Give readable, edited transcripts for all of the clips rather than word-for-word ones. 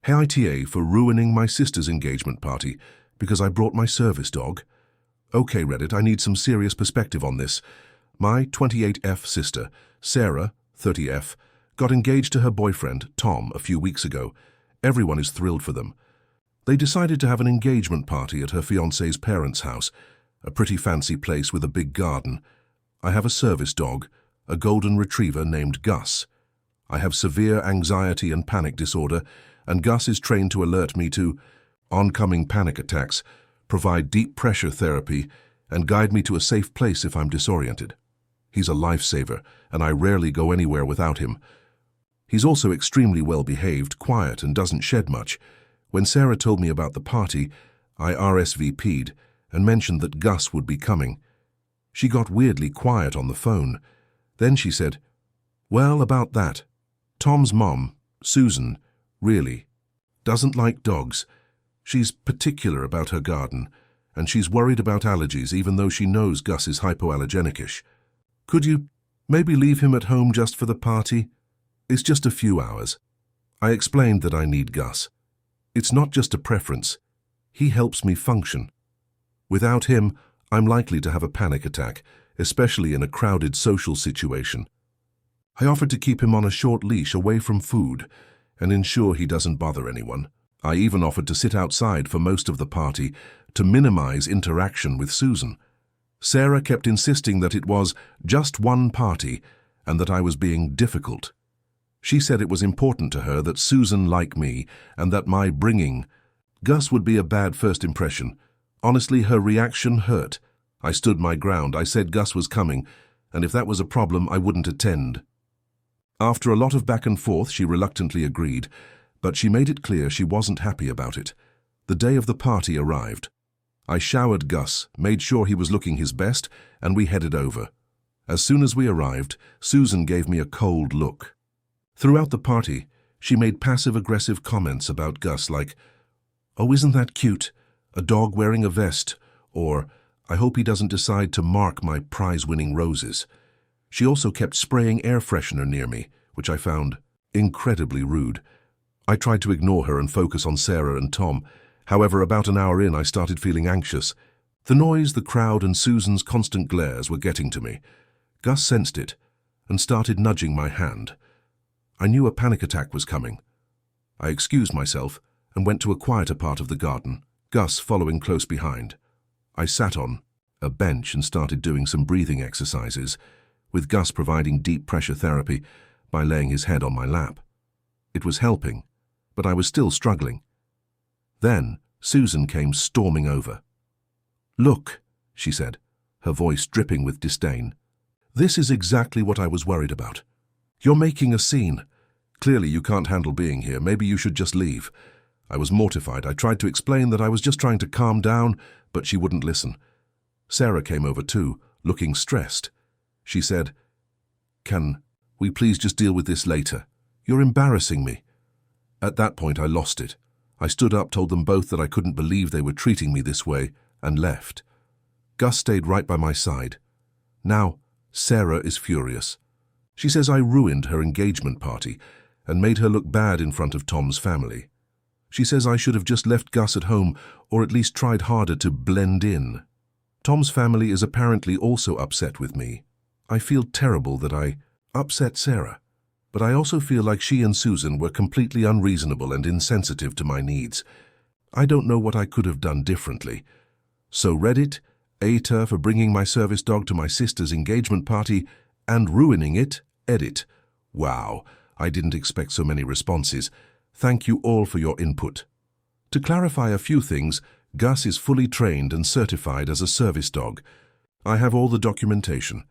HITA for ruining my sister's engagement party because I brought my service dog. Okay, Reddit, I need some serious perspective on this. My 28F sister, Sarah, 30F, got engaged to her boyfriend, Tom, a few weeks ago. Everyone is thrilled for them. They decided to have an engagement party at her fiancé's parents' house, a pretty fancy place with a big garden. I have a service dog, a golden retriever named Gus. I have severe anxiety and panic disorder, and Gus is trained to alert me to oncoming panic attacks, provide deep pressure therapy, and guide me to a safe place if I'm disoriented. He's a lifesaver, and I rarely go anywhere without him. He's also extremely well-behaved, quiet, and doesn't shed much. When Sarah told me about the party, I RSVP'd and mentioned that Gus would be coming. She got weirdly quiet on the phone. Then she said, "Well, about that. Tom's mom, Susan, really doesn't like dogs. She's particular about her garden, and she's worried about allergies even though she knows Gus is hypoallergenic-ish. Could you maybe leave him at home just for the party? It's just a few hours." I explained that I need Gus. It's not just a preference. He helps me function. Without him, I'm likely to have a panic attack, especially in a crowded social situation. I offered to keep him on a short leash away from food and ensure he doesn't bother anyone. I even offered to sit outside for most of the party to minimize interaction with Susan. Sarah kept insisting that it was just one party and that I was being difficult. She said it was important to her that Susan like me and that my bringing Gus would be a bad first impression. Honestly, her reaction hurt. I stood my ground. I said Gus was coming, and if that was a problem, I wouldn't attend. After a lot of back and forth, she reluctantly agreed, but she made it clear she wasn't happy about it. The day of the party arrived. I showered Gus, made sure he was looking his best, and we headed over. As soon as we arrived, Susan gave me a cold look. Throughout the party, she made passive-aggressive comments about Gus like, "Oh, isn't that cute? A dog wearing a vest," or, "I hope he doesn't decide to mark my prize-winning roses." She also kept spraying air freshener near me, which I found incredibly rude. I tried to ignore her and focus on Sarah and Tom. However, about an hour in, I started feeling anxious. The noise, the crowd, and Susan's constant glares were getting to me. Gus sensed it and started nudging my hand. I knew a panic attack was coming. I excused myself and went to a quieter part of the garden, Gus following close behind. I sat on a bench and started doing some breathing exercises, with Gus providing deep pressure therapy by laying his head on my lap. It was helping, but I was still struggling. Then Susan came storming over. "Look," she said, her voice dripping with disdain. "This is exactly what I was worried about. You're making a scene. Clearly you can't handle being here. Maybe you should just leave." I was mortified. I tried to explain that I was just trying to calm down, but she wouldn't listen. Sarah came over too, looking stressed. She said, "Can we please just deal with this later? You're embarrassing me." At that point, I lost it. I stood up, told them both that I couldn't believe they were treating me this way, and left. Gus stayed right by my side. Now, Sarah is furious. She says I ruined her engagement party and made her look bad in front of Tom's family. She says I should have just left Gus at home or at least tried harder to blend in. Tom's family is apparently also upset with me. I feel terrible that I upset Sarah, but I also feel like she and Susan were completely unreasonable and insensitive to my needs. I don't know what I could have done differently. So Reddit, ATA for bringing my service dog to my sister's engagement party and ruining it, edit. Wow, I didn't expect so many responses. Thank you all for your input. To clarify a few things, Gus is fully trained and certified as a service dog. I have all the documentation.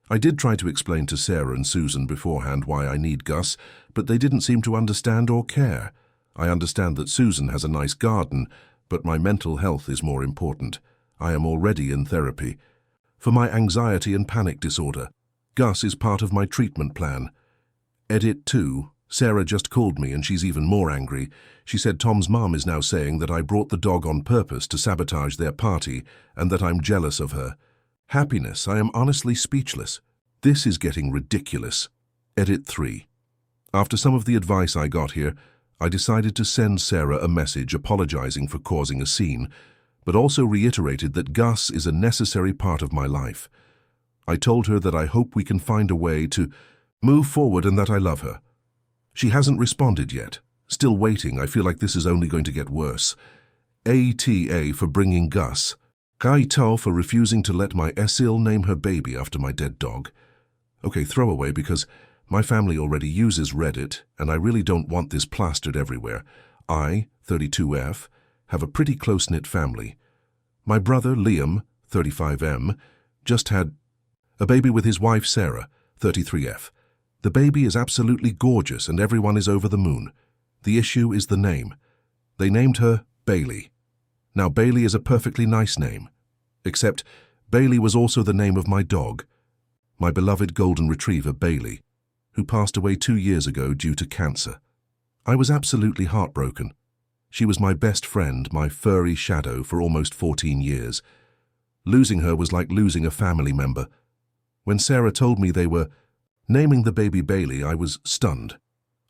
I did try to explain to Sarah and Susan beforehand why I need Gus, but they didn't seem to understand or care. I understand that Susan has a nice garden, but my mental health is more important. I am already in therapy. For my anxiety and panic disorder, Gus is part of my treatment plan. Edit 2. Sarah just called me and she's even more angry. She said Tom's mom is now saying that I brought the dog on purpose to sabotage their party and that I'm jealous of her. Happiness, I am honestly speechless. This is getting ridiculous. Edit 3. After some of the advice I got here, I decided to send Sarah a message apologizing for causing a scene, but also reiterated that Gus is a necessary part of my life. I told her that I hope we can find a way to move forward and that I love her. She hasn't responded yet. Still waiting. I feel like this is only going to get worse. ATA for bringing Gus. Kai Tao for refusing to let my Esil name her baby after my dead dog. Okay, throwaway because my family already uses Reddit and I really don't want this plastered everywhere. I, 32F, have a pretty close-knit family. My brother, Liam, 35M, just had a baby with his wife, Sarah, 33F. The baby is absolutely gorgeous and everyone is over the moon. The issue is the name. They named her Bailey. Now, Bailey is a perfectly nice name. Except, Bailey was also the name of my dog, my beloved golden retriever, Bailey, who passed away 2 years ago due to cancer. I was absolutely heartbroken. She was my best friend, my furry shadow for almost 14 years. Losing her was like losing a family member. When Sarah told me they were naming the baby Bailey, I was stunned.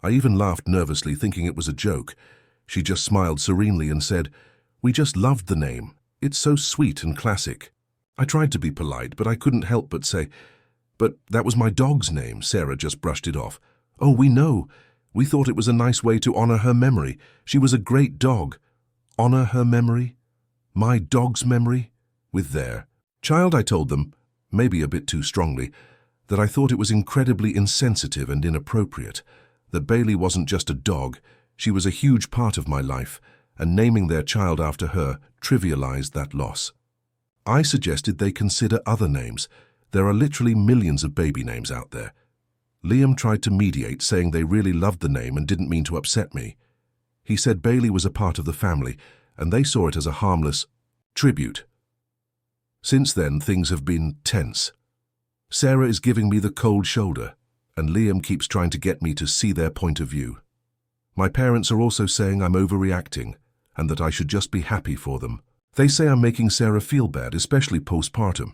I even laughed nervously, thinking it was a joke. She just smiled serenely and said, "We just loved the name. It's so sweet and classic." I tried to be polite, but I couldn't help but say, "But that was my dog's name." Sarah just brushed it off. "Oh, we know. We thought it was a nice way to honor her memory. She was a great dog." Honor her memory? My dog's memory? With their child, I told them, maybe a bit too strongly, that I thought it was incredibly insensitive and inappropriate, that Bailey wasn't just a dog, she was a huge part of my life, and naming their child after her trivialized that loss. I suggested they consider other names. There are literally millions of baby names out there. Liam tried to mediate, saying they really loved the name and didn't mean to upset me. He said Bailey was a part of the family, and they saw it as a harmless tribute. Since then, things have been tense. Sarah is giving me the cold shoulder, and Liam keeps trying to get me to see their point of view. My parents are also saying I'm overreacting, and that I should just be happy for them. They say I'm making Sarah feel bad, especially postpartum.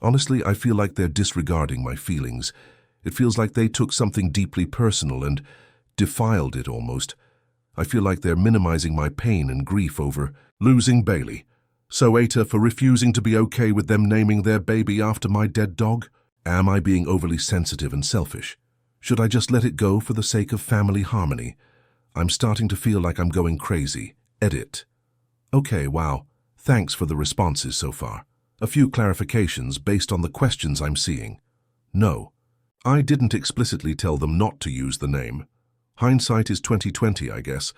Honestly, I feel like they're disregarding my feelings. It feels like they took something deeply personal and defiled it almost. I feel like they're minimizing my pain and grief over losing Bailey. So ATA for refusing to be okay with them naming their baby after my dead dog? Am I being overly sensitive and selfish? Should I just let it go for the sake of family harmony? I'm starting to feel like I'm going crazy. Edit. Okay, wow. Thanks for the responses so far. A few clarifications based on the questions I'm seeing. No, I didn't explicitly tell them not to use the name. Hindsight is 20/20, I guess.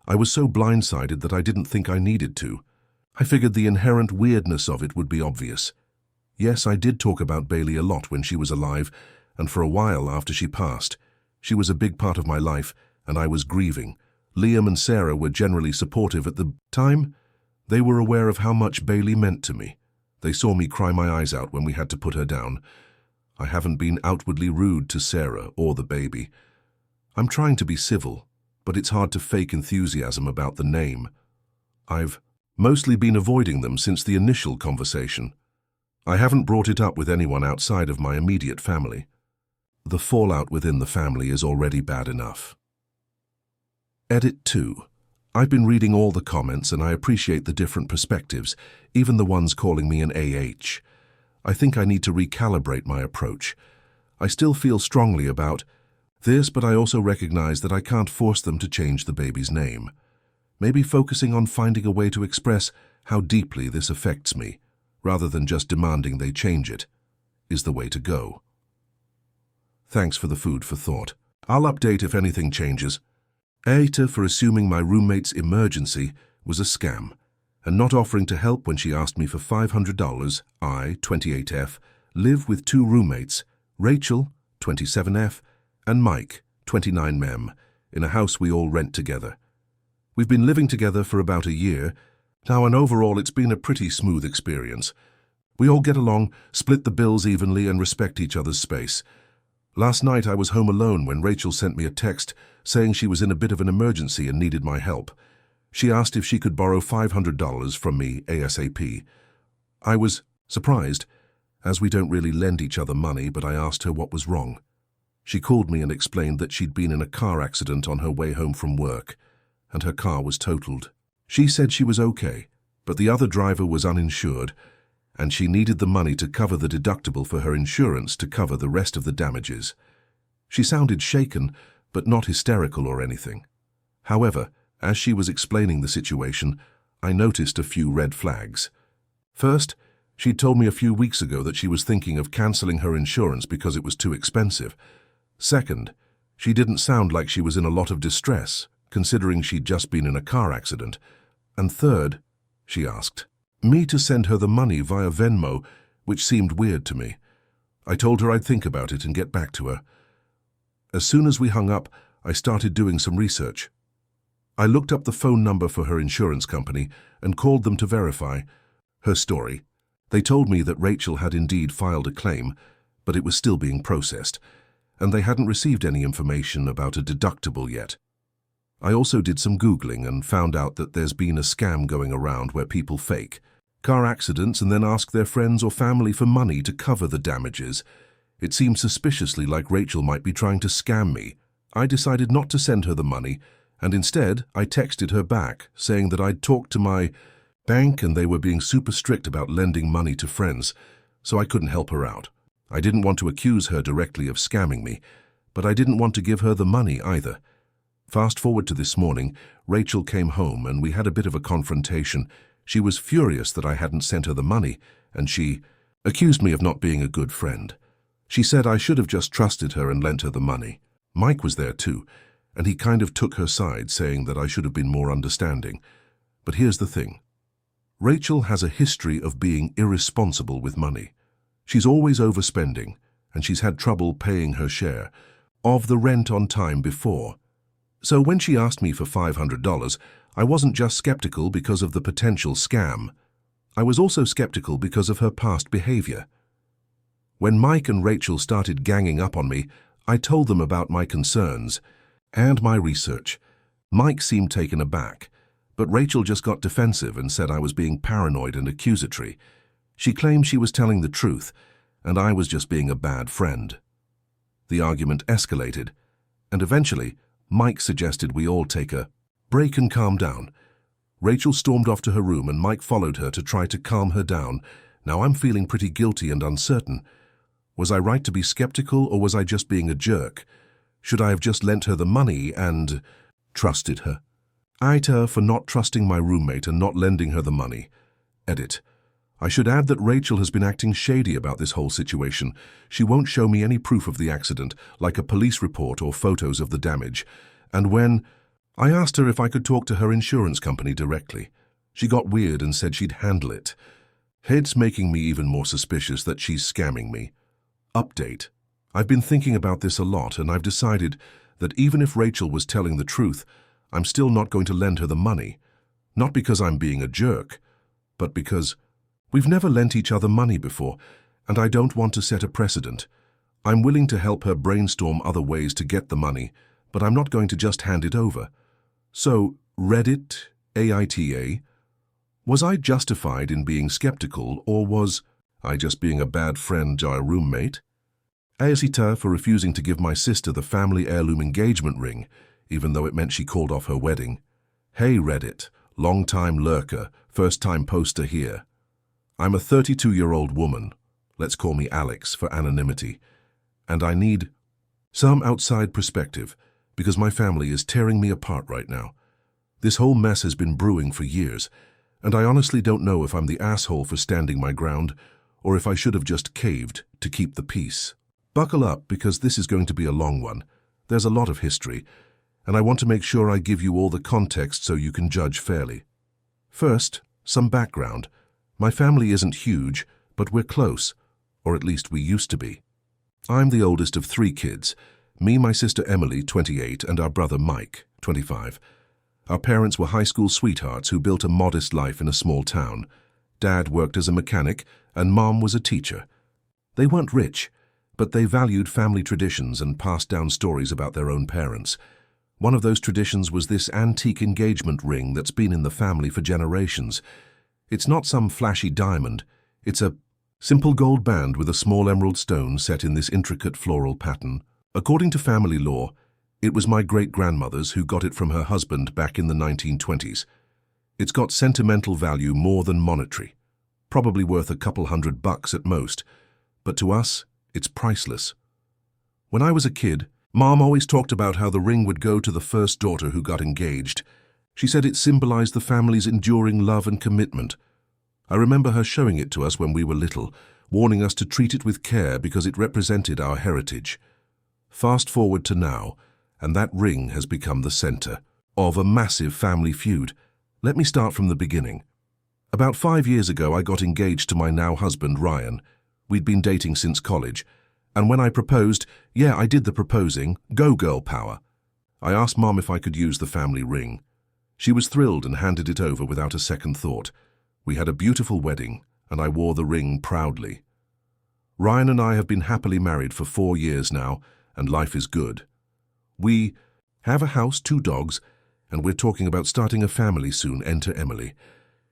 I was so blindsided that I didn't think I needed to. I figured the inherent weirdness of it would be obvious. Yes, I did talk about Bailey a lot when she was alive, and for a while after she passed. She was a big part of my life, and I was grieving. Liam and Sarah were generally supportive at the time. They were aware of how much Bailey meant to me. They saw me cry my eyes out when we had to put her down. I haven't been outwardly rude to Sarah or the baby. I'm trying to be civil, but it's hard to fake enthusiasm about the name. I've mostly been avoiding them since the initial conversation. I haven't brought it up with anyone outside of my immediate family. The fallout within the family is already bad enough. Edit 2. I've been reading all the comments and I appreciate the different perspectives, even the ones calling me an AH. I think I need to recalibrate my approach. I still feel strongly about this, but I also recognize that I can't force them to change the baby's name. Maybe focusing on finding a way to express how deeply this affects me, rather than just demanding they change it, is the way to go. Thanks for the food for thought. I'll update if anything changes. ATA for assuming my roommate's emergency was a scam, and not offering to help when she asked me for $500. I, 28F, live with 2 roommates, Rachel, 27F, and Mike, 29M, in a house we all rent together. We've been living together for about a year now, and overall it's been a pretty smooth experience. We all get along, split the bills evenly, and respect each other's space. Last night I was home alone when Rachel sent me a text saying she was in a bit of an emergency and needed my help. She asked if she could borrow $500 from me ASAP. I was surprised, as we don't really lend each other money, but I asked her what was wrong. She called me and explained that she'd been in a car accident on her way home from work, and her car was totaled. She said she was okay, but the other driver was uninsured, and she needed the money to cover the deductible for her insurance to cover the rest of the damages. She sounded shaken, but not hysterical or anything. However, as she was explaining the situation, I noticed a few red flags. First, she'd told me a few weeks ago that she was thinking of cancelling her insurance because it was too expensive. Second, she didn't sound like she was in a lot of distress, considering she'd just been in a car accident. And third, she asked me to send her the money via Venmo, which seemed weird to me. I told her I'd think about it and get back to her. As soon as we hung up, I started doing some research. I looked up the phone number for her insurance company and called them to verify her story. They told me that Rachel had indeed filed a claim, but it was still being processed, and they hadn't received any information about a deductible yet. I also did some Googling and found out that there's been a scam going around where people fake car accidents and then ask their friends or family for money to cover the damages. It seemed suspiciously like Rachel might be trying to scam me. I decided not to send her the money, and instead I texted her back saying that I'd talked to my bank and they were being super strict about lending money to friends, so I couldn't help her out. I didn't want to accuse her directly of scamming me, but I didn't want to give her the money either. Fast forward to this morning, Rachel came home and we had a bit of a confrontation. She was furious that I hadn't sent her the money, and she accused me of not being a good friend. She said I should have just trusted her and lent her the money. Mike was there too, and he kind of took her side, saying that I should have been more understanding. But here's the thing. Rachel has a history of being irresponsible with money. She's always overspending, and she's had trouble paying her share of the rent on time before. So when she asked me for $500, I wasn't just skeptical because of the potential scam. I was also skeptical because of her past behavior. When Mike and Rachel started ganging up on me, I told them about my concerns and my research. Mike seemed taken aback, but Rachel just got defensive and said I was being paranoid and accusatory. She claimed she was telling the truth, and I was just being a bad friend. The argument escalated, and eventually, Mike suggested we all take a break and calm down. Rachel stormed off to her room and Mike followed her to try to calm her down. Now I'm feeling pretty guilty and uncertain. Was I right to be skeptical, or was I just being a jerk? Should I have just lent her the money and trusted her? I'd her for not trusting my roommate and not lending her the money. Edit. I should add that Rachel has been acting shady about this whole situation. She won't show me any proof of the accident, like a police report or photos of the damage. And when I asked her if I could talk to her insurance company directly, she got weird and said she'd handle it. It's making me even more suspicious that she's scamming me. Update. I've been thinking about this a lot, and I've decided that even if Rachel was telling the truth, I'm still not going to lend her the money. Not because I'm being a jerk, but because we've never lent each other money before, and I don't want to set a precedent. I'm willing to help her brainstorm other ways to get the money, but I'm not going to just hand it over. So, Reddit, AITA, was I justified in being skeptical, or was I just being a bad friend or a roommate? Aisita for refusing to give my sister the family heirloom engagement ring, even though it meant she called off her wedding. Hey Reddit, long-time lurker, first-time poster here. I'm a 32-year-old woman, let's call me Alex for anonymity, and I need some outside perspective because my family is tearing me apart right now. This whole mess has been brewing for years, and I honestly don't know if I'm the asshole for standing my ground or if I should have just caved to keep the peace. Buckle up because this is going to be a long one. There's a lot of history, and I want to make sure I give you all the context so you can judge fairly. First, some background. My family isn't huge, but we're close, or at least we used to be. I'm the oldest of 3 kids, me, my sister Emily, 28, and our brother Mike, 25. Our parents were high school sweethearts who built a modest life in a small town. Dad worked as a mechanic, and Mom was a teacher. They weren't rich, but they valued family traditions and passed down stories about their own parents. One of those traditions was this antique engagement ring that's been in the family for generations. It's not some flashy diamond. It's a simple gold band with a small emerald stone set in this intricate floral pattern. According to family law, it was my great-grandmother's who got it from her husband back in the 1920s. It's got sentimental value more than monetary, probably worth a couple $100 at most, but to us, it's priceless. When I was a kid, Mom always talked about how the ring would go to the first daughter who got engaged. She said it symbolized the family's enduring love and commitment. I remember her showing it to us when we were little, warning us to treat it with care because it represented our heritage. Fast forward to now, and that ring has become the center of a massive family feud. Let me start from the beginning. About 5 years ago, I got engaged to my now husband, Ryan. We'd been dating since college, and when I proposed, yeah, I did the proposing, go girl power. I asked Mom if I could use the family ring. She was thrilled and handed it over without a second thought. We had a beautiful wedding, and I wore the ring proudly. Ryan and I have been happily married for 4 years now, and life is good. We have a house, 2 dogs, and we're talking about starting a family soon. Enter Emily.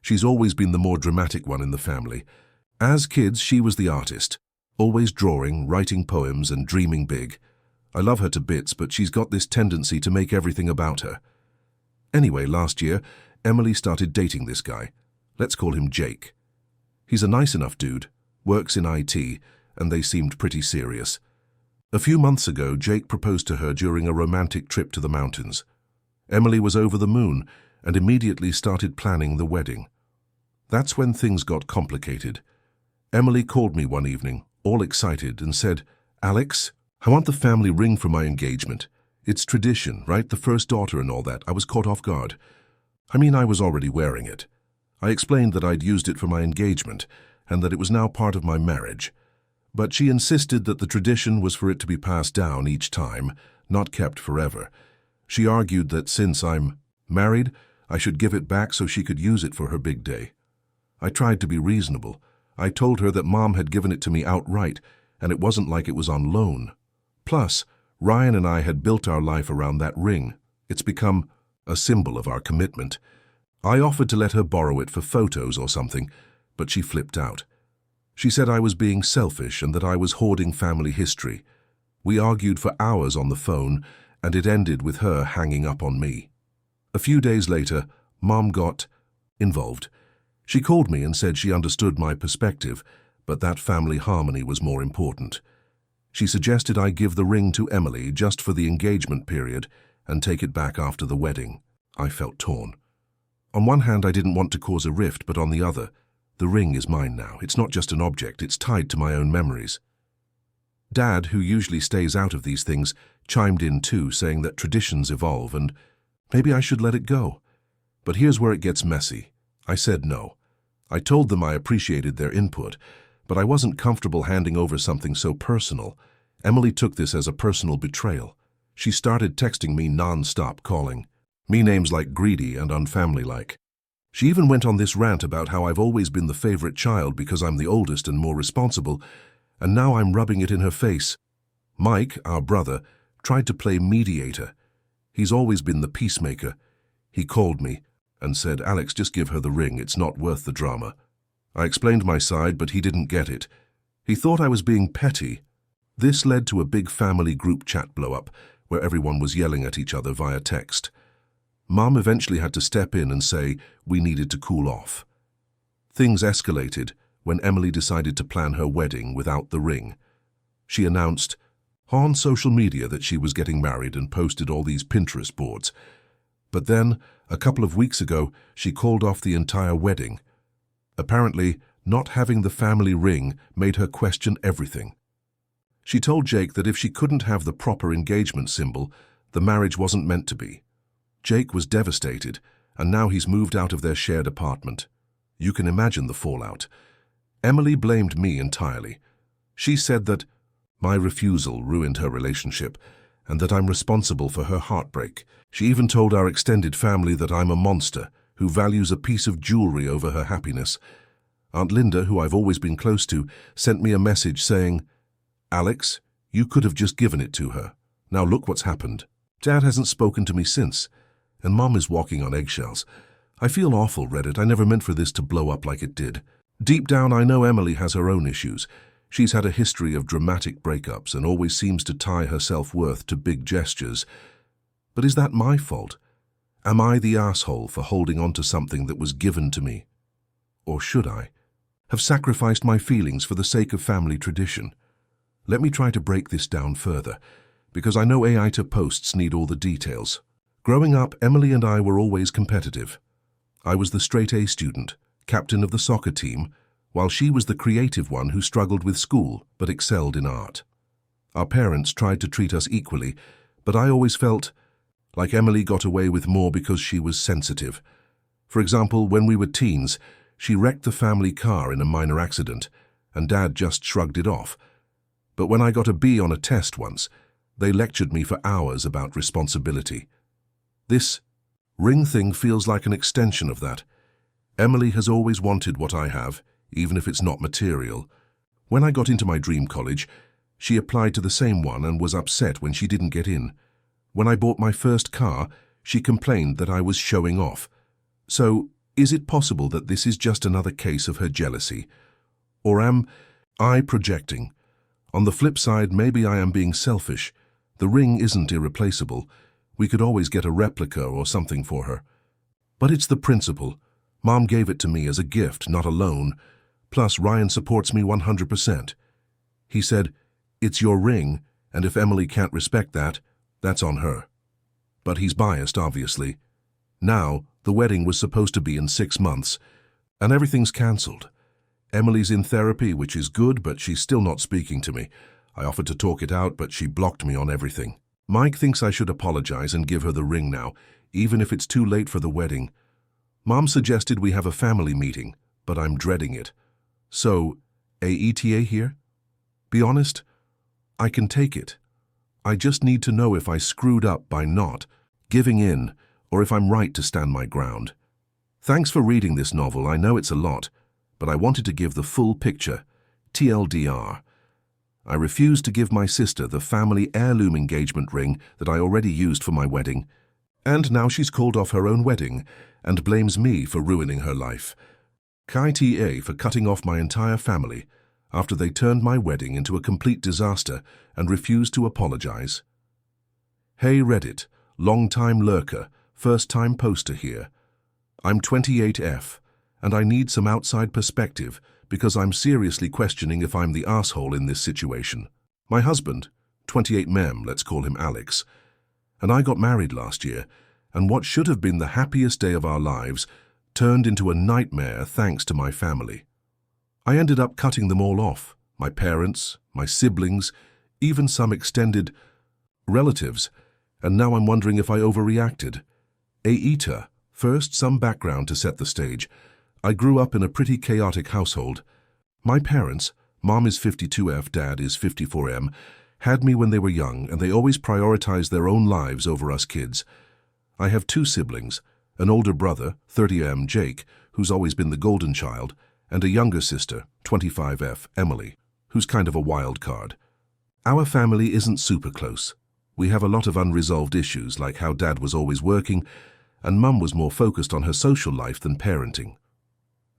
She's always been the more dramatic one in the family. As kids, she was the artist, always drawing, writing poems, and dreaming big. I love her to bits, but she's got this tendency to make everything about her. Anyway, last year, Emily started dating this guy. Let's call him Jake. He's a nice enough dude, works in IT, and they seemed pretty serious. A few months ago, Jake proposed to her during a romantic trip to the mountains. Emily was over the moon and immediately started planning the wedding. That's when things got complicated. Emily called me one evening, all excited, and said, "Alex, I want the family ring for my engagement. It's tradition, right? The first daughter and all that." I was caught off guard. I was already wearing it. I explained that I'd used it for my engagement and that it was now part of my marriage. But she insisted that the tradition was for it to be passed down each time, not kept forever. She argued that since I'm married, I should give it back so she could use it for her big day. I tried to be reasonable. I told her that Mom had given it to me outright, and it wasn't like it was on loan. Plus, Ryan and I had built our life around that ring. It's become a symbol of our commitment. I offered to let her borrow it for photos or something, but she flipped out. She said I was being selfish and that I was hoarding family history. We argued for hours on the phone, and it ended with her hanging up on me. A few days later, Mom got involved. She called me and said she understood my perspective, but that family harmony was more important. She suggested I give the ring to Emily just for the engagement period and take it back after the wedding. I felt torn. On one hand, I didn't want to cause a rift, but on the other, the ring is mine now. It's not just an object, it's tied to my own memories. Dad, who usually stays out of these things, chimed in too, saying that traditions evolve and maybe I should let it go. But here's where it gets messy. I said no. I told them I appreciated their input, but I wasn't comfortable handing over something so personal. Emily took this as a personal betrayal. She started texting me non-stop, calling me names like greedy and unfamily-like. She even went on this rant about how I've always been the favorite child because I'm the oldest and more responsible, and now I'm rubbing it in her face. Mike, our brother, tried to play mediator. He's always been the peacemaker. He called me and said, "Alex, just give her the ring. It's not worth the drama." I explained my side, but he didn't get it. He thought I was being petty. This led to a big family group chat blow-up, where everyone was yelling at each other via text. Mom eventually had to step in and say we needed to cool off. Things escalated when Emily decided to plan her wedding without the ring. She announced on social media that she was getting married and posted all these Pinterest boards. But then, a couple of weeks ago, she called off the entire wedding. Apparently, not having the family ring made her question everything. She told Jake that if she couldn't have the proper engagement symbol, the marriage wasn't meant to be. Jake was devastated, and now he's moved out of their shared apartment. You can imagine the fallout. Emily blamed me entirely. She said that my refusal ruined her relationship and that I'm responsible for her heartbreak. She even told our extended family that I'm a monster who values a piece of jewelry over her happiness. Aunt Linda, who I've always been close to, sent me a message saying, "Alex, you could have just given it to her. Now look what's happened." Dad hasn't spoken to me since, and Mom is walking on eggshells. I feel awful, Reddit. I never meant for this to blow up like it did. Deep down, I know Emily has her own issues. She's had a history of dramatic breakups and always seems to tie her self-worth to big gestures. But is that my fault? Am I the asshole for holding on to something that was given to me? Or should I have sacrificed my feelings for the sake of family tradition? Let me try to break this down further, because I know AITA posts need all the details. Growing up, Emily and I were always competitive. I was the straight-A student, captain of the soccer team, while she was the creative one who struggled with school but excelled in art. Our parents tried to treat us equally, but I always felt like Emily got away with more because she was sensitive. For example, when we were teens, she wrecked the family car in a minor accident, and Dad just shrugged it off. But when I got a B on a test once, they lectured me for hours about responsibility. This ring thing feels like an extension of that. Emily has always wanted what I have, even if it's not material. When I got into my dream college, she applied to the same one and was upset when she didn't get in. When I bought my first car, she complained that I was showing off. So, is it possible that this is just another case of her jealousy? Or am I projecting? On the flip side, maybe I am being selfish. The ring isn't irreplaceable. We could always get a replica or something for her. But it's the principle. Mom gave it to me as a gift, not a loan. Plus, Ryan supports me 100%. He said, "It's your ring, and if Emily can't respect that, that's on her." But he's biased, obviously. Now, the wedding was supposed to be in 6 months, and everything's cancelled. Emily's in therapy, which is good, but she's still not speaking to me. I offered to talk it out, but she blocked me on everything. Mike thinks I should apologize and give her the ring now, even if it's too late for the wedding. Mom suggested we have a family meeting, but I'm dreading it. So, AETA here? Be honest, I can take it. I just need to know if I screwed up by not giving in, or if I'm right to stand my ground. Thanks for reading this novel. I know it's a lot, but I wanted to give the full picture. TLDR. I refused to give my sister the family heirloom engagement ring that I already used for my wedding, and now she's called off her own wedding and blames me for ruining her life. KTA for cutting off my entire family after they turned my wedding into a complete disaster and refused to apologize. Hey Reddit, long-time lurker, first-time poster here. I'm 28F, and I need some outside perspective because I'm seriously questioning if I'm the asshole in this situation. My husband, 28mem, let's call him Alex, and I got married last year, and what should have been the happiest day of our lives turned into a nightmare thanks to my family. I ended up cutting them all off, my parents, my siblings, even some extended relatives, and now I'm wondering if I overreacted. AETA, first some background to set the stage. I grew up in a pretty chaotic household. My parents, Mom is 52F, Dad is 54M, had me when they were young, and they always prioritized their own lives over us kids. I have 2 siblings, an older brother, 30M, Jake, who's always been the golden child, and a younger sister, 25F, Emily, who's kind of a wild card. Our family isn't super close. We have a lot of unresolved issues, like how Dad was always working, and Mum was more focused on her social life than parenting.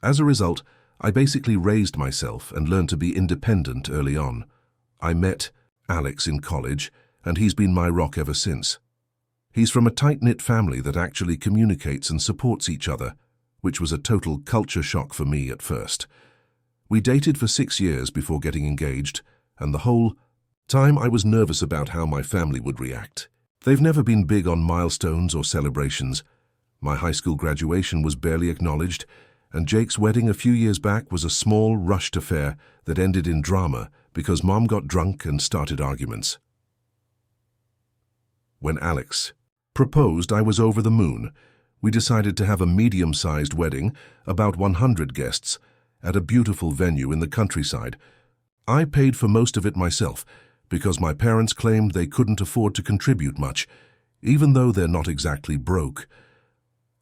As a result, I basically raised myself and learned to be independent early on. I met Alex in college, and he's been my rock ever since. He's from a tight-knit family that actually communicates and supports each other, which was a total culture shock for me at first. We dated for 6 years before getting engaged, and the whole time I was nervous about how my family would react. They've never been big on milestones or celebrations. My high school graduation was barely acknowledged, and Jake's wedding a few years back was a small, rushed affair that ended in drama because Mom got drunk and started arguments. When Alex proposed, I was over the moon. We decided to have a medium-sized wedding, about 100 guests, at a beautiful venue in the countryside. I paid for most of it myself, because my parents claimed they couldn't afford to contribute much, even though they're not exactly broke.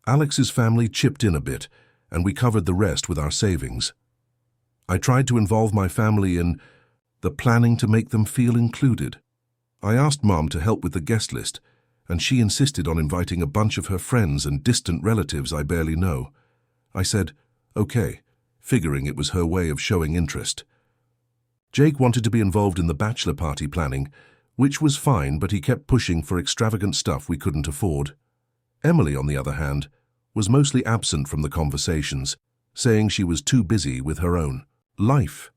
Alex's family chipped in a bit, and we covered the rest with our savings. I tried to involve my family in the planning to make them feel included. I asked Mom to help with the guest list, and she insisted on inviting a bunch of her friends and distant relatives I barely know. I said, okay, figuring it was her way of showing interest. Jake wanted to be involved in the bachelor party planning, which was fine, but he kept pushing for extravagant stuff we couldn't afford. Emily, on the other hand, was mostly absent from the conversations, saying she was too busy with her own life.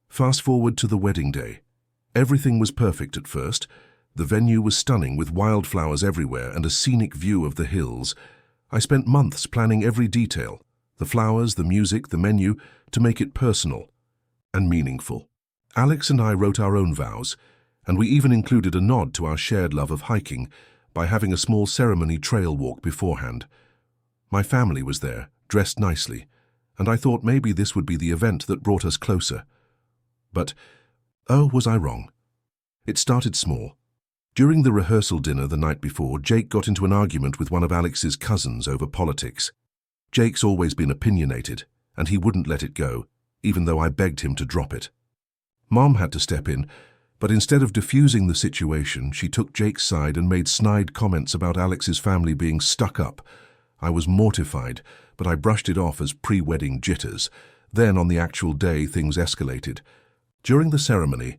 Fast forward to the wedding day. Everything was perfect at first. The venue was stunning with wildflowers everywhere and a scenic view of the hills. I spent months planning every detail, the flowers, the music, the menu, to make it personal and meaningful. Alex and I wrote our own vows, and we even included a nod to our shared love of hiking by having a small ceremony trail walk beforehand. My family was there, dressed nicely, and I thought maybe this would be the event that brought us closer. But, oh, was I wrong? It started small. During the rehearsal dinner the night before, Jake got into an argument with one of Alex's cousins over politics. Jake's always been opinionated, and he wouldn't let it go, even though I begged him to drop it. Mom had to step in, but instead of diffusing the situation, she took Jake's side and made snide comments about Alex's family being stuck up. I was mortified, but I brushed it off as pre-wedding jitters. Then, on the actual day, things escalated. During the ceremony,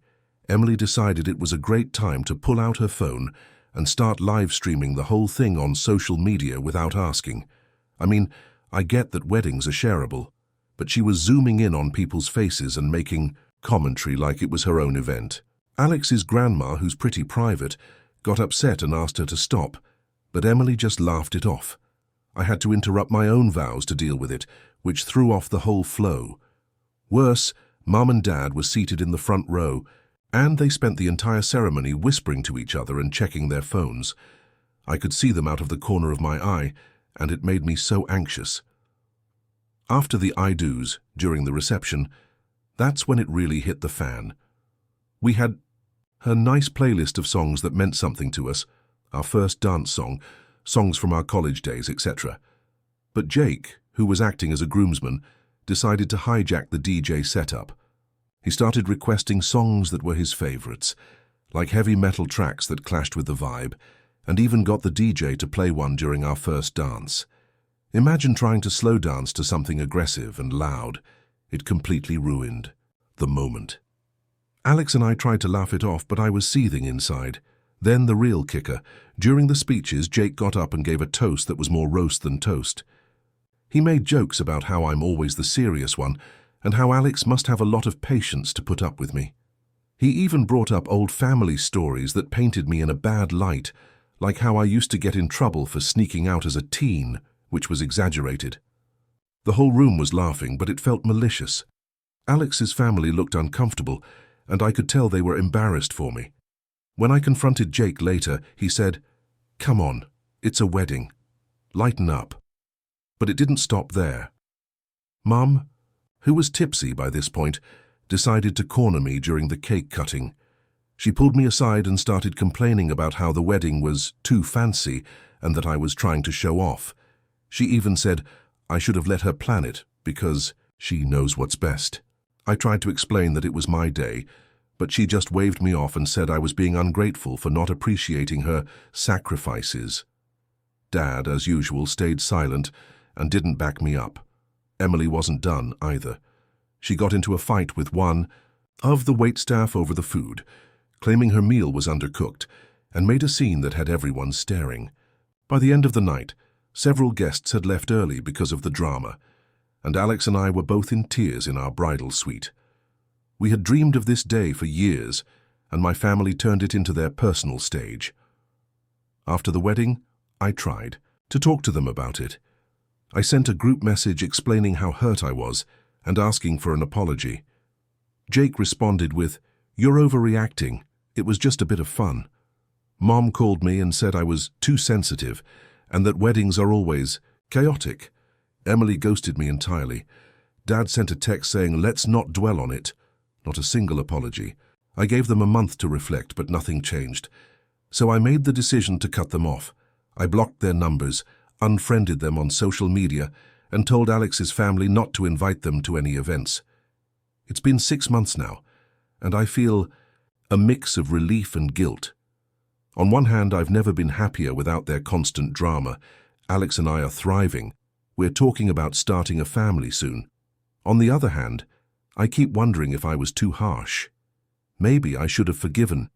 Emily decided it was a great time to pull out her phone and start live streaming the whole thing on social media without asking. I mean, I get that weddings are shareable, but she was zooming in on people's faces and making commentary like it was her own event. Alex's grandma, who's pretty private, got upset and asked her to stop, but Emily just laughed it off. I had to interrupt my own vows to deal with it, which threw off the whole flow. Worse, Mum and Dad were seated in the front row, and they spent the entire ceremony whispering to each other and checking their phones. I could see them out of the corner of my eye, and it made me so anxious. After the I-dos, during the reception, that's when it really hit the fan. We had her nice playlist of songs that meant something to us, our first dance song, songs from our college days, etc. But Jake, who was acting as a groomsman, decided to hijack the DJ setup. He started requesting songs that were his favorites, like heavy metal tracks that clashed with the vibe, and even got the DJ to play one during our first dance. Imagine trying to slow dance to something aggressive and loud. It completely ruined the moment. Alex and I tried to laugh it off, but I was seething inside. Then the real kicker. During the speeches, Jake got up and gave a toast that was more roast than toast. He made jokes about how I'm always the serious one, and how Alex must have a lot of patience to put up with me. He even brought up old family stories that painted me in a bad light, like how I used to get in trouble for sneaking out as a teen, which was exaggerated. The whole room was laughing, but it felt malicious. Alex's family looked uncomfortable, and I could tell they were embarrassed for me. When I confronted Jake later, he said, "Come on, it's a wedding. Lighten up." But it didn't stop there. Mum, who was tipsy by this point, decided to corner me during the cake cutting. She pulled me aside and started complaining about how the wedding was too fancy and that I was trying to show off. She even said I should have let her plan it because she knows what's best. I tried to explain that it was my day, but she just waved me off and said I was being ungrateful for not appreciating her sacrifices. Dad, as usual, stayed silent and didn't back me up. Emily wasn't done either. She got into a fight with one of the waitstaff over the food, claiming her meal was undercooked, and made a scene that had everyone staring. By the end of the night, several guests had left early because of the drama, and Alex and I were both in tears in our bridal suite. We had dreamed of this day for years, and my family turned it into their personal stage. After the wedding, I tried to talk to them about it. I sent a group message explaining how hurt I was and asking for an apology. Jake responded with, "You're overreacting. It was just a bit of fun." Mom called me and said I was too sensitive and that weddings are always chaotic. Emily ghosted me entirely. Dad sent a text saying, "Let's not dwell on it." Not a single apology. I gave them a month to reflect, but nothing changed. So I made the decision to cut them off. I blocked their numbers, unfriended them on social media, and told Alex's family not to invite them to any events. It's been 6 months now, and I feel a mix of relief and guilt. On one hand, I've never been happier without their constant drama. Alex and I are thriving. We're talking about starting a family soon. On the other hand, I keep wondering if I was too harsh. Maybe I should have forgiven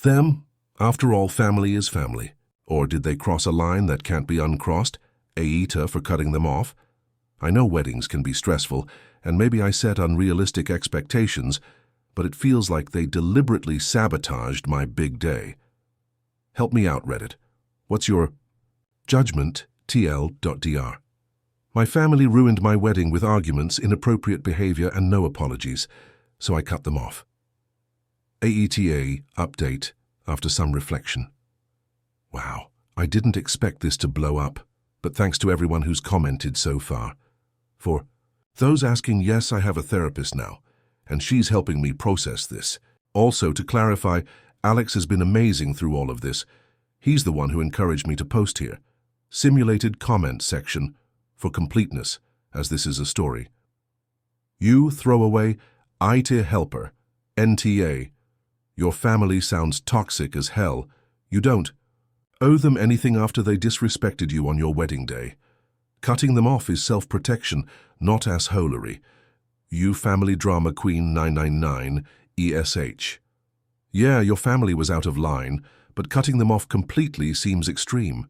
them. After all, family is family. Or did they cross a line that can't be uncrossed? Aita for cutting them off? I know weddings can be stressful, and maybe I set unrealistic expectations, but it feels like they deliberately sabotaged my big day. Help me out, Reddit. What's your judgment? TL.dr. My family ruined my wedding with arguments, inappropriate behavior, and no apologies, so I cut them off. AETA update after some reflection. Wow, I didn't expect this to blow up, but thanks to everyone who's commented so far. For those asking, yes, I have a therapist now, and she's helping me process this. Also, to clarify, Alex has been amazing through all of this. He's the one who encouraged me to post here. Simulated comment section for completeness, as this is a story. You throwaway IT helper, NTA. Your family sounds toxic as hell. You don't owe them anything after they disrespected you on your wedding day. Cutting them off is self-protection, not assholery. You family drama queen 999, ESH. Yeah, your family was out of line, but cutting them off completely seems extreme.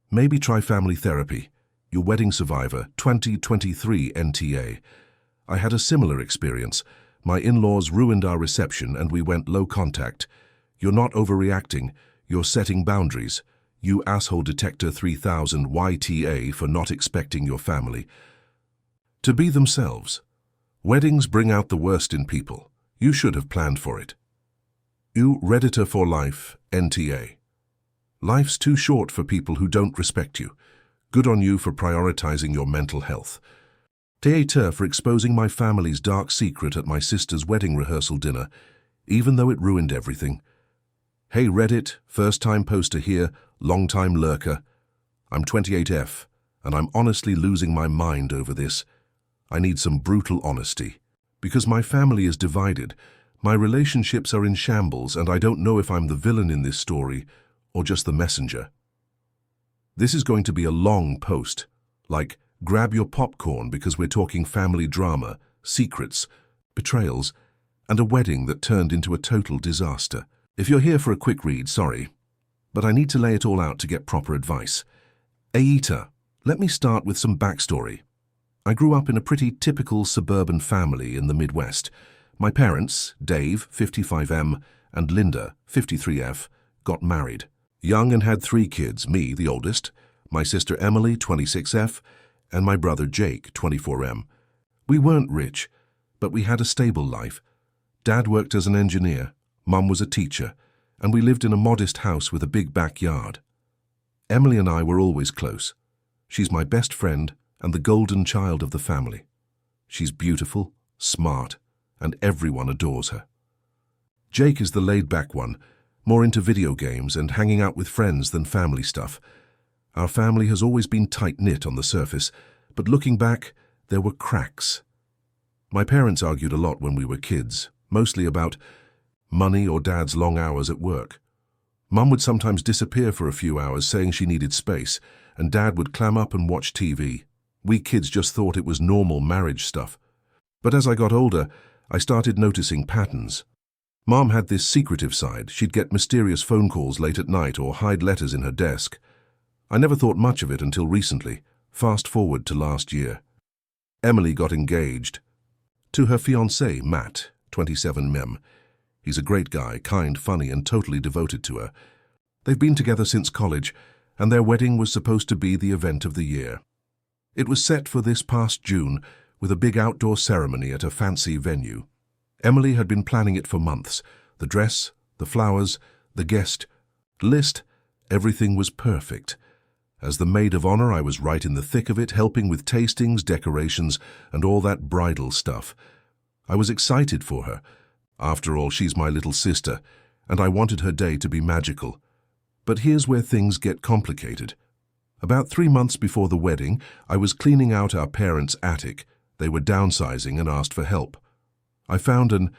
Maybe try family therapy. Your wedding survivor, 2023 NTA. I had a similar experience. My in-laws ruined our reception and we went low contact. You're not overreacting. You're setting boundaries. You asshole detector 3000 YTA for not expecting your family to be themselves. Weddings bring out the worst in people. You should have planned for it. You Redditor for life, NTA. Life's too short for people who don't respect you. Good on you for prioritizing your mental health. Theater for exposing my family's dark secret at my sister's wedding rehearsal dinner, even though it ruined everything. Hey Reddit, first-time poster here, long-time lurker. I'm 28F, and I'm honestly losing my mind over this. I need some brutal honesty. Because my family is divided, my relationships are in shambles, and I don't know if I'm the villain in this story or just the messenger. This is going to be a long post, like grab your popcorn because we're talking family drama, secrets, betrayals, and a wedding that turned into a total disaster. If you're here for a quick read, sorry, but I need to lay it all out to get proper advice. Aita, let me start with some backstory. I grew up in a pretty typical suburban family in the Midwest. My parents, Dave, 55M, and Linda, 53F, got married. Young and had 3 kids, me, the oldest, my sister Emily, 26F, and my brother Jake, 24M. We weren't rich, but we had a stable life. Dad worked as an engineer, Mum was a teacher, and we lived in a modest house with a big backyard. Emily and I were always close. She's my best friend and the golden child of the family. She's beautiful, smart, and everyone adores her. Jake is the laid-back one, more into video games and hanging out with friends than family stuff. Our family has always been tight-knit on the surface, but looking back, there were cracks. My parents argued a lot when we were kids, mostly about money or Dad's long hours at work. Mum would sometimes disappear for a few hours saying she needed space, and Dad would clam up and watch TV. We kids just thought it was normal marriage stuff. But as I got older, I started noticing patterns. Mom had this secretive side. She'd get mysterious phone calls late at night or hide letters in her desk. I never thought much of it until recently, fast forward to last year. Emily got engaged to her fiancé, Matt, 27M. He's a great guy, kind, funny, and totally devoted to her. They've been together since college, and their wedding was supposed to be the event of the year. It was set for this past June, with a big outdoor ceremony at a fancy venue. Emily had been planning it for months. The dress, the flowers, the guest list, everything was perfect. As the maid of honor, I was right in the thick of it, helping with tastings, decorations, and all that bridal stuff. I was excited for her. After all, she's my little sister, and I wanted her day to be magical. But here's where things get complicated. About 3 months before the wedding, I was cleaning out our parents' attic. They were downsizing and asked for help. I found an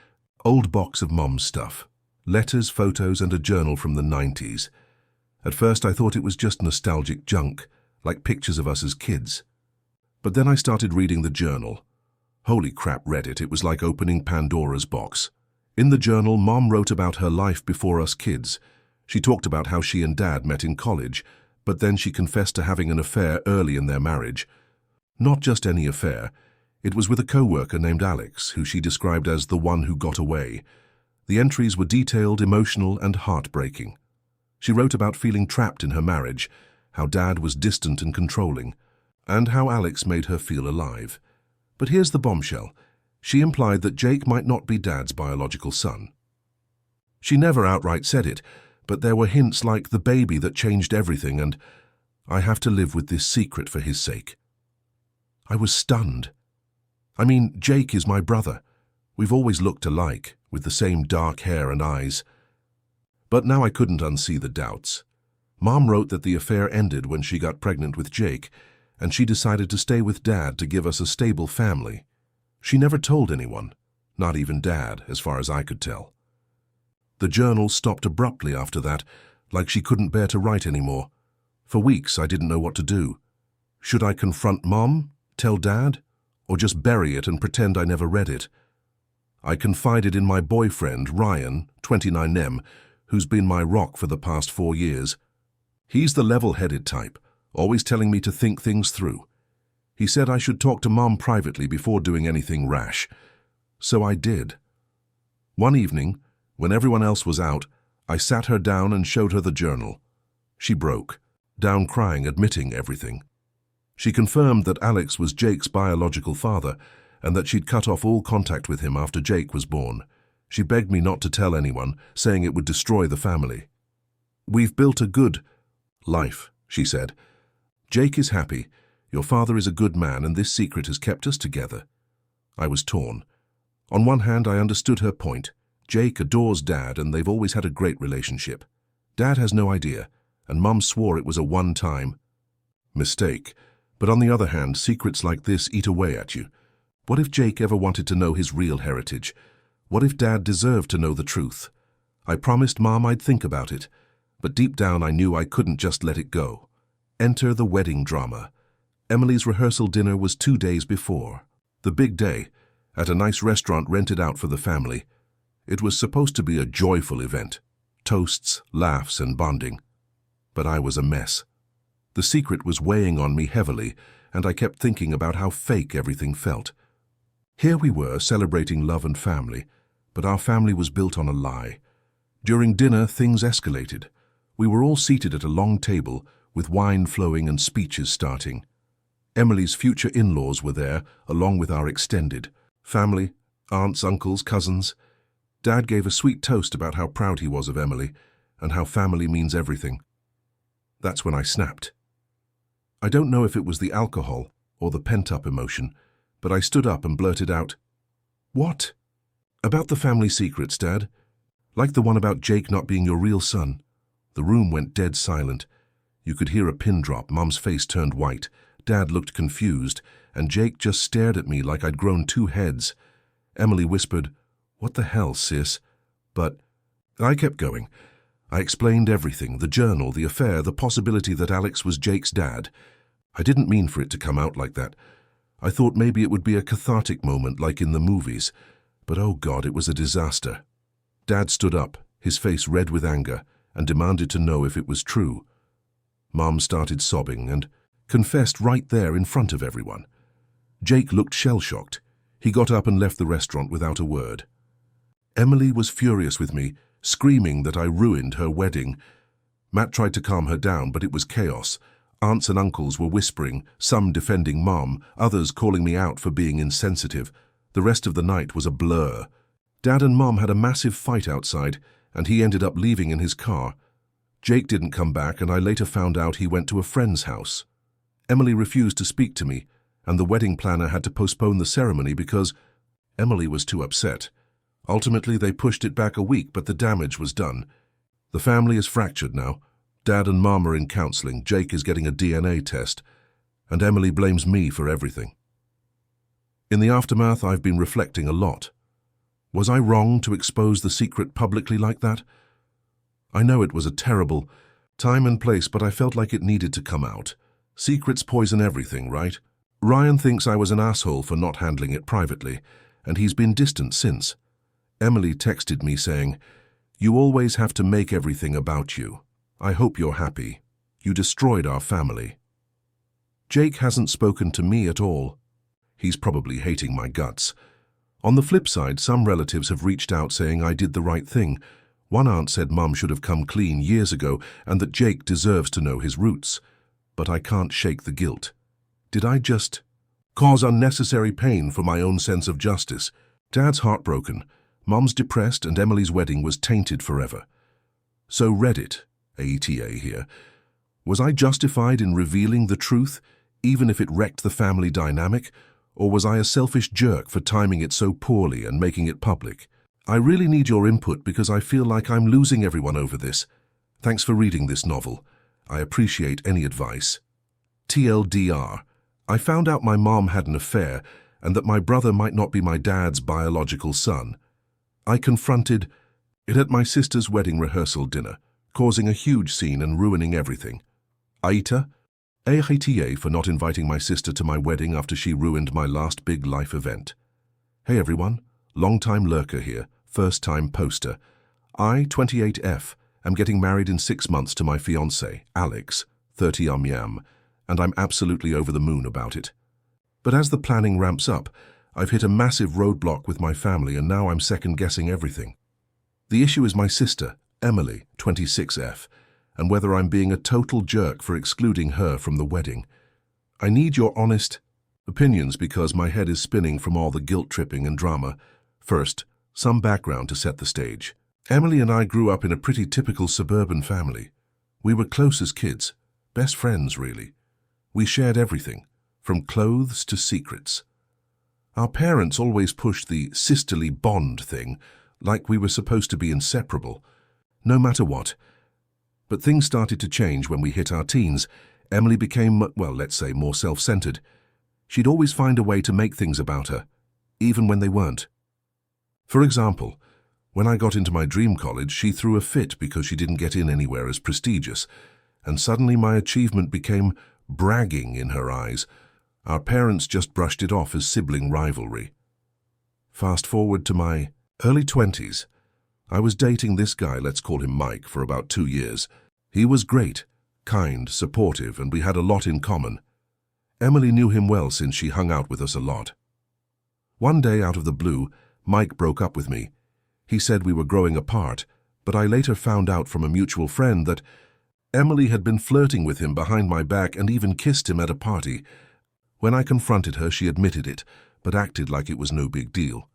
old box of Mom's stuff, letters, photos, and a journal from the 90s. At first I thought it was just nostalgic junk, like pictures of us as kids. But then I started reading the journal. Holy crap, Reddit, it was like opening Pandora's box. In the journal, Mom wrote about her life before us kids. She talked about how she and Dad met in college, but then she confessed to having an affair early in their marriage. Not just any affair. It was with a co-worker named Alex, who she described as the one who got away. The entries were detailed, emotional, and heartbreaking. She wrote about feeling trapped in her marriage, how Dad was distant and controlling, and how Alex made her feel alive. But here's the bombshell. She implied that Jake might not be Dad's biological son. She never outright said it, but there were hints like the baby that changed everything, and I have to live with this secret for his sake. I was stunned. I mean, Jake is my brother. We've always looked alike, with the same dark hair and eyes. But now I couldn't unsee the doubts. Mom wrote that the affair ended when she got pregnant with Jake, and she decided to stay with Dad to give us a stable family. She never told anyone, not even Dad, as far as I could tell. The journal stopped abruptly after that, like she couldn't bear to write anymore. For weeks I didn't know what to do. Should I confront Mom, tell Dad, or just bury it and pretend I never read it? I confided in my boyfriend, Ryan, 29M, who's been my rock for the past 4 years. He's the level-headed type, always telling me to think things through. He said I should talk to Mom privately before doing anything rash. So I did. One evening, when everyone else was out, I sat her down and showed her the journal. She broke, down crying, admitting everything. She confirmed that Alex was Jake's biological father and that she'd cut off all contact with him after Jake was born. She begged me not to tell anyone, saying it would destroy the family. "We've built a good life," she said. "Jake is happy. Your father is a good man, and this secret has kept us together." I was torn. On one hand, I understood her point. Jake adores Dad, and they've always had a great relationship. Dad has no idea, and Mum swore it was a one-time mistake. But on the other hand, secrets like this eat away at you. What if Jake ever wanted to know his real heritage? What if Dad deserved to know the truth? I promised Mom I'd think about it, but deep down I knew I couldn't just let it go. Enter the wedding drama. Emily's rehearsal dinner was 2 days before. The big day, at a nice restaurant rented out for the family. It was supposed to be a joyful event. Toasts, laughs, and bonding. But I was a mess. The secret was weighing on me heavily, and I kept thinking about how fake everything felt. Here we were, celebrating love and family, but our family was built on a lie. During dinner, things escalated. We were all seated at a long table, with wine flowing and speeches starting. Emily's future in-laws were there, along with our extended family, aunts, uncles, cousins. Dad gave a sweet toast about how proud he was of Emily, and how family means everything. That's when I snapped. I don't know if it was the alcohol or the pent-up emotion, but I stood up and blurted out, "What? About the family secrets, Dad? Like the one about Jake not being your real son?" The room went dead silent. You could hear a pin drop. Mom's face turned white. Dad looked confused, and Jake just stared at me like I'd grown 2 heads. Emily whispered, "What the hell, sis?" But I kept going. I explained everything, the journal, the affair, the possibility that Alex was Jake's dad. I didn't mean for it to come out like that. I thought maybe it would be a cathartic moment like in the movies. But oh God, it was a disaster. Dad stood up, his face red with anger, and demanded to know if it was true. Mom started sobbing and confessed right there in front of everyone. Jake looked shell-shocked. He got up and left the restaurant without a word. Emily was furious with me, screaming that I ruined her wedding. Matt tried to calm her down, but it was chaos. Aunts and uncles were whispering, some defending Mom, others calling me out for being insensitive. The rest of the night was a blur. Dad and Mom had a massive fight outside, and he ended up leaving in his car. Jake didn't come back, and I later found out he went to a friend's house. Emily refused to speak to me, and the wedding planner had to postpone the ceremony because Emily was too upset. Ultimately, they pushed it back a week, but the damage was done. The family is fractured now. Dad and Mom are in counseling, Jake is getting a DNA test, and Emily blames me for everything. In the aftermath, I've been reflecting a lot. Was I wrong to expose the secret publicly like that? I know it was a terrible time and place, but I felt like it needed to come out. Secrets poison everything, right? Ryan thinks I was an asshole for not handling it privately, and he's been distant since. Emily texted me saying, "You always have to make everything about you. I hope you're happy. You destroyed our family." Jake hasn't spoken to me at all. He's probably hating my guts. On the flip side, some relatives have reached out saying I did the right thing. One aunt said Mum should have come clean years ago and that Jake deserves to know his roots. But I can't shake the guilt. Did I just cause unnecessary pain for my own sense of justice? Dad's heartbroken, Mum's depressed, and Emily's wedding was tainted forever. So Reddit, AETA here, was I justified in revealing the truth, even if it wrecked the family dynamic, or was I a selfish jerk for timing it so poorly and making it public? I really need your input because I feel like I'm losing everyone over this. Thanks for reading this novel. I appreciate any advice. TLDR, I found out my mom had an affair and that my brother might not be my dad's biological son. I confronted it at my sister's wedding rehearsal dinner, causing a huge scene and ruining everything. Aita, AITA for not inviting my sister to my wedding after she ruined my last big life event. Hey everyone, long-time lurker here, first-time poster. I, 28F, am getting married in 6 months to my fiancé, Alex, 30 and I'm absolutely over the moon about it. But as the planning ramps up, I've hit a massive roadblock with my family and now I'm second-guessing everything. The issue is my sister, Emily, 26F, and whether I'm being a total jerk for excluding her from the wedding. I need your honest opinions because my head is spinning from all the guilt-tripping and drama. First, some background to set the stage. Emily and I grew up in a pretty typical suburban family. We were close as kids, best friends really. We shared everything, from clothes to secrets. Our parents always pushed the sisterly bond thing, like we were supposed to be inseparable, no matter what. But things started to change when we hit our teens. Emily became, well, let's say, more self-centered. She'd always find a way to make things about her, even when they weren't. For example, when I got into my dream college, she threw a fit because she didn't get in anywhere as prestigious, and suddenly my achievement became bragging in her eyes. Our parents just brushed it off as sibling rivalry. Fast forward to my early 20s. I was dating this guy, let's call him Mike, for about 2 years. He was great, kind, supportive, and we had a lot in common. Emily knew him well since she hung out with us a lot. One day, out of the blue, Mike broke up with me. He said we were growing apart, but I later found out from a mutual friend that Emily had been flirting with him behind my back and even kissed him at a party. When I confronted her, she admitted it, but acted like it was no big deal.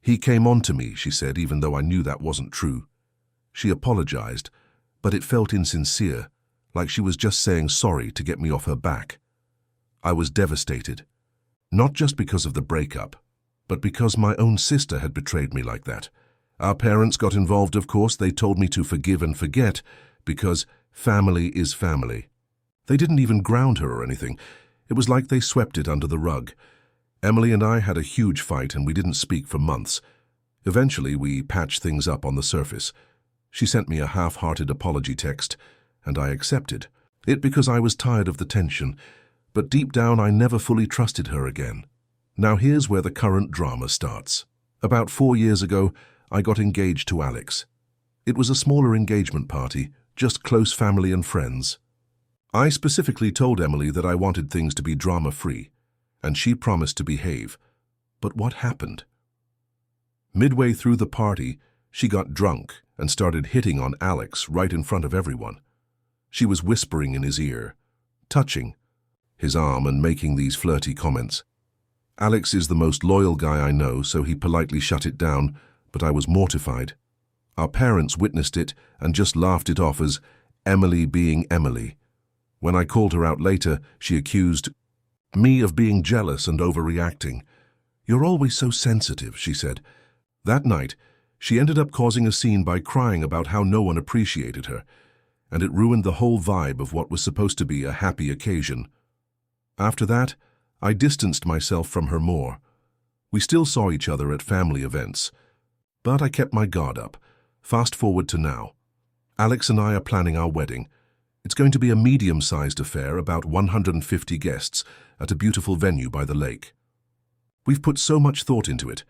He came on to me, she said, even though I knew that wasn't true. She apologized, but it felt insincere, like she was just saying sorry to get me off her back. I was devastated, not just because of the breakup, but because my own sister had betrayed me like that. Our parents got involved, of course. They told me to forgive and forget, because family is family. They didn't even ground her or anything. It was like they swept it under the rug. Emily and I had a huge fight and we didn't speak for months. Eventually, we patched things up on the surface. She sent me a half-hearted apology text, and I accepted it because I was tired of the tension. But deep down, I never fully trusted her again. Now here's where the current drama starts. About 4 years ago, I got engaged to Alex. It was a smaller engagement party, just close family and friends. I specifically told Emily that I wanted things to be drama-free, and she promised to behave. But what happened? Midway through the party, she got drunk and started hitting on Alex right in front of everyone. She was whispering in his ear, touching his arm and making these flirty comments. Alex is the most loyal guy I know, so he politely shut it down, but I was mortified. Our parents witnessed it and just laughed it off as Emily being Emily. When I called her out later, she accused me of being jealous and overreacting. "You're always so sensitive," she said. That night, she ended up causing a scene by crying about how no one appreciated her, and it ruined the whole vibe of what was supposed to be a happy occasion. After that, I distanced myself from her more. We still saw each other at family events, but I kept my guard up. Fast forward to now. Alex and I are planning our wedding. It's going to be a medium-sized affair, about 150 guests, at a beautiful venue by the lake. We've put so much thought into it.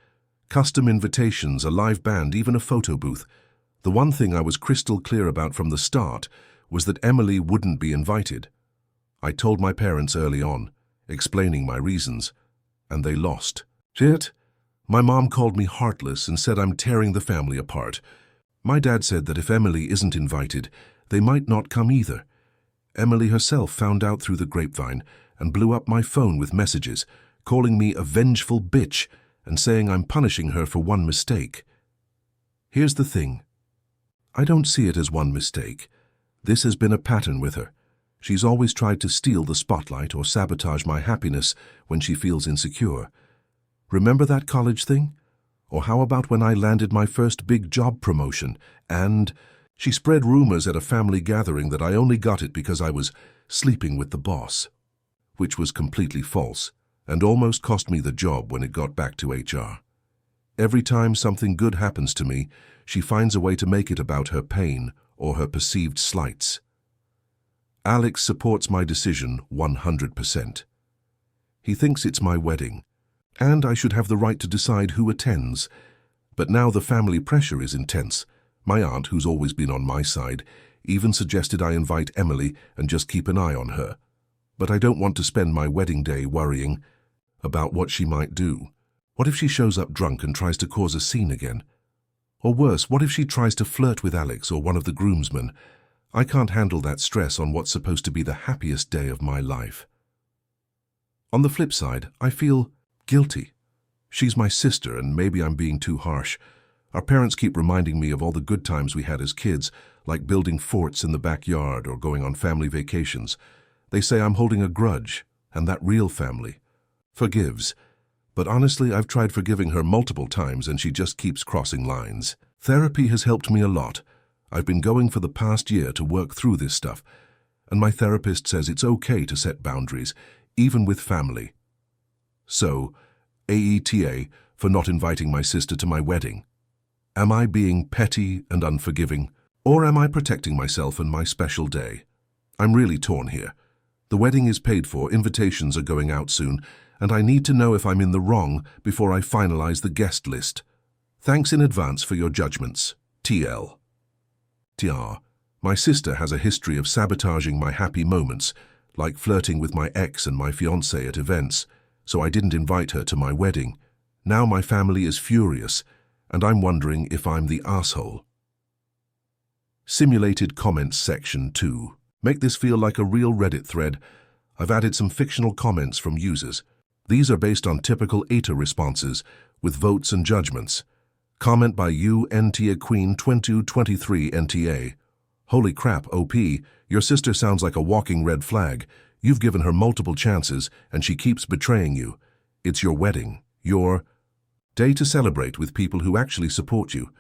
Custom invitations, a live band, even a photo booth. The one thing I was crystal clear about from the start was that Emily wouldn't be invited. I told my parents early on, explaining my reasons, and they lost. Shit. My mom called me heartless and said I'm tearing the family apart. My dad said that if Emily isn't invited, they might not come either. Emily herself found out through the grapevine and blew up my phone with messages, calling me a vengeful bitch and saying I'm punishing her for one mistake. Here's the thing. I don't see it as one mistake. This has been a pattern with her. She's always tried to steal the spotlight or sabotage my happiness when she feels insecure. Remember that college thing? Or how about when I landed my first big job promotion and she spread rumors at a family gathering that I only got it because I was sleeping with the boss, which was completely false and almost cost me the job when it got back to HR. Every time something good happens to me, she finds a way to make it about her pain or her perceived slights. Alex supports my decision 100%. He thinks it's my wedding, and I should have the right to decide who attends. But now the family pressure is intense. My aunt, who's always been on my side, even suggested I invite Emily and just keep an eye on her. But I don't want to spend my wedding day worrying about what she might do. What if she shows up drunk and tries to cause a scene again? Or worse, what if she tries to flirt with Alex or one of the groomsmen? I can't handle that stress on what's supposed to be the happiest day of my life. On the flip side, I feel guilty. She's my sister, and maybe I'm being too harsh. Our parents keep reminding me of all the good times we had as kids, like building forts in the backyard or going on family vacations. They say I'm holding a grudge, and that real family forgives. But honestly, I've tried forgiving her multiple times and she just keeps crossing lines. Therapy has helped me a lot. I've been going for the past year to work through this stuff, and my therapist says it's okay to set boundaries, even with family. So, AETA for not inviting my sister to my wedding. Am I being petty and unforgiving, or am I protecting myself and my special day? I'm really torn here. The wedding is paid for, invitations are going out soon, and I need to know if I'm in the wrong before I finalize the guest list. Thanks in advance for your judgments. TL. TR. My sister has a history of sabotaging my happy moments, like flirting with my ex and my fiancé at events, so I didn't invite her to my wedding. Now my family is furious, and I'm wondering if I'm the asshole. Simulated comments section 2. Make this feel like a real Reddit thread. I've added some fictional comments from users. These are based on typical ETA responses, with votes and judgments. Comment by UNTA Queen 2223 NTA. Holy crap, OP, your sister sounds like a walking red flag. You've given her multiple chances, and she keeps betraying you. It's your wedding, your day to celebrate with people who actually support you.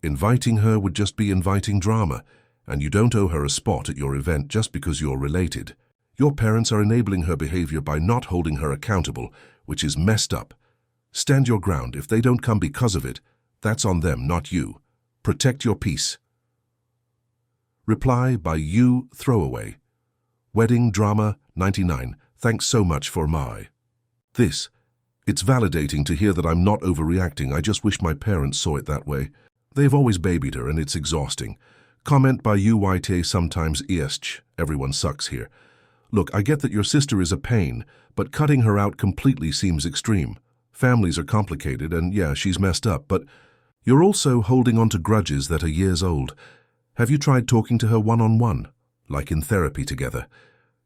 Inviting her would just be inviting drama, and you don't owe her a spot at your event just because you're related. Your parents are enabling her behavior by not holding her accountable, which is messed up. Stand your ground. If they don't come because of it, that's on them, not you. Protect your peace. Reply by you throwaway. Wedding drama 99. Thanks so much for my this. It's validating to hear that I'm not overreacting. I just wish my parents saw it that way. They've always babied her and it's exhausting. Comment by UYT sometimes ESH. Everyone sucks here. Look, I get that your sister is a pain, but cutting her out completely seems extreme. Families are complicated and yeah, she's messed up, but you're also holding on to grudges that are years old. Have you tried talking to her one-on-one, like in therapy together?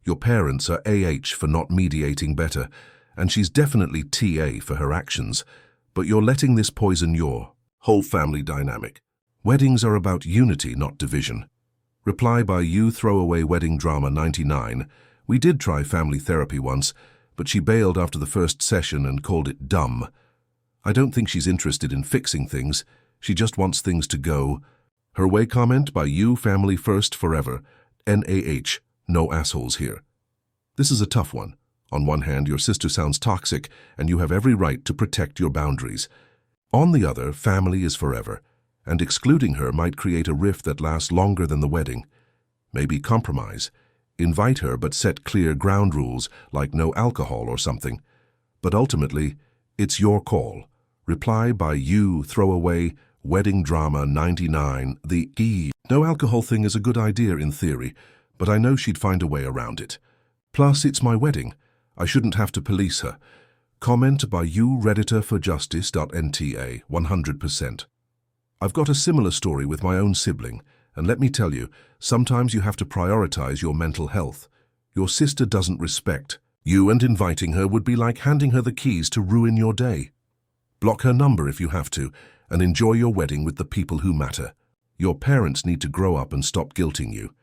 Your parents are AH for not mediating better, and she's definitely TA for her actions, but you're letting this poison your whole family dynamic. Weddings are about unity, not division. Reply by you throwaway wedding drama 99. We did try family therapy once, but she bailed after the first session and called it dumb. I don't think she's interested in fixing things. She just wants things to go her way. Comment by you family first forever. NAH. No assholes here. This is a tough one. On one hand, your sister sounds toxic, and you have every right to protect your boundaries. On the other, family is forever, and excluding her might create a rift that lasts longer than the wedding. Maybe compromise. Invite her, but set clear ground rules, like no alcohol or something. But ultimately, it's your call. Reply by you, throwaway, wedding drama 99, the E. No alcohol thing is a good idea in theory, but I know she'd find a way around it. Plus, it's my wedding. I shouldn't have to police her. Comment by you, Redditor for Justice.nta, 100%. I've got a similar story with my own sibling, and let me tell you, sometimes you have to prioritize your mental health. Your sister doesn't respect you, and inviting her would be like handing her the keys to ruin your day. Block her number if you have to, and enjoy your wedding with the people who matter. Your parents need to grow up and stop guilting you.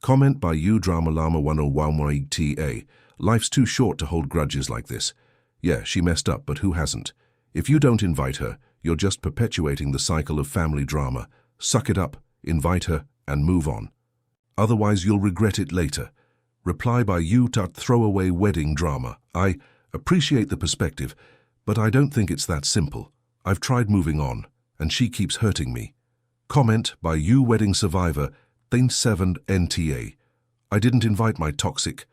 Comment by you, Drama Llama 101YTA. Life's too short to hold grudges like this. Yeah, she messed up, but who hasn't? If you don't invite her, you're just perpetuating the cycle of family drama. Suck it up, invite her, and move on. Otherwise, you'll regret it later. Reply by you, throwaway wedding drama. I appreciate the perspective, but I don't think it's that simple. I've tried moving on, and she keeps hurting me. Comment by you, wedding survivor, Thane7NTA. I didn't invite my toxic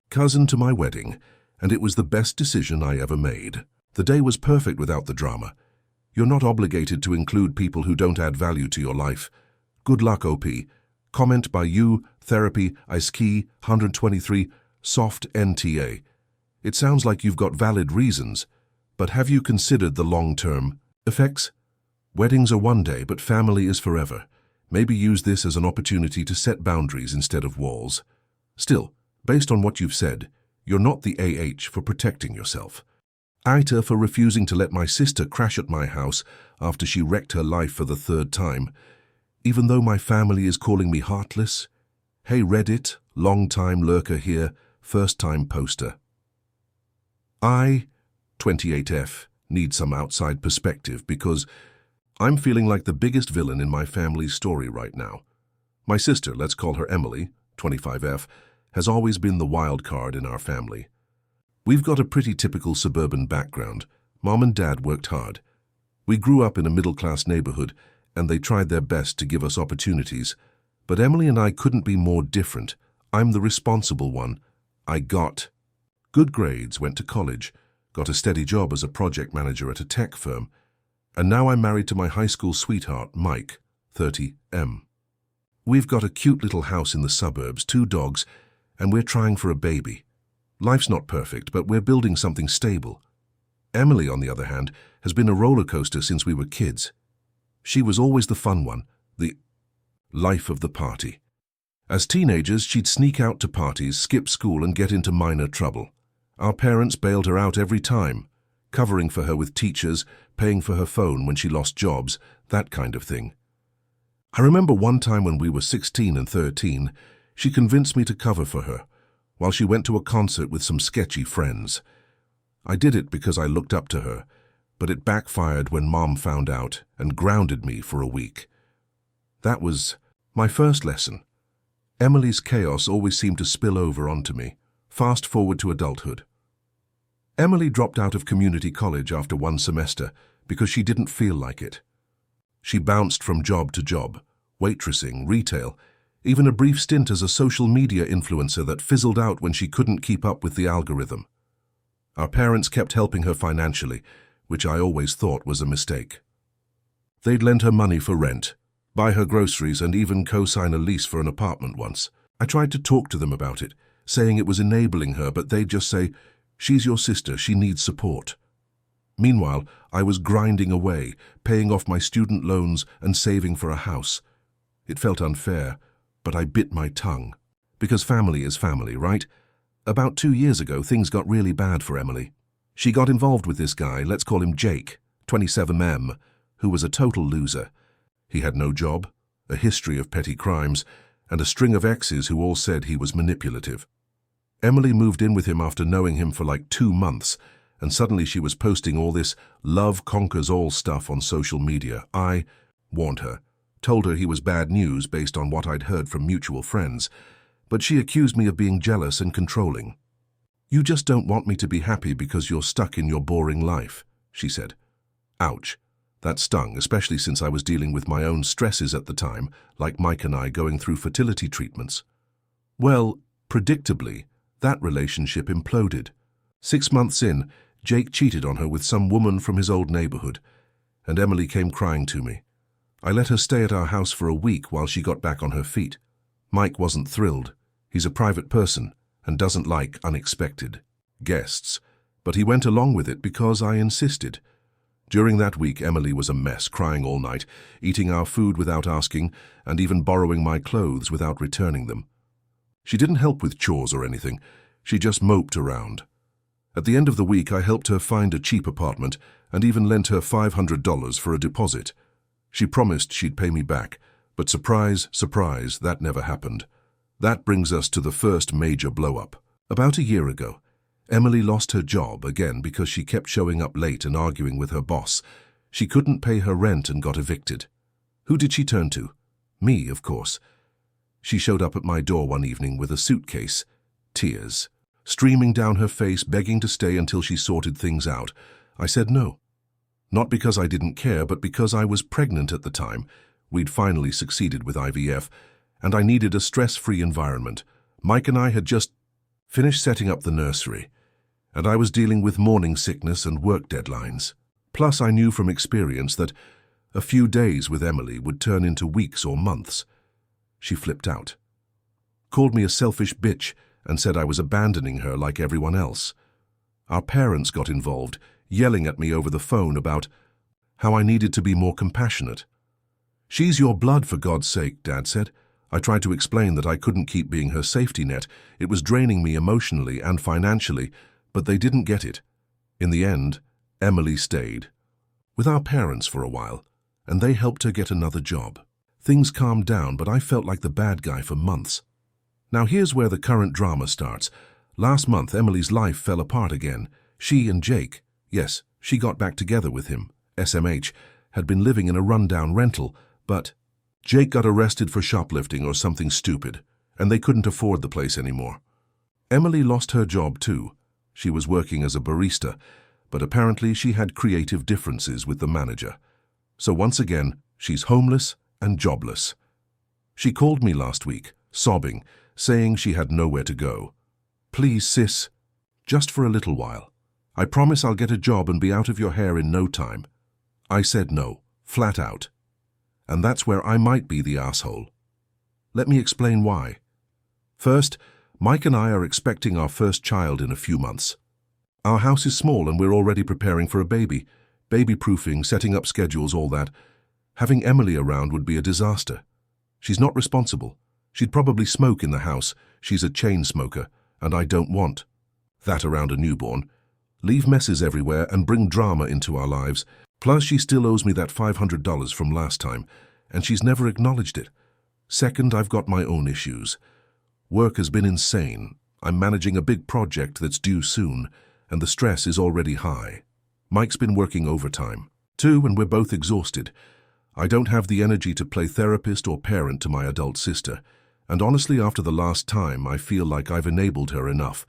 cousin to my wedding, and it was the best decision I ever made. The day was perfect without the drama. You're not obligated to include people who don't add value to your life. Good luck, OP. Comment by you, Therapy, Ice-Key, 123, Soft NTA. It sounds like you've got valid reasons, but have you considered the long-term effects? Weddings are one day, but family is forever. Maybe use this as an opportunity to set boundaries instead of walls. Still, based on what you've said, you're not the AH for protecting yourself. ITA for refusing to let my sister crash at my house after she wrecked her life for the third time. Even though my family is calling me heartless. Hey Reddit, long-time lurker here, first-time poster. I, 28F, need some outside perspective because I'm feeling like the biggest villain in my family's story right now. My sister, let's call her Emily, 25F, has always been the wild card in our family. We've got a pretty typical suburban background. Mom and Dad worked hard. We grew up in a middle-class neighborhood, and they tried their best to give us opportunities. But Emily and I couldn't be more different. I'm the responsible one. I got good grades, went to college, got a steady job as a project manager at a tech firm, and now I'm married to my high school sweetheart, Mike, 30M. We've got a cute little house in the suburbs, 2 dogs, and we're trying for a baby. Life's not perfect, but we're building something stable. Emily, on the other hand, has been a roller coaster since we were kids. She was always the fun one, the life of the party. As teenagers, she'd sneak out to parties, skip school, and get into minor trouble. Our parents bailed her out every time, covering for her with teachers, paying for her phone when she lost jobs, that kind of thing. I remember one time when we were 16 and 13, she convinced me to cover for her, while she went to a concert with some sketchy friends. I did it because I looked up to her, but it backfired when Mom found out and grounded me for a week. That was my first lesson. Emily's chaos always seemed to spill over onto me. Fast forward to adulthood. Emily dropped out of community college after 1 semester because she didn't feel like it. She bounced from job to job, waitressing, retail, even a brief stint as a social media influencer that fizzled out when she couldn't keep up with the algorithm. Our parents kept helping her financially, which I always thought was a mistake. They'd lend her money for rent, buy her groceries, and even co-sign a lease for an apartment once. I tried to talk to them about it, saying it was enabling her, but they'd just say, "She's your sister, she needs support." Meanwhile, I was grinding away, paying off my student loans and saving for a house. It felt unfair, but I bit my tongue. Because family is family, right? About 2 years ago, things got really bad for Emily. She got involved with this guy, let's call him Jake, 27M, who was a total loser. He had no job, a history of petty crimes, and a string of exes who all said he was manipulative. Emily moved in with him after knowing him for like 2 months, and suddenly she was posting all this love conquers all stuff on social media. I warned her, told her he was bad news based on what I'd heard from mutual friends, but she accused me of being jealous and controlling. "You just don't want me to be happy because you're stuck in your boring life," she said. Ouch. That stung, especially since I was dealing with my own stresses at the time, like Mike and I going through fertility treatments. Well, predictably, that relationship imploded. 6 months in, Jake cheated on her with some woman from his old neighborhood, and Emily came crying to me. I let her stay at our house for a week while she got back on her feet. Mike wasn't thrilled. He's a private person and doesn't like unexpected guests, but he went along with it because I insisted. During that week, Emily was a mess, crying all night, eating our food without asking, and even borrowing my clothes without returning them. She didn't help with chores or anything. She just moped around. At the end of the week, I helped her find a cheap apartment and even lent her $500 for a deposit. She promised she'd pay me back, but surprise, surprise, that never happened. That brings us to the first major blow-up. About a year ago, Emily lost her job again because she kept showing up late and arguing with her boss. She couldn't pay her rent and got evicted. Who did she turn to? Me, of course. She showed up at my door one evening with a suitcase, tears streaming down her face, begging to stay until she sorted things out. I said no. Not because I didn't care, but because I was pregnant at the time. We'd finally succeeded with IVF, and I needed a stress-free environment. Mike and I had just finished setting up the nursery, and I was dealing with morning sickness and work deadlines. Plus, I knew from experience that a few days with Emily would turn into weeks or months. She flipped out, called me a selfish bitch, and said I was abandoning her like everyone else. Our parents got involved, yelling at me over the phone about how I needed to be more compassionate. "She's your blood, for God's sake," Dad said. I tried to explain that I couldn't keep being her safety net. It was draining me emotionally and financially, but they didn't get it. In the end, Emily stayed with our parents for a while, and they helped her get another job. Things calmed down, but I felt like the bad guy for months. Now here's where the current drama starts. Last month, Emily's life fell apart again. She and Jake, yes, she got back together with him, SMH, had been living in a rundown rental, but Jake got arrested for shoplifting or something stupid, and they couldn't afford the place anymore. Emily lost her job too. She was working as a barista, but apparently she had creative differences with the manager. So once again, she's homeless and jobless. She called me last week, sobbing, saying she had nowhere to go. "Please, sis, just for a little while. I promise I'll get a job and be out of your hair in no time." I said no, flat out. And that's where I might be the asshole. Let me explain why. First, Mike and I are expecting our first child in a few months. Our house is small and we're already preparing for a baby. Baby-proofing, setting up schedules, all that. Having Emily around would be a disaster. She's not responsible. She'd probably smoke in the house. She's a chain smoker, and I don't want that around a newborn. Leave messes everywhere and bring drama into our lives. Plus, she still owes me that $500 from last time, and she's never acknowledged it. Second, I've got my own issues. Work has been insane. I'm managing a big project that's due soon, and the stress is already high. Mike's been working overtime, too, and we're both exhausted. I don't have the energy to play therapist or parent to my adult sister, and honestly, after the last time, I feel like I've enabled her enough.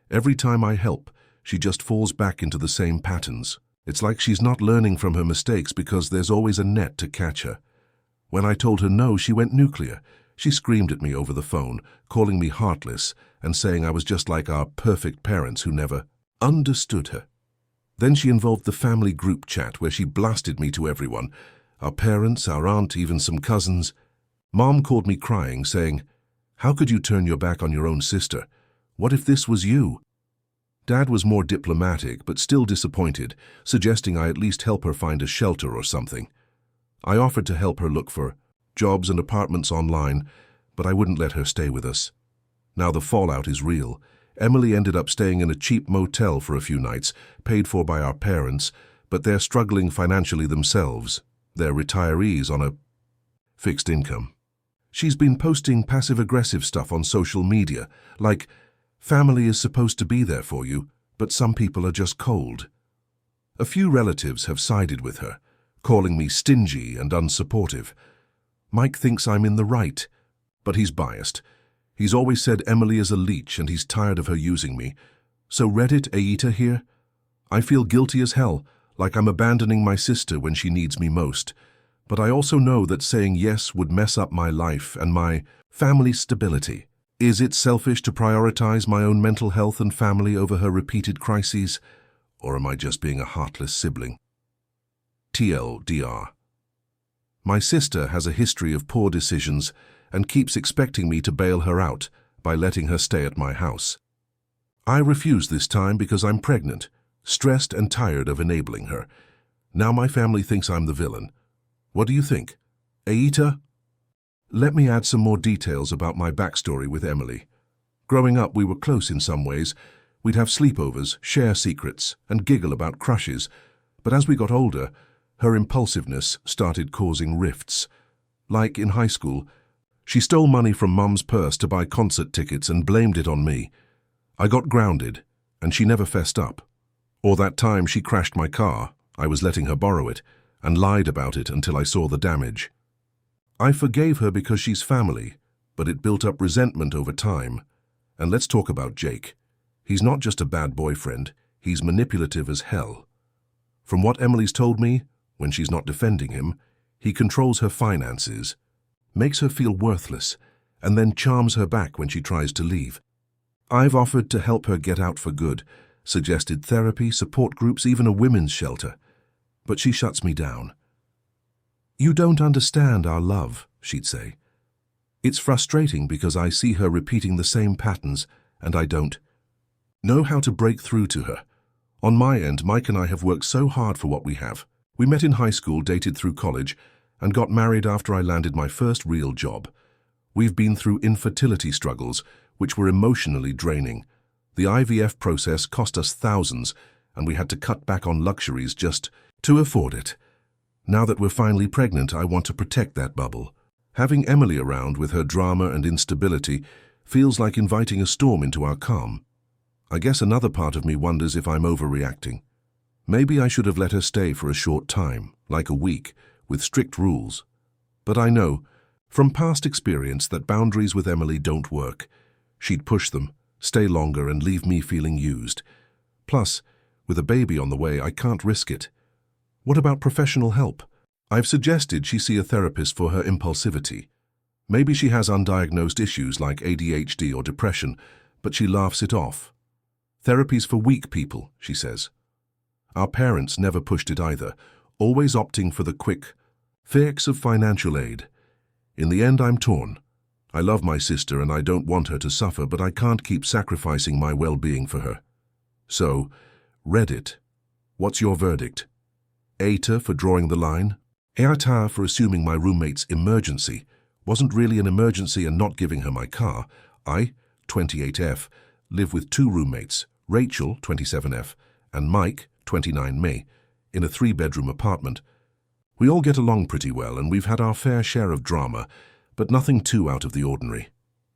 Every time I help, she just falls back into the same patterns. It's like she's not learning from her mistakes because there's always a net to catch her. When I told her no, she went nuclear. She screamed at me over the phone, calling me heartless and saying I was just like our perfect parents who never understood her. Then she involved the family group chat where she blasted me to everyone. Our parents, our aunt, even some cousins. Mom called me crying, saying, "How could you turn your back on your own sister? What if this was you?" Dad was more diplomatic, but still disappointed, suggesting I at least help her find a shelter or something. I offered to help her look for jobs and apartments online, but I wouldn't let her stay with us. Now the fallout is real. Emily ended up staying in a cheap motel for a few nights, paid for by our parents, but they're struggling financially themselves. They're retirees on a fixed income. She's been posting passive-aggressive stuff on social media, like, "Family is supposed to be there for you, but some people are just cold." A few relatives have sided with her, calling me stingy and unsupportive. Mike thinks I'm in the right, but he's biased. He's always said Emily is a leech and he's tired of her using me. So Reddit Aita here? I feel guilty as hell, like I'm abandoning my sister when she needs me most. But I also know that saying yes would mess up my life and my family stability. Is it selfish to prioritize my own mental health and family over her repeated crises? Or am I just being a heartless sibling? TLDR. My sister has a history of poor decisions and keeps expecting me to bail her out by letting her stay at my house. I refuse this time because I'm pregnant, stressed and tired of enabling her. Now my family thinks I'm the villain. What do you think? Aita? Let me add some more details about my backstory with Emily. Growing up, we were close in some ways. We'd have sleepovers, share secrets, and giggle about crushes. But as we got older, her impulsiveness started causing rifts. Like in high school, she stole money from Mum's purse to buy concert tickets and blamed it on me. I got grounded, and she never fessed up. Or that time she crashed my car, I was letting her borrow it, and lied about it until I saw the damage. I forgave her because she's family, but it built up resentment over time. And let's talk about Jake. He's not just a bad boyfriend, he's manipulative as hell. From what Emily's told me, when she's not defending him, he controls her finances, makes her feel worthless, and then charms her back when she tries to leave. I've offered to help her get out for good, suggested therapy, support groups, even a women's shelter. But she shuts me down. You don't understand our love, she'd say. It's frustrating because I see her repeating the same patterns, and I don't know how to break through to her. On my end, Mike and I have worked so hard for what we have. We met in high school, dated through college, and got married after I landed my first real job. We've been through infertility struggles, which were emotionally draining. The IVF process cost us thousands, and we had to cut back on luxuries just to afford it. Now that we're finally pregnant, I want to protect that bubble. Having Emily around with her drama and instability feels like inviting a storm into our calm. I guess another part of me wonders if I'm overreacting. Maybe I should have let her stay for a short time, like a week, with strict rules. But I know, from past experience, that boundaries with Emily don't work. She'd push them, stay longer, and leave me feeling used. Plus, with a baby on the way, I can't risk it. What about professional help? I've suggested she see a therapist for her impulsivity. Maybe she has undiagnosed issues like ADHD or depression, but she laughs it off. Therapy's for weak people, she says. Our parents never pushed it either, always opting for the quick fix of financial aid. In the end, I'm torn. I love my sister and I don't want her to suffer, but I can't keep sacrificing my well-being for her. So, Reddit, what's your verdict? Aita for drawing the line? Aita for assuming my roommate's emergency wasn't really an emergency and not giving her my car. I, 28F, live with two roommates, Rachel, 27F, and Mike, 29Me, in a 3-bedroom apartment. We all get along pretty well and we've had our fair share of drama, but nothing too out of the ordinary.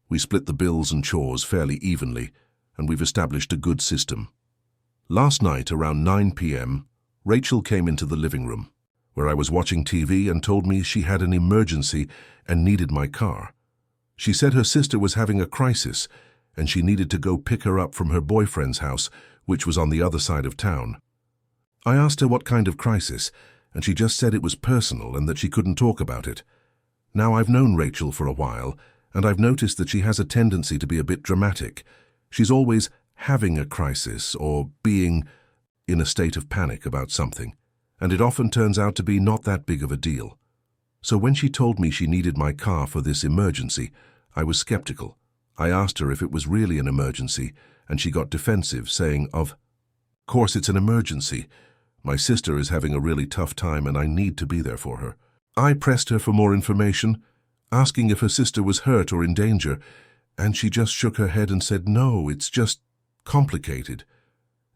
We split the bills and chores fairly evenly, and we've established a good system. Last night, around 9 p.m., Rachel came into the living room, where I was watching TV, and told me she had an emergency and needed my car. She said her sister was having a crisis, and she needed to go pick her up from her boyfriend's house, which was on the other side of town. I asked her what kind of crisis, and she just said it was personal and that she couldn't talk about it. Now, I've known Rachel for a while, and I've noticed that she has a tendency to be a bit dramatic. She's always having a crisis or being in a state of panic about something, and it often turns out to be not that big of a deal. So when she told me she needed my car for this emergency, I was skeptical. I asked her if it was really an emergency, and she got defensive, saying, "Of course it's an emergency. My sister is having a really tough time and I need to be there for her." I pressed her for more information, asking if her sister was hurt or in danger, and she just shook her head and said, "No, it's just complicated."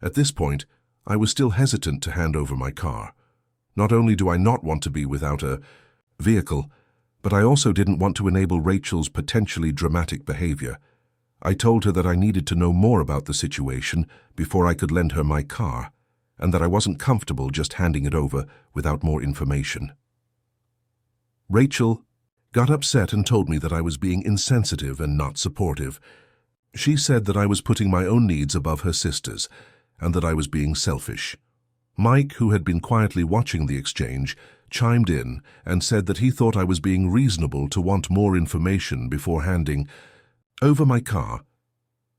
At this point, I was still hesitant to hand over my car. Not only do I not want to be without a vehicle, but I also didn't want to enable Rachel's potentially dramatic behavior. I told her that I needed to know more about the situation before I could lend her my car, and that I wasn't comfortable just handing it over without more information. Rachel got upset and told me that I was being insensitive and not supportive. She said that I was putting my own needs above her sister's, and that I was being selfish. Mike, who had been quietly watching the exchange, chimed in and said that he thought I was being reasonable to want more information before handing over my car.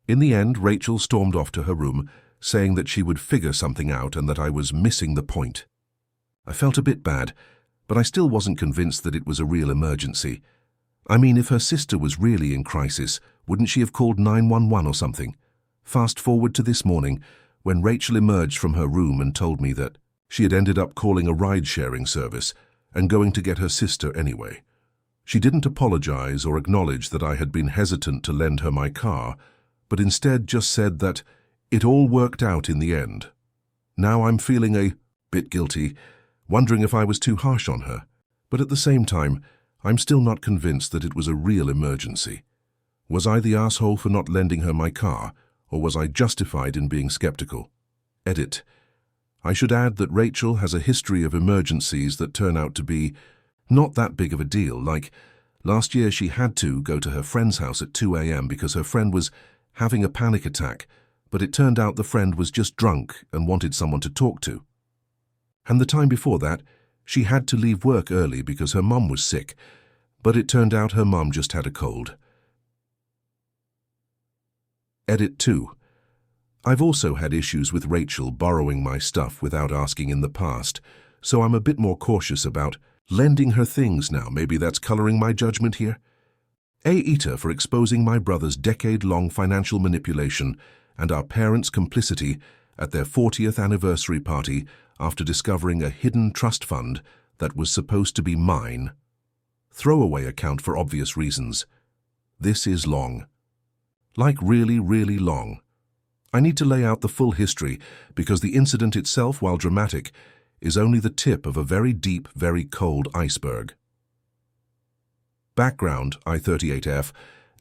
In the end, Rachel stormed off to her room, saying that she would figure something out and that I was missing the point. I felt a bit bad, but I still wasn't convinced that it was a real emergency. I mean, if her sister was really in crisis, wouldn't she have called 911 or something? Fast forward to this morning, when Rachel emerged from her room and told me that she had ended up calling a ride-sharing service and going to get her sister anyway. She didn't apologize or acknowledge that I had been hesitant to lend her my car, but instead just said that it all worked out in the end. Now I'm feeling a bit guilty, wondering if I was too harsh on her, but at the same time, I'm still not convinced that it was a real emergency. Was I the asshole for not lending her my car, or was I justified in being skeptical? Edit. I should add that Rachel has a history of emergencies that turn out to be not that big of a deal, like last year she had to go to her friend's house at 2 a.m. because her friend was having a panic attack, but it turned out the friend was just drunk and wanted someone to talk to. And the time before that, she had to leave work early because her mum was sick, but it turned out her mum just had a cold. Edit 2. I've also had issues with Rachel borrowing my stuff without asking in the past, so I'm a bit more cautious about lending her things now. Maybe that's coloring my judgment here. Eta for exposing my brother's decade-long financial manipulation and our parents' complicity at their 40th anniversary party after discovering a hidden trust fund that was supposed to be mine. Throwaway account for obvious reasons. This is long. Like really, really long. I need to lay out the full history because the incident itself, while dramatic, is only the tip of a very deep, very cold iceberg. Background: I, 38F,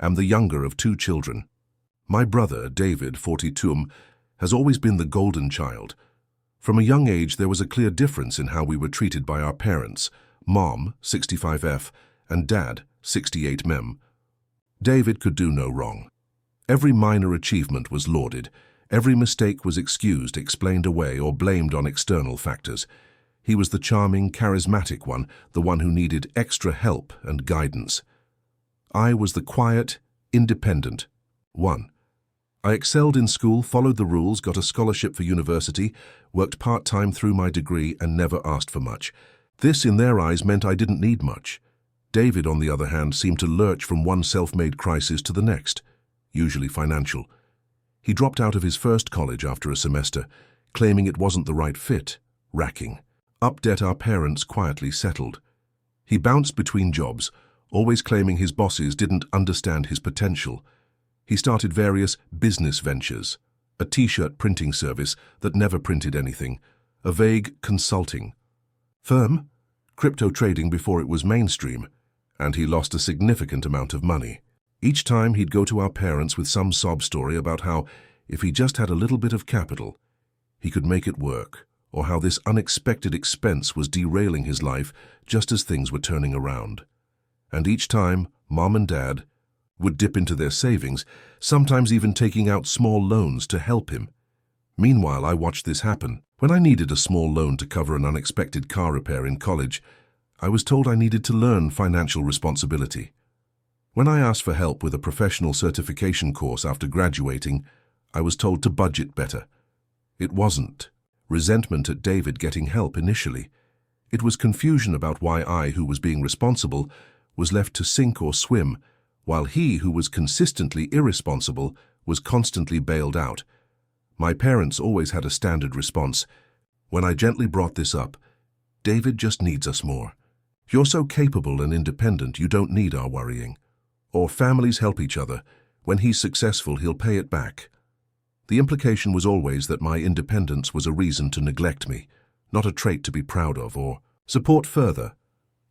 am the younger of 2 children. My brother, David, 42, has always been the golden child. From a young age, there was a clear difference in how we were treated by our parents, Mom, 65F, and Dad, 68 David could do no wrong. Every minor achievement was lauded. Every mistake was excused, explained away, or blamed on external factors. He was the charming, charismatic one, the one who needed extra help and guidance. I was the quiet, independent one. I excelled in school, followed the rules, got a scholarship for university, worked part-time through my degree, and never asked for much. This, in their eyes, meant I didn't need much. David, on the other hand, seemed to lurch from one self-made crisis to the next, usually financial. He dropped out of his first college after a semester, claiming it wasn't the right fit, racking. Up debt our parents quietly settled. He bounced between jobs, always claiming his bosses didn't understand his potential. He started various business ventures, a t-shirt printing service that never printed anything, a vague consulting firm, crypto trading before it was mainstream, and he lost a significant amount of money. Each time he'd go to our parents with some sob story about how, if he just had a little bit of capital, he could make it work, or how this unexpected expense was derailing his life just as things were turning around. And each time, Mom and Dad would dip into their savings, sometimes even taking out small loans to help him. Meanwhile, I watched this happen. When I needed a small loan to cover an unexpected car repair in college, I was told I needed to learn financial responsibility. When I asked for help with a professional certification course after graduating, I was told to budget better. It wasn't resentment at David getting help initially. It was confusion about why I, who was being responsible, was left to sink or swim, while he, who was consistently irresponsible, was constantly bailed out. My parents always had a standard response. When I gently brought this up, David just needs us more. You're so capable and independent, you don't need our worrying. Or families help each other. When he's successful, he'll pay it back. The implication was always that my independence was a reason to neglect me, not a trait to be proud of or support further.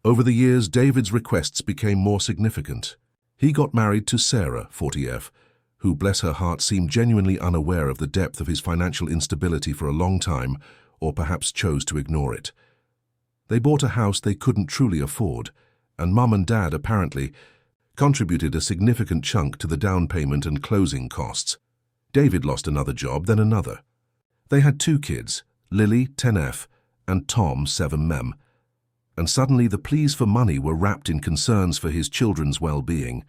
Over the years, David's requests became more significant. He got married to Sarah, 40F, who, bless her heart, seemed genuinely unaware of the depth of his financial instability for a long time, or perhaps chose to ignore it. They bought a house they couldn't truly afford, and Mum and Dad apparently contributed a significant chunk to the down payment and closing costs. David lost another job, then another. They had 2 kids, Lily, 10F, and Tom, 7 and suddenly the pleas for money were wrapped in concerns for his children's well-being.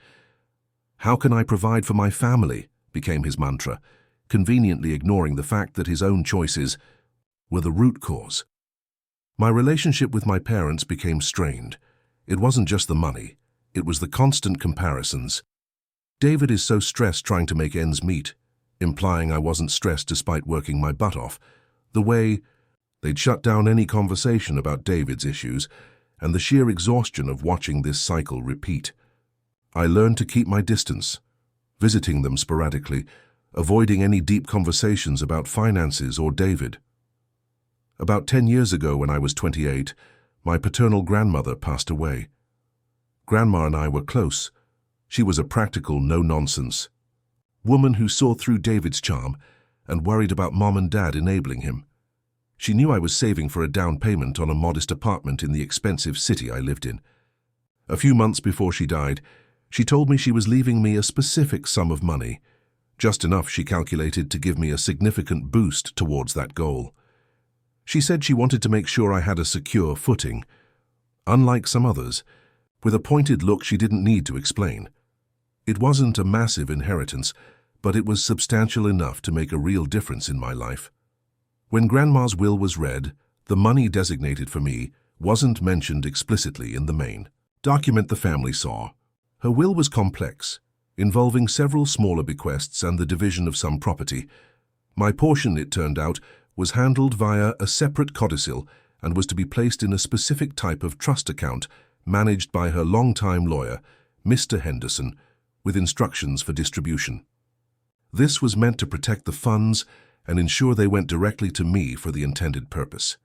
How can I provide for my family? Became his mantra, conveniently ignoring the fact that his own choices were the root cause. My relationship with my parents became strained. It wasn't just the money, it was the constant comparisons. David is so stressed trying to make ends meet, implying I wasn't stressed despite working my butt off. The way they'd shut down any conversation about David's issues, and the sheer exhaustion of watching this cycle repeat. I learned to keep my distance, visiting them sporadically, avoiding any deep conversations about finances or David. About 10 years ago, when I was 28, my paternal grandmother passed away. Grandma and I were close. She was a practical, no-nonsense woman who saw through David's charm and worried about Mom and Dad enabling him. She knew I was saving for a down payment on a modest apartment in the expensive city I lived in. A few months before she died, she told me she was leaving me a specific sum of money, just enough, she calculated, to give me a significant boost towards that goal. She said she wanted to make sure I had a secure footing. Unlike some others, with a pointed look she didn't need to explain. It wasn't a massive inheritance, but it was substantial enough to make a real difference in my life. When Grandma's will was read, the money designated for me wasn't mentioned explicitly in the main document the family saw. Her will was complex, involving several smaller bequests and the division of some property. My portion, it turned out, was handled via a separate codicil and was to be placed in a specific type of trust account managed by her longtime lawyer, Mr. Henderson, with instructions for distribution. This was meant to protect the funds and ensure they went directly to me for the intended purpose.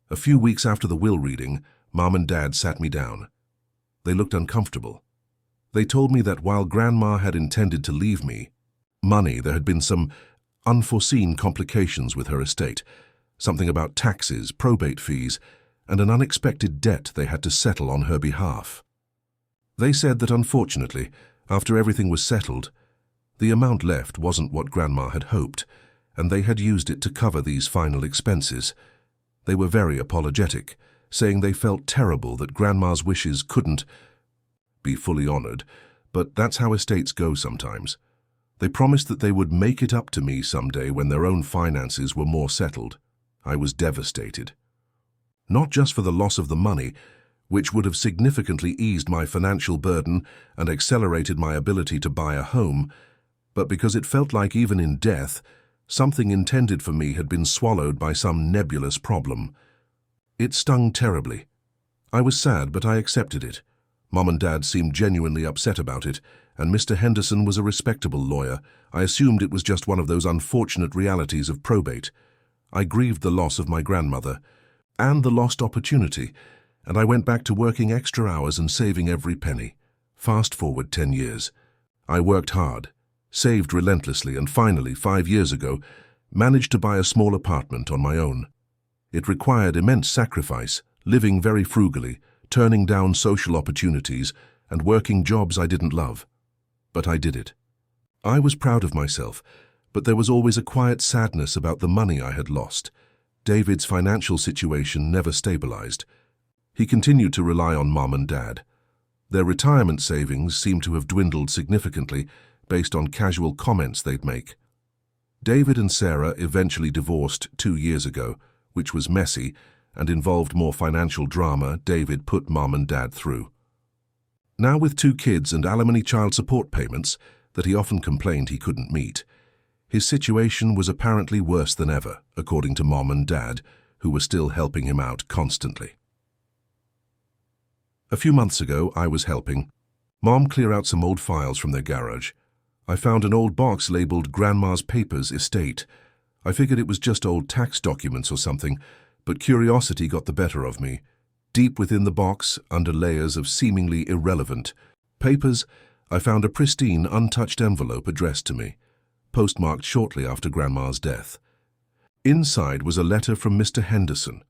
A few weeks after the will reading, Mom and Dad sat me down. They looked uncomfortable. They told me that while Grandma had intended to leave me money, there had been some unforeseen complications with her estate, something about taxes, probate fees, and an unexpected debt they had to settle on her behalf. They said that unfortunately, after everything was settled, the amount left wasn't what Grandma had hoped, and they had used it to cover these final expenses. They were very apologetic, saying they felt terrible that Grandma's wishes couldn't be fully honored, but that's how estates go sometimes. They promised that they would make it up to me someday when their own finances were more settled. I was devastated. Not just for the loss of the money, which would have significantly eased my financial burden and accelerated my ability to buy a home, but because it felt like even in death, something intended for me had been swallowed by some nebulous problem. It stung terribly. I was sad, but I accepted it. Mom and Dad seemed genuinely upset about it, and Mr. Henderson was a respectable lawyer. I assumed it was just one of those unfortunate realities of probate. I grieved the loss of my grandmother and the lost opportunity, and I went back to working extra hours and saving every penny. Fast forward 10 years. I worked hard, saved relentlessly, and finally, 5 years ago, managed to buy a small apartment on my own. It required immense sacrifice, living very frugally, turning down social opportunities, and working jobs I didn't love. But I did it. I was proud of myself, but there was always a quiet sadness about the money I had lost. David's financial situation never stabilized. He continued to rely on Mom and Dad. Their retirement savings seemed to have dwindled significantly based on casual comments they'd make. David and Sarah eventually divorced 2 years ago, which was messy and involved more financial drama David put Mom and Dad through. Now with 2 kids and alimony child support payments that he often complained he couldn't meet, his situation was apparently worse than ever, according to Mom and Dad, who were still helping him out constantly. A few months ago, I was helping Mom clear out some old files from their garage. I found an old box labeled Grandma's Papers Estate. I figured it was just old tax documents or something, but curiosity got the better of me. Deep within the box, under layers of seemingly irrelevant papers, I found a pristine, untouched envelope addressed to me, postmarked shortly after Grandma's death. Inside was a letter from Mr. Henderson.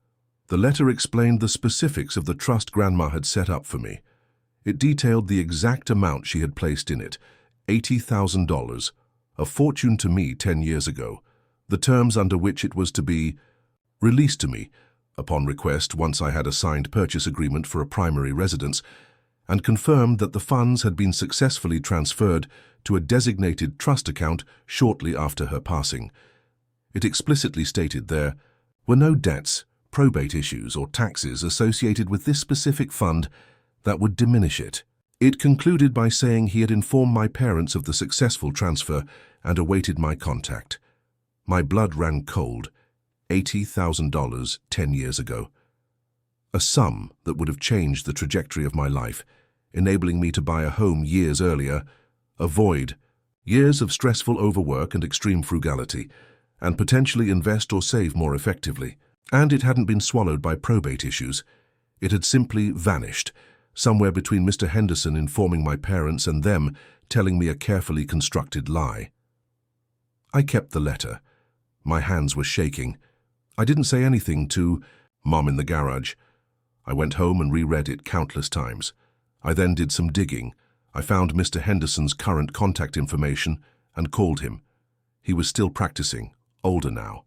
The letter explained the specifics of the trust Grandma had set up for me. It detailed the exact amount she had placed in it, $80,000, a fortune to me 10 years ago, the terms under which it was to be released to me, upon request once I had a signed purchase agreement for a primary residence, and confirmed that the funds had been successfully transferred to a designated trust account shortly after her passing. It explicitly stated there were no debts, probate issues or taxes associated with this specific fund that would diminish it. It concluded by saying he had informed my parents of the successful transfer and awaited my contact. My blood ran cold. $80,000 10 years ago. A sum that would have changed the trajectory of my life, enabling me to buy a home years earlier, avoid years of stressful overwork and extreme frugality, and potentially invest or save more effectively. And it hadn't been swallowed by probate issues. It had simply vanished, somewhere between Mr. Henderson informing my parents and them telling me a carefully constructed lie. I kept the letter. My hands were shaking. I didn't say anything to Mom in the garage. I went home and reread it countless times. I then did some digging. I found Mr. Henderson's current contact information and called him. He was still practicing, older now.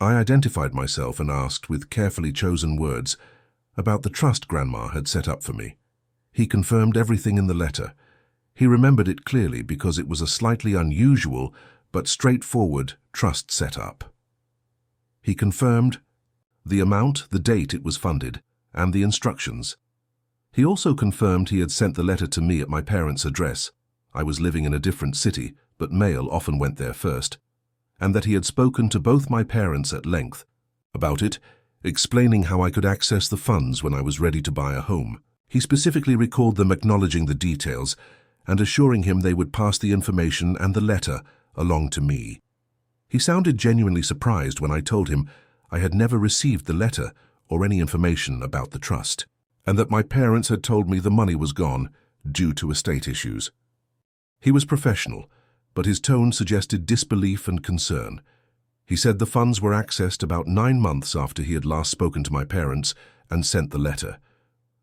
I identified myself and asked, with carefully chosen words, about the trust Grandma had set up for me. He confirmed everything in the letter. He remembered it clearly because it was a slightly unusual but straightforward trust setup. He confirmed the amount, the date it was funded, and the instructions. He also confirmed he had sent the letter to me at my parents' address. I was living in a different city, but mail often went there first, and that he had spoken to both my parents at length about it, explaining how I could access the funds when I was ready to buy a home. He specifically recalled them acknowledging the details and assuring him they would pass the information and the letter along to me. He sounded genuinely surprised when I told him I had never received the letter or any information about the trust, and that my parents had told me the money was gone due to estate issues. He was professional, but his tone suggested disbelief and concern. He said the funds were accessed about 9 months after he had last spoken to my parents and sent the letter.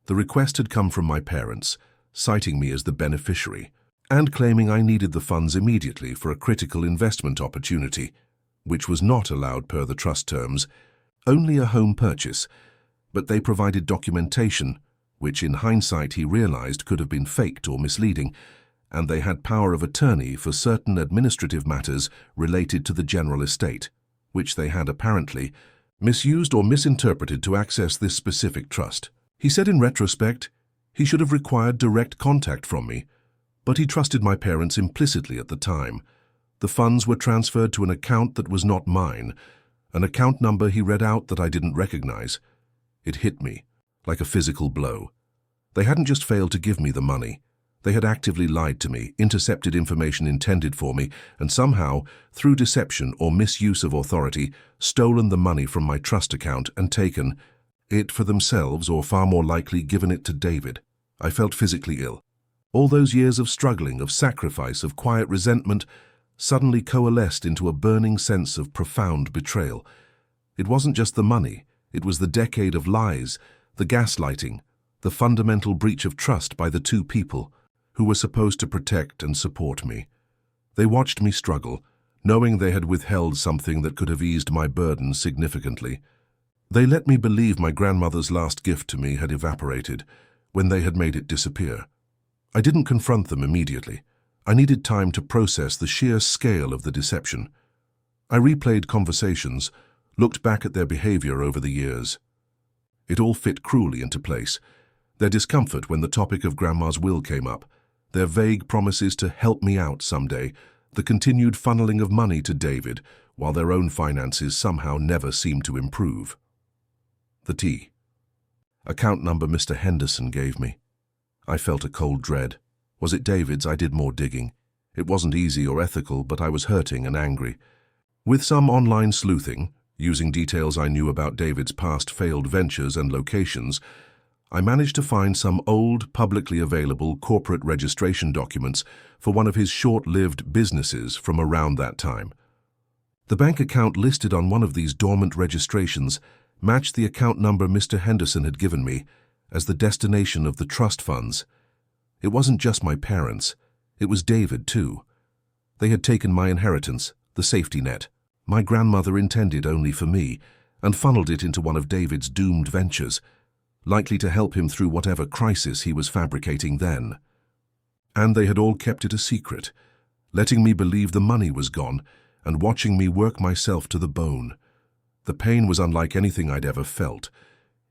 The request had come from my parents, citing me as the beneficiary, and claiming I needed the funds immediately for a critical investment opportunity, which was not allowed per the trust terms, only a home purchase, but they provided documentation, which in hindsight he realized could have been faked or misleading, and they had power of attorney for certain administrative matters related to the general estate, which they had apparently misused or misinterpreted to access this specific trust. He said in retrospect, he should have required direct contact from me, but he trusted my parents implicitly at the time. The funds were transferred to an account that was not mine, an account number he read out that I didn't recognize. It hit me like a physical blow. They hadn't just failed to give me the money. They had actively lied to me, intercepted information intended for me, and somehow, through deception or misuse of authority, stolen the money from my trust account and taken it for themselves, or far more likely given it to David. I felt physically ill. All those years of struggling, of sacrifice, of quiet resentment suddenly coalesced into a burning sense of profound betrayal. It wasn't just the money, it was the decade of lies, the gaslighting, the fundamental breach of trust by the two people who were supposed to protect and support me. They watched me struggle, knowing they had withheld something that could have eased my burden significantly. They let me believe my grandmother's last gift to me had evaporated when they had made it disappear. I didn't confront them immediately. I needed time to process the sheer scale of the deception. I replayed conversations, looked back at their behavior over the years. It all fit cruelly into place. Their discomfort when the topic of Grandma's will came up, their vague promises to help me out someday, the continued funneling of money to David, while their own finances somehow never seemed to improve. The T. Account number Mr. Henderson gave me. I felt a cold dread. Was it David's? I did more digging. It wasn't easy or ethical, but I was hurting and angry. With some online sleuthing, using details I knew about David's past failed ventures and locations, I managed to find some old, publicly available corporate registration documents for one of his short-lived businesses from around that time. The bank account listed on one of these dormant registrations matched the account number Mr. Henderson had given me as the destination of the trust funds. It wasn't just my parents, it was David too. They had taken my inheritance, the safety net, my grandmother intended only for me, and funneled it into one of David's doomed ventures, likely to help him through whatever crisis he was fabricating then. And they had all kept it a secret, letting me believe the money was gone and watching me work myself to the bone. The pain was unlike anything I'd ever felt.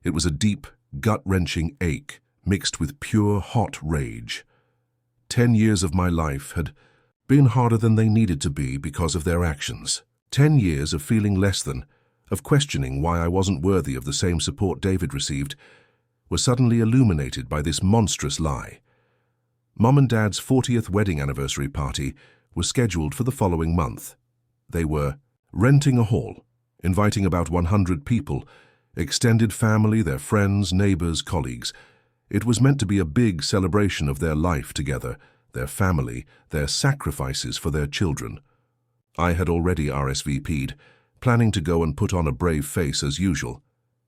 It was a deep, gut-wrenching ache mixed with pure, hot rage. 10 years of my life had been harder than they needed to be because of their actions. 10 years of feeling less than, of questioning why I wasn't worthy of the same support David received, was suddenly illuminated by this monstrous lie. Mom and Dad's 40th wedding anniversary party was scheduled for the following month. They were renting a hall, inviting about 100 people, extended family, their friends, neighbors, colleagues. It was meant to be a big celebration of their life together, their family, their sacrifices for their children. I had already RSVP'd, planning to go and put on a brave face as usual.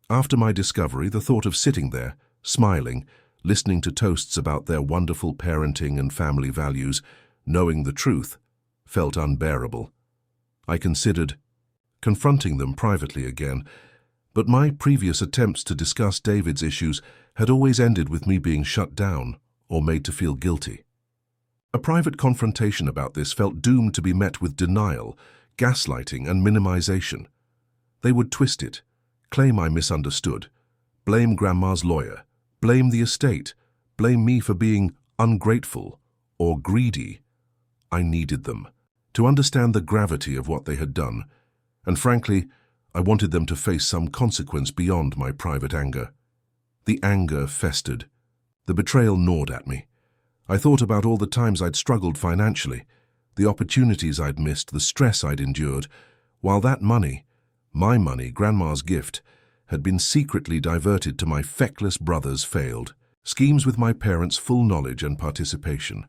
After my discovery, the thought of sitting there, smiling, listening to toasts about their wonderful parenting and family values, knowing the truth, felt unbearable. I considered confronting them privately again, but my previous attempts to discuss David's issues had always ended with me being shut down or made to feel guilty. A private confrontation about this felt doomed to be met with denial, gaslighting, and minimization. They would twist it, claim I misunderstood, blame Grandma's lawyer, blame the estate, blame me for being ungrateful or greedy. I needed them to understand the gravity of what they had done, and frankly, I wanted them to face some consequence beyond my private anger. The anger festered. The betrayal gnawed at me. I thought about all the times I'd struggled financially, the opportunities I'd missed, the stress I'd endured, while that money, my money, Grandma's gift, had been secretly diverted to my feckless brothers failed. Schemes with my parents' full knowledge and participation.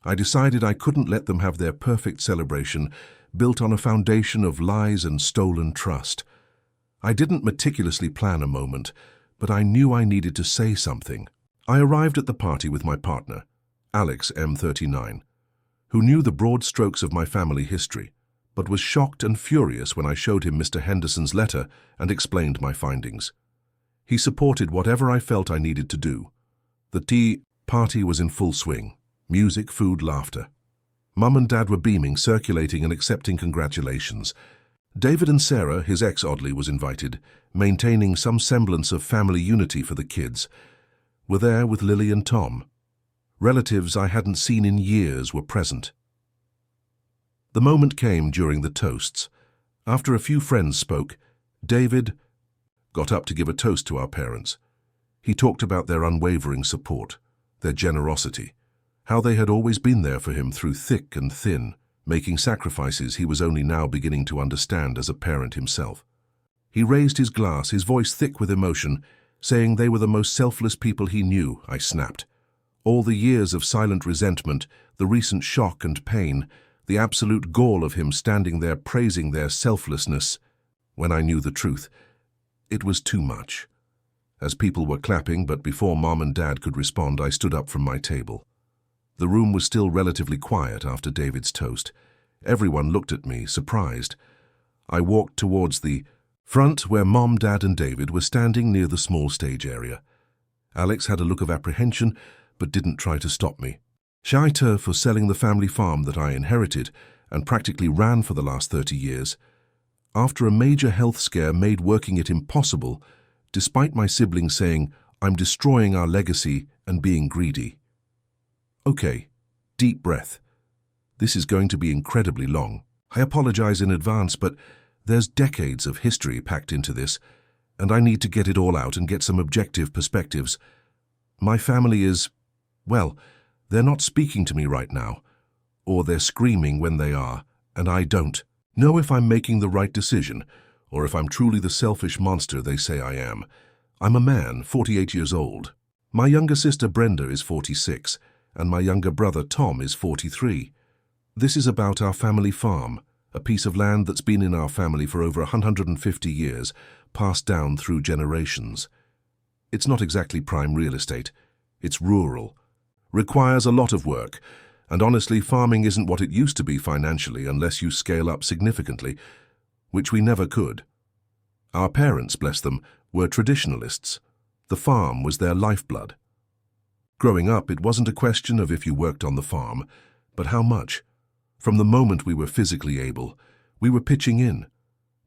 I decided I couldn't let them have their perfect celebration built on a foundation of lies and stolen trust. I didn't meticulously plan a moment, but I knew I needed to say something. I arrived at the party with my partner, Alex, M39, who knew the broad strokes of my family history, but was shocked and furious when I showed him Mr. Henderson's letter and explained my findings. He supported whatever I felt I needed to do. The tea party was in full swing. Music, food, laughter. Mum and Dad were beaming, circulating and accepting congratulations. David and Sarah, his ex oddly, was invited, maintaining some semblance of family unity for the kids, were there with Lily and Tom. Relatives I hadn't seen in years were present. The moment came during the toasts. After a few friends spoke, David got up to give a toast to our parents. He talked about their unwavering support, their generosity, how they had always been there for him through thick and thin, making sacrifices he was only now beginning to understand as a parent himself. He raised his glass, his voice thick with emotion, saying they were the most selfless people he knew. I snapped. All the years of silent resentment, the recent shock and pain, the absolute gall of him standing there praising their selflessness. When I knew the truth, it was too much. As people were clapping, but before Mom and Dad could respond, I stood up from my table. The room was still relatively quiet after David's toast. Everyone looked at me, surprised. I walked towards the front where Mom, Dad, and David were standing near the small stage area. Alex had a look of apprehension, but didn't try to stop me. Shy turf for selling the family farm that I inherited and practically ran for the last 30 years. After a major health scare made working it impossible, despite my siblings saying, "I'm destroying our legacy and being greedy." Okay, deep breath. This is going to be incredibly long. I apologize in advance, but there's decades of history packed into this, and I need to get it all out and get some objective perspectives. My family is, well, they're not speaking to me right now, or they're screaming when they are, and I don't know if I'm making the right decision, or if I'm truly the selfish monster they say I am. I'm a man, 48 years old. My younger sister Brenda is 46, and my younger brother Tom is 43. This is about our family farm, a piece of land that's been in our family for over 150 years, passed down through generations. It's not exactly prime real estate. It's rural. Requires a lot of work, and honestly, farming isn't what it used to be financially unless you scale up significantly, which we never could. Our parents, bless them, were traditionalists. The farm was their lifeblood. Growing up, it wasn't a question of if you worked on the farm, but how much. From the moment we were physically able, we were pitching in.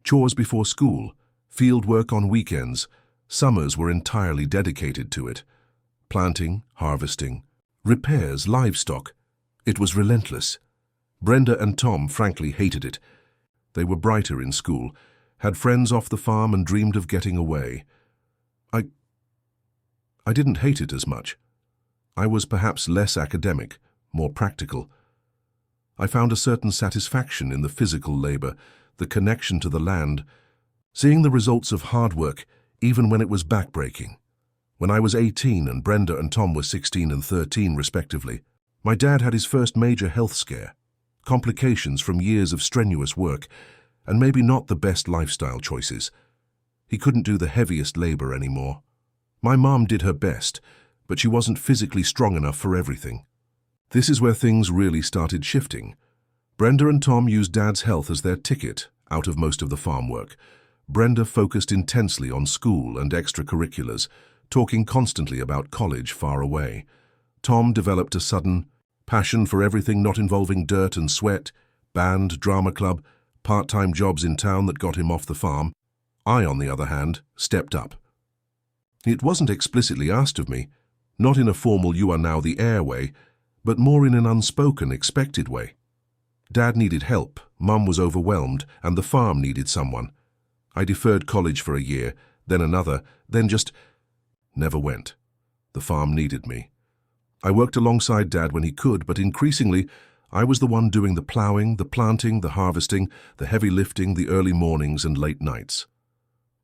Chores before school, Field work on weekends. Summers were entirely dedicated to it. Planting, harvesting, repairs, livestock. It was relentless. Brenda and Tom frankly hated it. They were brighter in school, had friends off the farm and dreamed of getting away. I didn't hate it as much. I was perhaps less academic, more practical. I found a certain satisfaction in the physical labor, the connection to the land, seeing the results of hard work, even when it was backbreaking. When I was 18 and Brenda and Tom were 16 and 13 respectively, my dad had his first major health scare, complications from years of strenuous work, and maybe not the best lifestyle choices. He couldn't do the heaviest labor anymore. My mom did her best, but she wasn't physically strong enough for everything. This is where things really started shifting. Brenda and Tom used Dad's health as their ticket out of most of the farm work. Brenda focused intensely on school and extracurriculars, talking constantly about college far away. Tom developed a sudden passion for everything not involving dirt and sweat, band, drama club, part-time jobs in town that got him off the farm. I, on the other hand, stepped up. It wasn't explicitly asked of me, not in a formal "you are now the heir" way, but more in an unspoken, expected way. Dad needed help, Mum was overwhelmed, and the farm needed someone. I deferred college for a year, then another, then just never went. The farm needed me. I worked alongside Dad when he could, but increasingly, I was the one doing the plowing, the planting, the harvesting, the heavy lifting, the early mornings and late nights.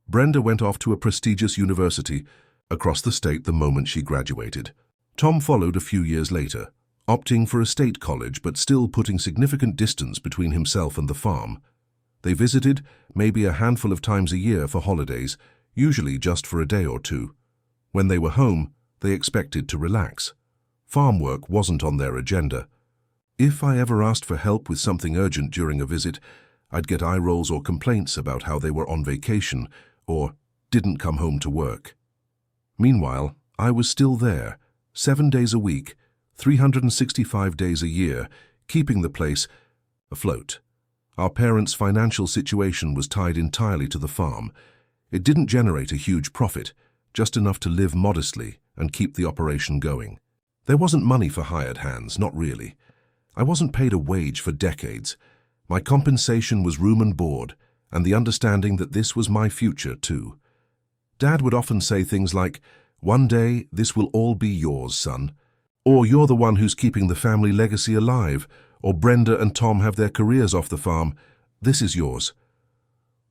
Brenda went off to a prestigious university across the state the moment she graduated. Tom followed a few years later, opting for a state college but still putting significant distance between himself and the farm. They visited maybe a handful of times a year for holidays, usually just for a day or two. When they were home, they expected to relax. Farm work wasn't on their agenda. If I ever asked for help with something urgent during a visit, I'd get eye rolls or complaints about how they were on vacation or didn't come home to work. Meanwhile, I was still there, 7 days a week, 365 days a year, keeping the place afloat. Our parents' financial situation was tied entirely to the farm. It didn't generate a huge profit, just enough to live modestly and keep the operation going. There wasn't money for hired hands, not really. I wasn't paid a wage for decades. My compensation was room and board, and the understanding that this was my future too. Dad would often say things like, "One day, this will all be yours, son," or "You're the one who's keeping the family legacy alive," or "Brenda and Tom have their careers off the farm. This is yours."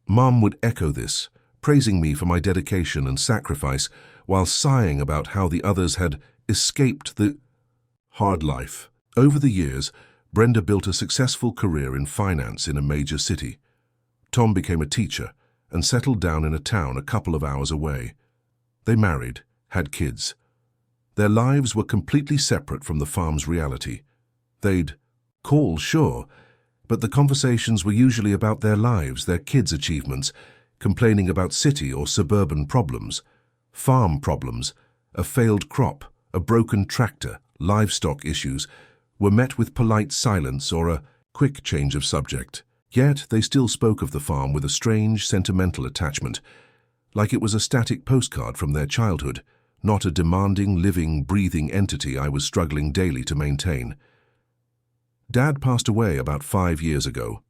Mum would echo this, praising me for my dedication and sacrifice, while sighing about how the others had escaped the hard life. Over the years, Brenda built a successful career in finance in a major city. Tom became a teacher and settled down in a town a couple of hours away. They married, had kids. Their lives were completely separate from the farm's reality. They'd call, sure, but the conversations were usually about their lives, their kids' achievements, complaining about city or suburban problems, farm problems, a failed crop, a broken tractor, livestock issues, were met with polite silence or a quick change of subject. Yet they still spoke of the farm with a strange, sentimental attachment, like it was a static postcard from their childhood, not a demanding, living, breathing entity I was struggling daily to maintain. Dad passed away about 5 years ago.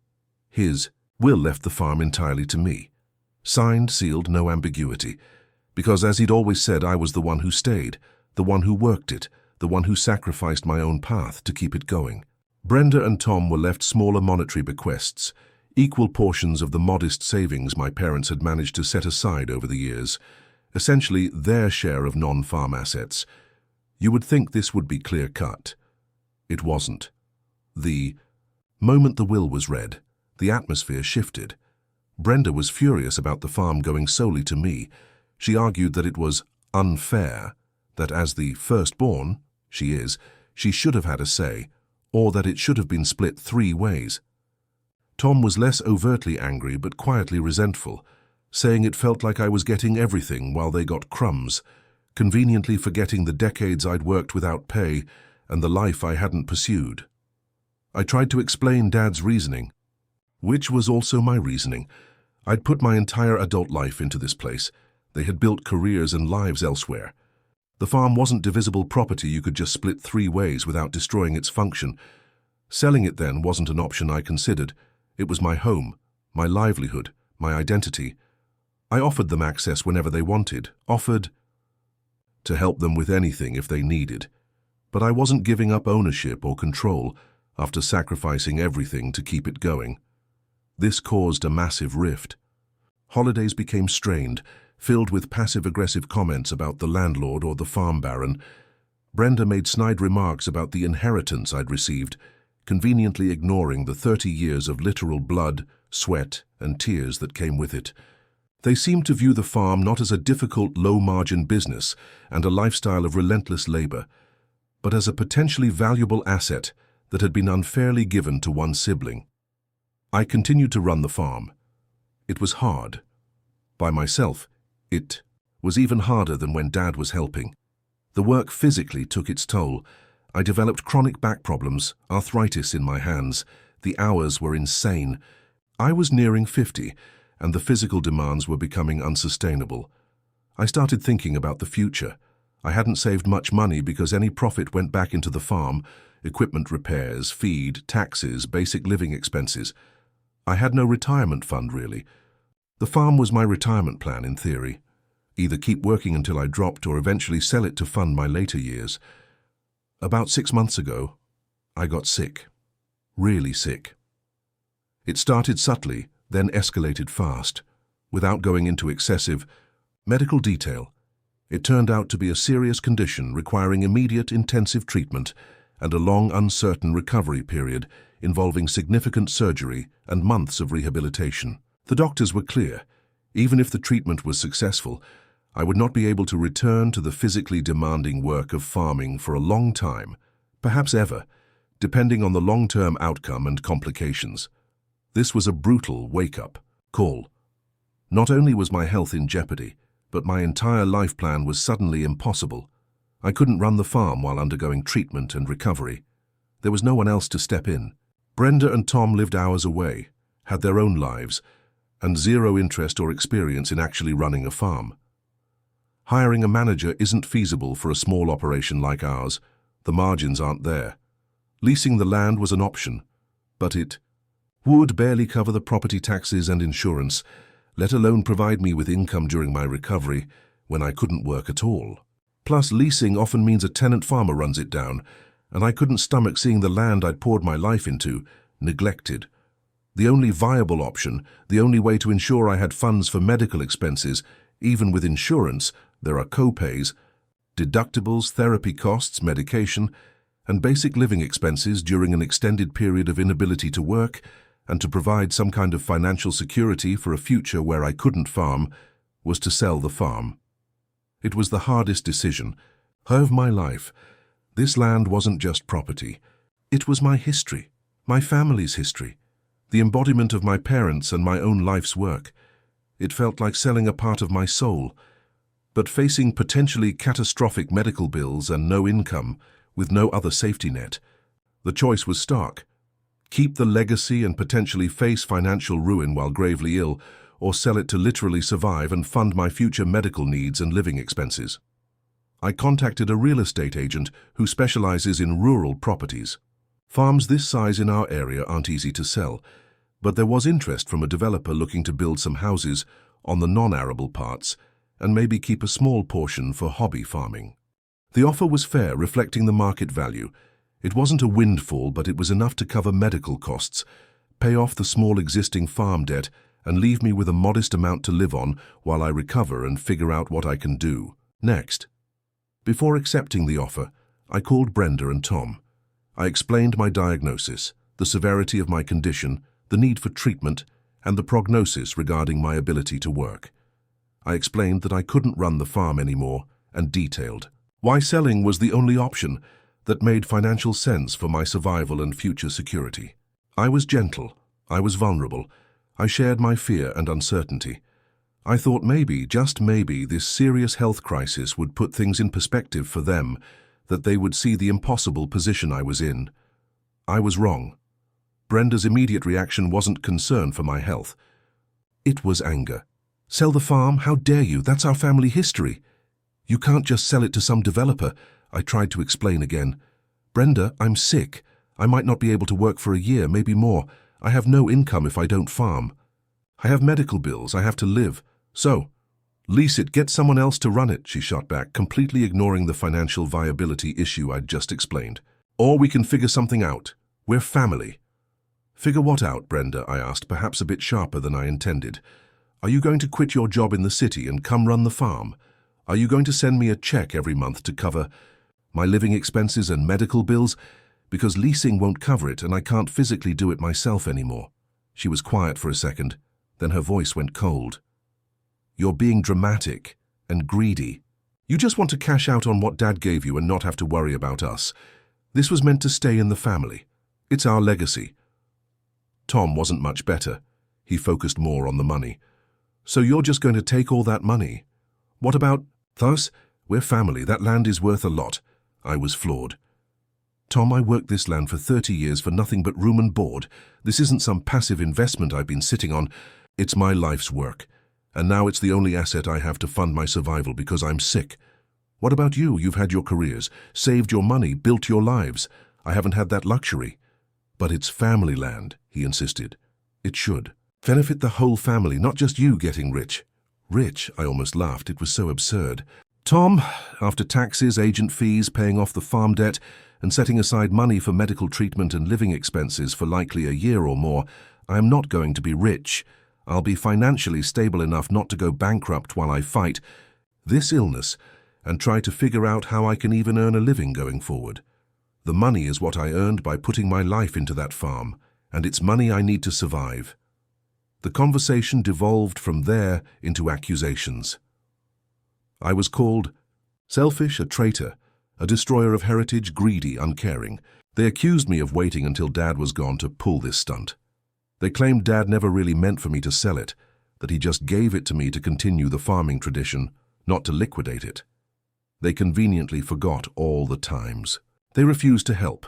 His will left the farm entirely to me. Signed, sealed, no ambiguity, because as he'd always said, I was the one who stayed, the one who worked it, the one who sacrificed my own path to keep it going. Brenda and Tom were left smaller monetary bequests, equal portions of the modest savings my parents had managed to set aside over the years, essentially their share of non-farm assets. You would think this would be clear-cut. It wasn't. The moment the will was read, the atmosphere shifted. Brenda was furious about the farm going solely to me. She argued that it was unfair, that as the firstborn, she should have had a say, or that it should have been split 3 ways. Tom was less overtly angry but quietly resentful, saying it felt like I was getting everything while they got crumbs, conveniently forgetting the decades I'd worked without pay and the life I hadn't pursued. I tried to explain Dad's reasoning, which was also my reasoning. I'd put my entire adult life into this place. They had built careers and lives elsewhere. The farm wasn't divisible property you could just split 3 ways without destroying its function. Selling it then wasn't an option I considered. It was my home, my livelihood, my identity. I offered them access whenever they wanted, offered to help them with anything if they needed. But I wasn't giving up ownership or control after sacrificing everything to keep it going. This caused a massive rift. Holidays became strained, filled with passive-aggressive comments about the landlord or the farm baron. Brenda made snide remarks about the inheritance I'd received, conveniently ignoring the 30 years of literal blood, sweat, and tears that came with it. They seemed to view the farm not as a difficult, low-margin business and a lifestyle of relentless labor, but as a potentially valuable asset that had been unfairly given to one sibling. I continued to run the farm. It was hard. By myself, it was even harder than when Dad was helping. The work physically took its toll. I developed chronic back problems, arthritis in my hands. The hours were insane. I was nearing 50, and the physical demands were becoming unsustainable. I started thinking about the future. I hadn't saved much money because any profit went back into the farm, equipment repairs, feed, taxes, basic living expenses. I had no retirement fund, really. The farm was my retirement plan, in theory. Either keep working until I dropped or eventually sell it to fund my later years. About 6 months ago, I got sick. Really sick. It started subtly, then escalated fast. Without going into excessive medical detail, it turned out to be a serious condition requiring immediate intensive treatment and a long, uncertain recovery period involving significant surgery and months of rehabilitation. The doctors were clear. Even if the treatment was successful, I would not be able to return to the physically demanding work of farming for a long time, perhaps ever, depending on the long-term outcome and complications. This was a brutal wake-up call. Not only was my health in jeopardy, but my entire life plan was suddenly impossible. I couldn't run the farm while undergoing treatment and recovery. There was no one else to step in. Brenda and Tom lived hours away, had their own lives, and zero interest or experience in actually running a farm. Hiring a manager isn't feasible for a small operation like ours. The margins aren't there. Leasing the land was an option, but it would barely cover the property taxes and insurance, let alone provide me with income during my recovery when I couldn't work at all. Plus, leasing often means a tenant farmer runs it down, and I couldn't stomach seeing the land I'd poured my life into neglected. The only viable option, the only way to ensure I had funds for medical expenses, even with insurance, there are co-pays, deductibles, therapy costs, medication, and basic living expenses during an extended period of inability to work, and to provide some kind of financial security for a future where I couldn't farm, was to sell the farm. It was the hardest decision of my life. This land wasn't just property. It was my history, my family's history, the embodiment of my parents and my own life's work. It felt like selling a part of my soul. But facing potentially catastrophic medical bills and no income, with no other safety net, the choice was stark. Keep the legacy and potentially face financial ruin while gravely ill, or sell it to literally survive and fund my future medical needs and living expenses. I contacted a real estate agent who specializes in rural properties. Farms this size in our area aren't easy to sell, but there was interest from a developer looking to build some houses on the non-arable parts and maybe keep a small portion for hobby farming. The offer was fair, reflecting the market value. It wasn't a windfall, but it was enough to cover medical costs, pay off the small existing farm debt, and leave me with a modest amount to live on while I recover and figure out what I can do next. Before accepting the offer, I called Brenda and Tom. I explained my diagnosis, the severity of my condition, the need for treatment, and the prognosis regarding my ability to work. I explained that I couldn't run the farm anymore and detailed why selling was the only option that made financial sense for my survival and future security. I was gentle. I was vulnerable. I shared my fear and uncertainty. I thought maybe, just maybe, this serious health crisis would put things in perspective for them, that they would see the impossible position I was in. I was wrong. Brenda's immediate reaction wasn't concern for my health. It was anger. Sell the farm? How dare you? That's our family history. You can't just sell it to some developer, I tried to explain again. Brenda, I'm sick. I might not be able to work for a year, maybe more. I have no income if I don't farm. I have medical bills, I have to live. So, lease it, get someone else to run it, she shot back, completely ignoring the financial viability issue I'd just explained. Or we can figure something out. We're family. Figure what out, Brenda? I asked, perhaps a bit sharper than I intended. Are you going to quit your job in the city and come run the farm? Are you going to send me a check every month to cover my living expenses and medical bills? Because leasing won't cover it and I can't physically do it myself anymore. She was quiet for a second, then her voice went cold. You're being dramatic and greedy. You just want to cash out on what Dad gave you and not have to worry about us. This was meant to stay in the family. It's our legacy. Tom wasn't much better. He focused more on the money. So you're just going to take all that money? What about us? We're family. That land is worth a lot. I was floored. Tom, I worked this land for 30 years for nothing but room and board. This isn't some passive investment I've been sitting on. It's my life's work. And now it's the only asset I have to fund my survival because I'm sick. What about you? You've had your careers, saved your money, built your lives. I haven't had that luxury. But it's family land, he insisted. It should. Benefit the whole family, not just you getting rich. Rich? I almost laughed. It was so absurd. Tom, after taxes, agent fees, paying off the farm debt, and setting aside money for medical treatment and living expenses for likely a year or more, I am not going to be rich. I'll be financially stable enough not to go bankrupt while I fight this illness and try to figure out how I can even earn a living going forward. The money is what I earned by putting my life into that farm, and it's money I need to survive. The conversation devolved from there into accusations. I was called selfish, a traitor, a destroyer of heritage, greedy, uncaring. They accused me of waiting until Dad was gone to pull this stunt. They claimed Dad never really meant for me to sell it, that he just gave it to me to continue the farming tradition, not to liquidate it. They conveniently forgot all the times. They refused to help.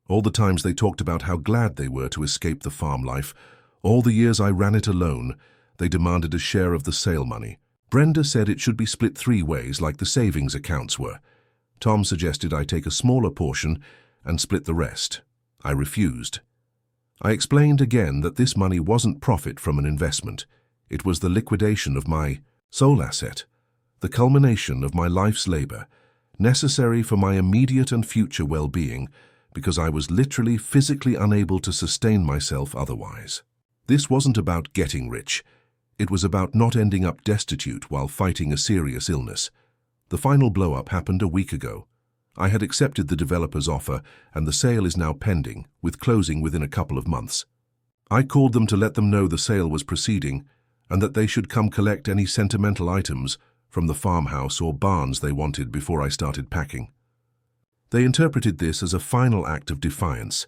All the times they talked about how glad they were to escape the farm life. All the years I ran it alone, they demanded a share of the sale money. Brenda said it should be split 3 ways like the savings accounts were. Tom suggested I take a smaller portion and split the rest. I refused. I explained again that this money wasn't profit from an investment. It was the liquidation of my sole asset, the culmination of my life's labor, necessary for my immediate and future well-being, because I was literally physically unable to sustain myself otherwise. This wasn't about getting rich. It was about not ending up destitute while fighting a serious illness. The final blow-up happened a week ago. I had accepted the developer's offer, and the sale is now pending, with closing within a couple of months. I called them to let them know the sale was proceeding, and that they should come collect any sentimental items from the farmhouse or barns they wanted before I started packing. They interpreted this as a final act of defiance.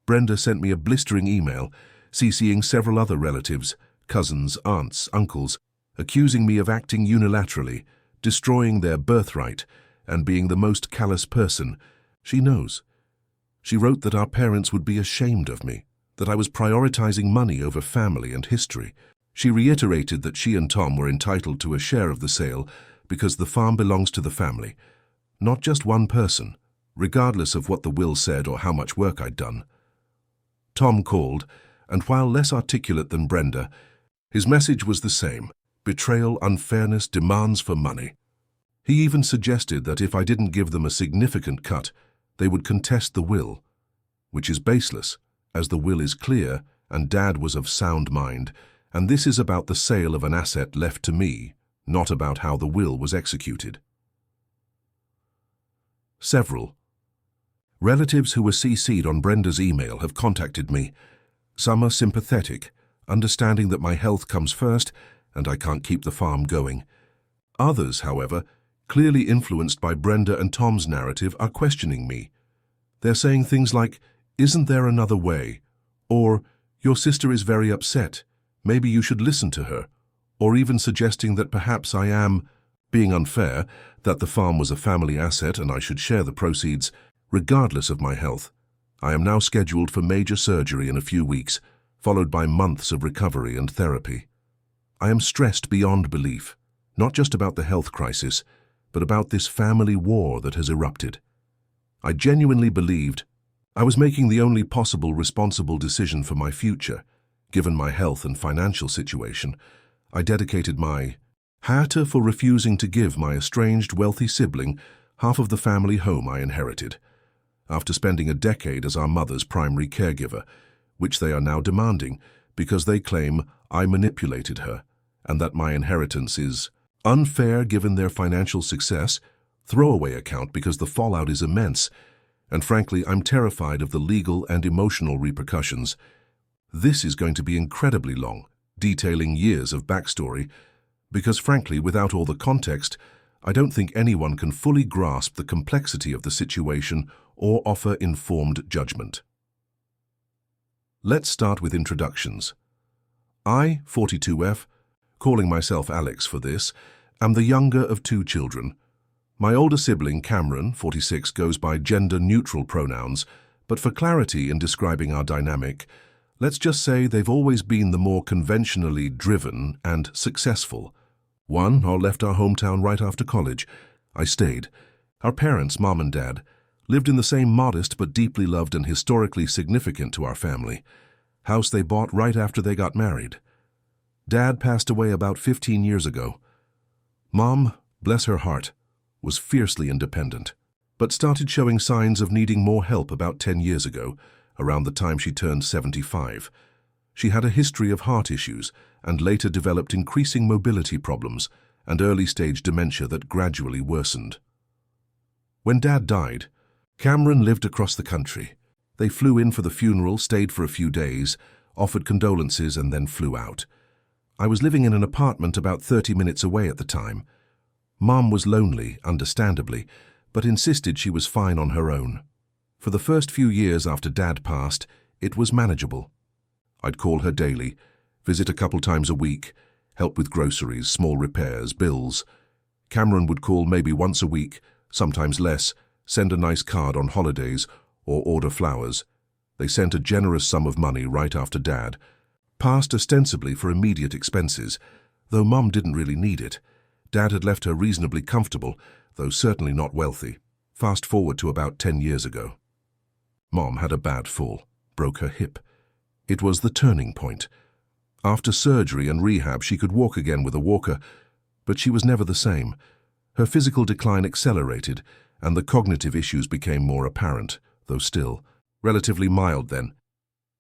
Brenda sent me a blistering email, CCing several other relatives, cousins, aunts, uncles, accusing me of acting unilaterally, destroying their birthright, and being the most callous person she knows. She wrote that our parents would be ashamed of me, that I was prioritizing money over family and history. She reiterated that she and Tom were entitled to a share of the sale because the farm belongs to the family, not just one person, regardless of what the will said or how much work I'd done. Tom called, and while less articulate than Brenda, his message was the same: betrayal, unfairness, demands for money. He even suggested that if I didn't give them a significant cut, they would contest the will, which is baseless, as the will is clear and Dad was of sound mind, and this is about the sale of an asset left to me, not about how the will was executed. Several relatives who were CC'd on Brenda's email have contacted me. Some are sympathetic, understanding that my health comes first and I can't keep the farm going. Others, however, clearly influenced by Brenda and Tom's narrative, are questioning me. They're saying things like, "Isn't there another way?" Or, "Your sister is very upset. Maybe you should listen to her." Or even suggesting that perhaps I am being unfair, that the farm was a family asset and I should share the proceeds, regardless of my health. I am now scheduled for major surgery in a few weeks, followed by months of recovery and therapy. I am stressed beyond belief, not just about the health crisis, but about this family war that has erupted. I genuinely believed I was making the only possible responsible decision for my future. Given my health and financial situation, I dedicated my harta for refusing to give my estranged wealthy sibling half of the family home I inherited, after spending a decade as our mother's primary caregiver, which they are now demanding because they claim I manipulated her and that my inheritance is unfair given their financial success, throwaway account because the fallout is immense, and frankly, I'm terrified of the legal and emotional repercussions. This is going to be incredibly long, detailing years of backstory, because frankly, without all the context, I don't think anyone can fully grasp the complexity of the situation or offer informed judgment. Let's start with introductions. I, 42F, calling myself Alex for this, am the younger of two children. My older sibling, Cameron, 46, goes by gender-neutral pronouns, but for clarity in describing our dynamic, let's just say they've always been the more conventionally driven and successful. One left our hometown right after college. I stayed. Our parents, Mom and Dad, lived in the same modest but deeply loved and historically significant to our family house they bought right after they got married. Dad passed away about 15 years ago. Mom, bless her heart, was fiercely independent, but started showing signs of needing more help about 10 years ago, around the time she turned 75. She had a history of heart issues and later developed increasing mobility problems and early-stage dementia that gradually worsened. When Dad died, Cameron lived across the country. They flew in for the funeral, stayed for a few days, offered condolences, and then flew out. I was living in an apartment about 30 minutes away at the time. Mom was lonely, understandably, but insisted she was fine on her own. For the first few years after Dad passed, it was manageable. I'd call her daily, visit a couple times a week, help with groceries, small repairs, bills. Cameron would call maybe once a week, sometimes less, send a nice card on holidays, or order flowers. They sent a generous sum of money right after Dad, passed ostensibly for immediate expenses, though Mum didn't really need it. Dad had left her reasonably comfortable, though certainly not wealthy. Fast forward to about 10 years ago. Mom had a bad fall, broke her hip. It was the turning point. After surgery and rehab, she could walk again with a walker, but she was never the same. Her physical decline accelerated, and the cognitive issues became more apparent, though still relatively mild then.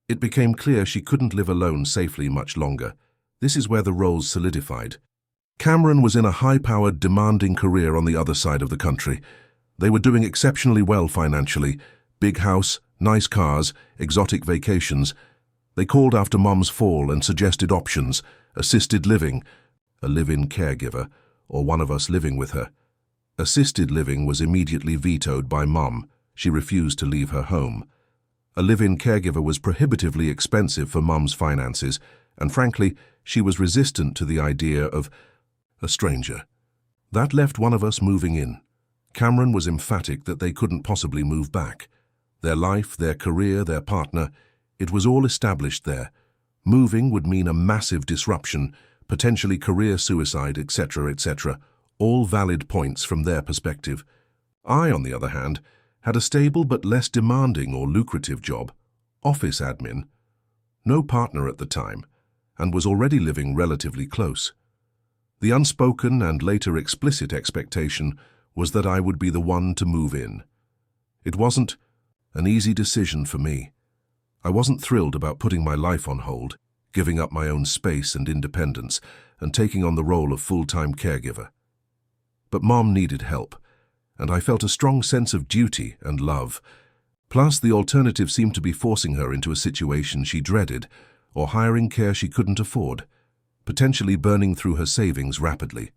It became clear she couldn't live alone safely much longer. This is where the roles solidified. Cameron was in a high-powered, demanding career on the other side of the country. They were doing exceptionally well financially. Big house, nice cars, exotic vacations. They called after Mom's fall and suggested options: assisted living, a live-in caregiver, or one of us living with her. Assisted living was immediately vetoed by Mom. She refused to leave her home. A live-in caregiver was prohibitively expensive for Mom's finances, and frankly, she was resistant to the idea of a stranger. That left one of us moving in. Cameron was emphatic that they couldn't possibly move back. Their life, their career, their partner, it was all established there. Moving would mean a massive disruption, potentially career suicide, etc., etc., all valid points from their perspective. I, on the other hand, had a stable but less demanding or lucrative job, office admin, no partner at the time, and was already living relatively close. The unspoken and later explicit expectation was that I would be the one to move in. It wasn't an easy decision for me. I wasn't thrilled about putting my life on hold, giving up my own space and independence, and taking on the role of full-time caregiver. But Mom needed help, and I felt a strong sense of duty and love. Plus, the alternative seemed to be forcing her into a situation she dreaded, or hiring care she couldn't afford, potentially burning through her savings rapidly.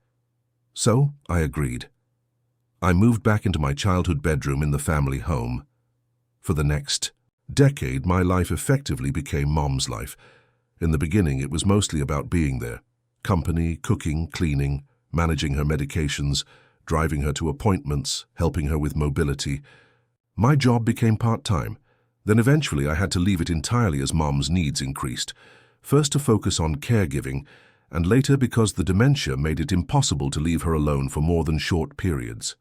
So, I agreed. I moved back into my childhood bedroom in the family home. For the next decade, my life effectively became Mom's life. In the beginning, it was mostly about being there. Company, cooking, cleaning, managing her medications, driving her to appointments, helping her with mobility. My job became part-time. Then eventually I had to leave it entirely as Mom's needs increased, first to focus on caregiving, and later because the dementia made it impossible to leave her alone for more than short periods.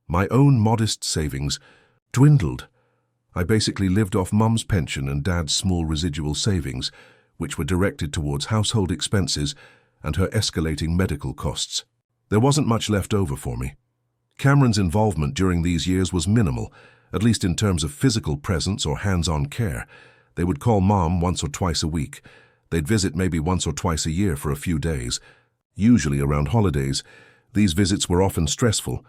My own modest savings dwindled. I basically lived off Mum's pension and Dad's small residual savings, which were directed towards household expenses and her escalating medical costs. There wasn't much left over for me. Cameron's involvement during these years was minimal, at least in terms of physical presence or hands-on care. They would call Mom once or twice a week. They'd visit maybe once or twice a year for a few days. Usually around holidays, these visits were often stressful.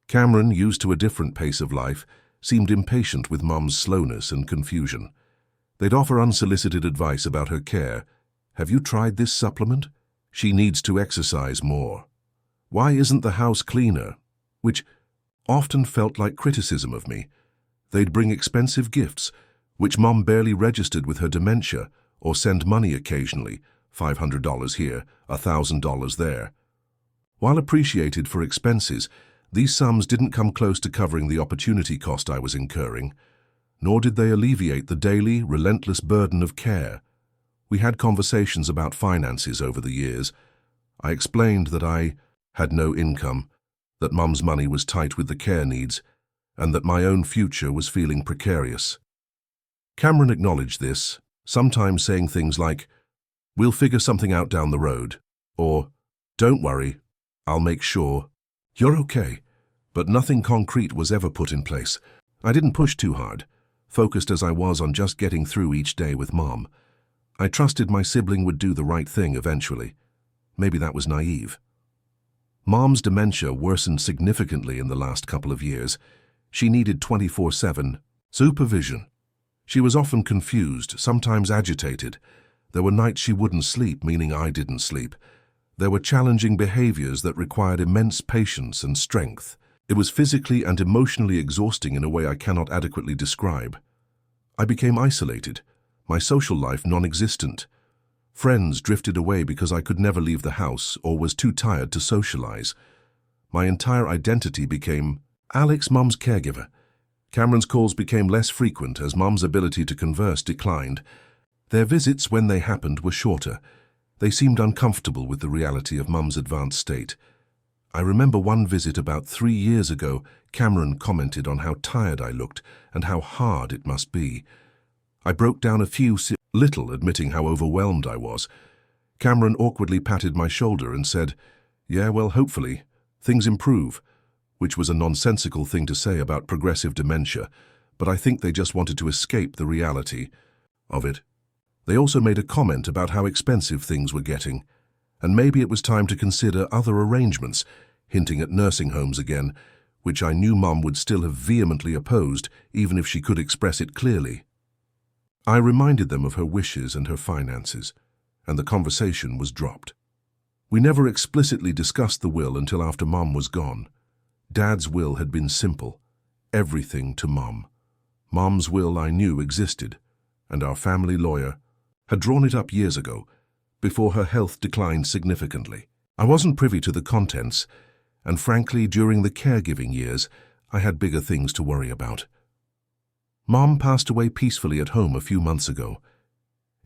Cameron, used to a different pace of life, seemed impatient with Mum's slowness and confusion. They'd offer unsolicited advice about her care. Have you tried this supplement? She needs to exercise more. Why isn't the house cleaner? Which often felt like criticism of me. They'd bring expensive gifts, which Mum barely registered with her dementia, or send money occasionally, $500 here, $1,000 there. While appreciated for expenses, these sums didn't come close to covering the opportunity cost I was incurring, nor did they alleviate the daily, relentless burden of care. We had conversations about finances over the years. I explained that I had no income, that Mum's money was tight with the care needs, and that my own future was feeling precarious. Cameron acknowledged this, sometimes saying things like, "We'll figure something out down the road," or, "Don't worry, I'll make sure you're okay." But nothing concrete was ever put in place. I didn't push too hard, focused as I was on just getting through each day with Mom. I trusted my sibling would do the right thing eventually. Maybe that was naive. Mom's dementia worsened significantly in the last couple of years. She needed 24/7 supervision. She was often confused, sometimes agitated. There were nights she wouldn't sleep, meaning I didn't sleep. There were challenging behaviors that required immense patience and strength. It was physically and emotionally exhausting in a way I cannot adequately describe. I became isolated, my social life non-existent. Friends drifted away because I could never leave the house or was too tired to socialize. My entire identity became Alex, Mum's caregiver. Cameron's calls became less frequent as Mum's ability to converse declined. Their visits, when they happened, were shorter. They seemed uncomfortable with the reality of Mum's advanced state. I remember one visit about 3 years ago. Cameron commented on how tired I looked and how hard it must be. I broke down little, admitting how overwhelmed I was. Cameron awkwardly patted my shoulder and said, "Yeah, well, hopefully, things improve," which was a nonsensical thing to say about progressive dementia, but I think they just wanted to escape the reality of it. They also made a comment about how expensive things were getting, and maybe it was time to consider other arrangements, hinting at nursing homes again, which I knew Mum would still have vehemently opposed, even if she could express it clearly. I reminded them of her wishes and her finances, and the conversation was dropped. We never explicitly discussed the will until after Mum was gone. Dad's will had been simple, everything to Mum. Mum's will I knew existed, and our family lawyer had drawn it up years ago, before her health declined significantly. I wasn't privy to the contents, and frankly, during the caregiving years, I had bigger things to worry about. Mom passed away peacefully at home a few months ago.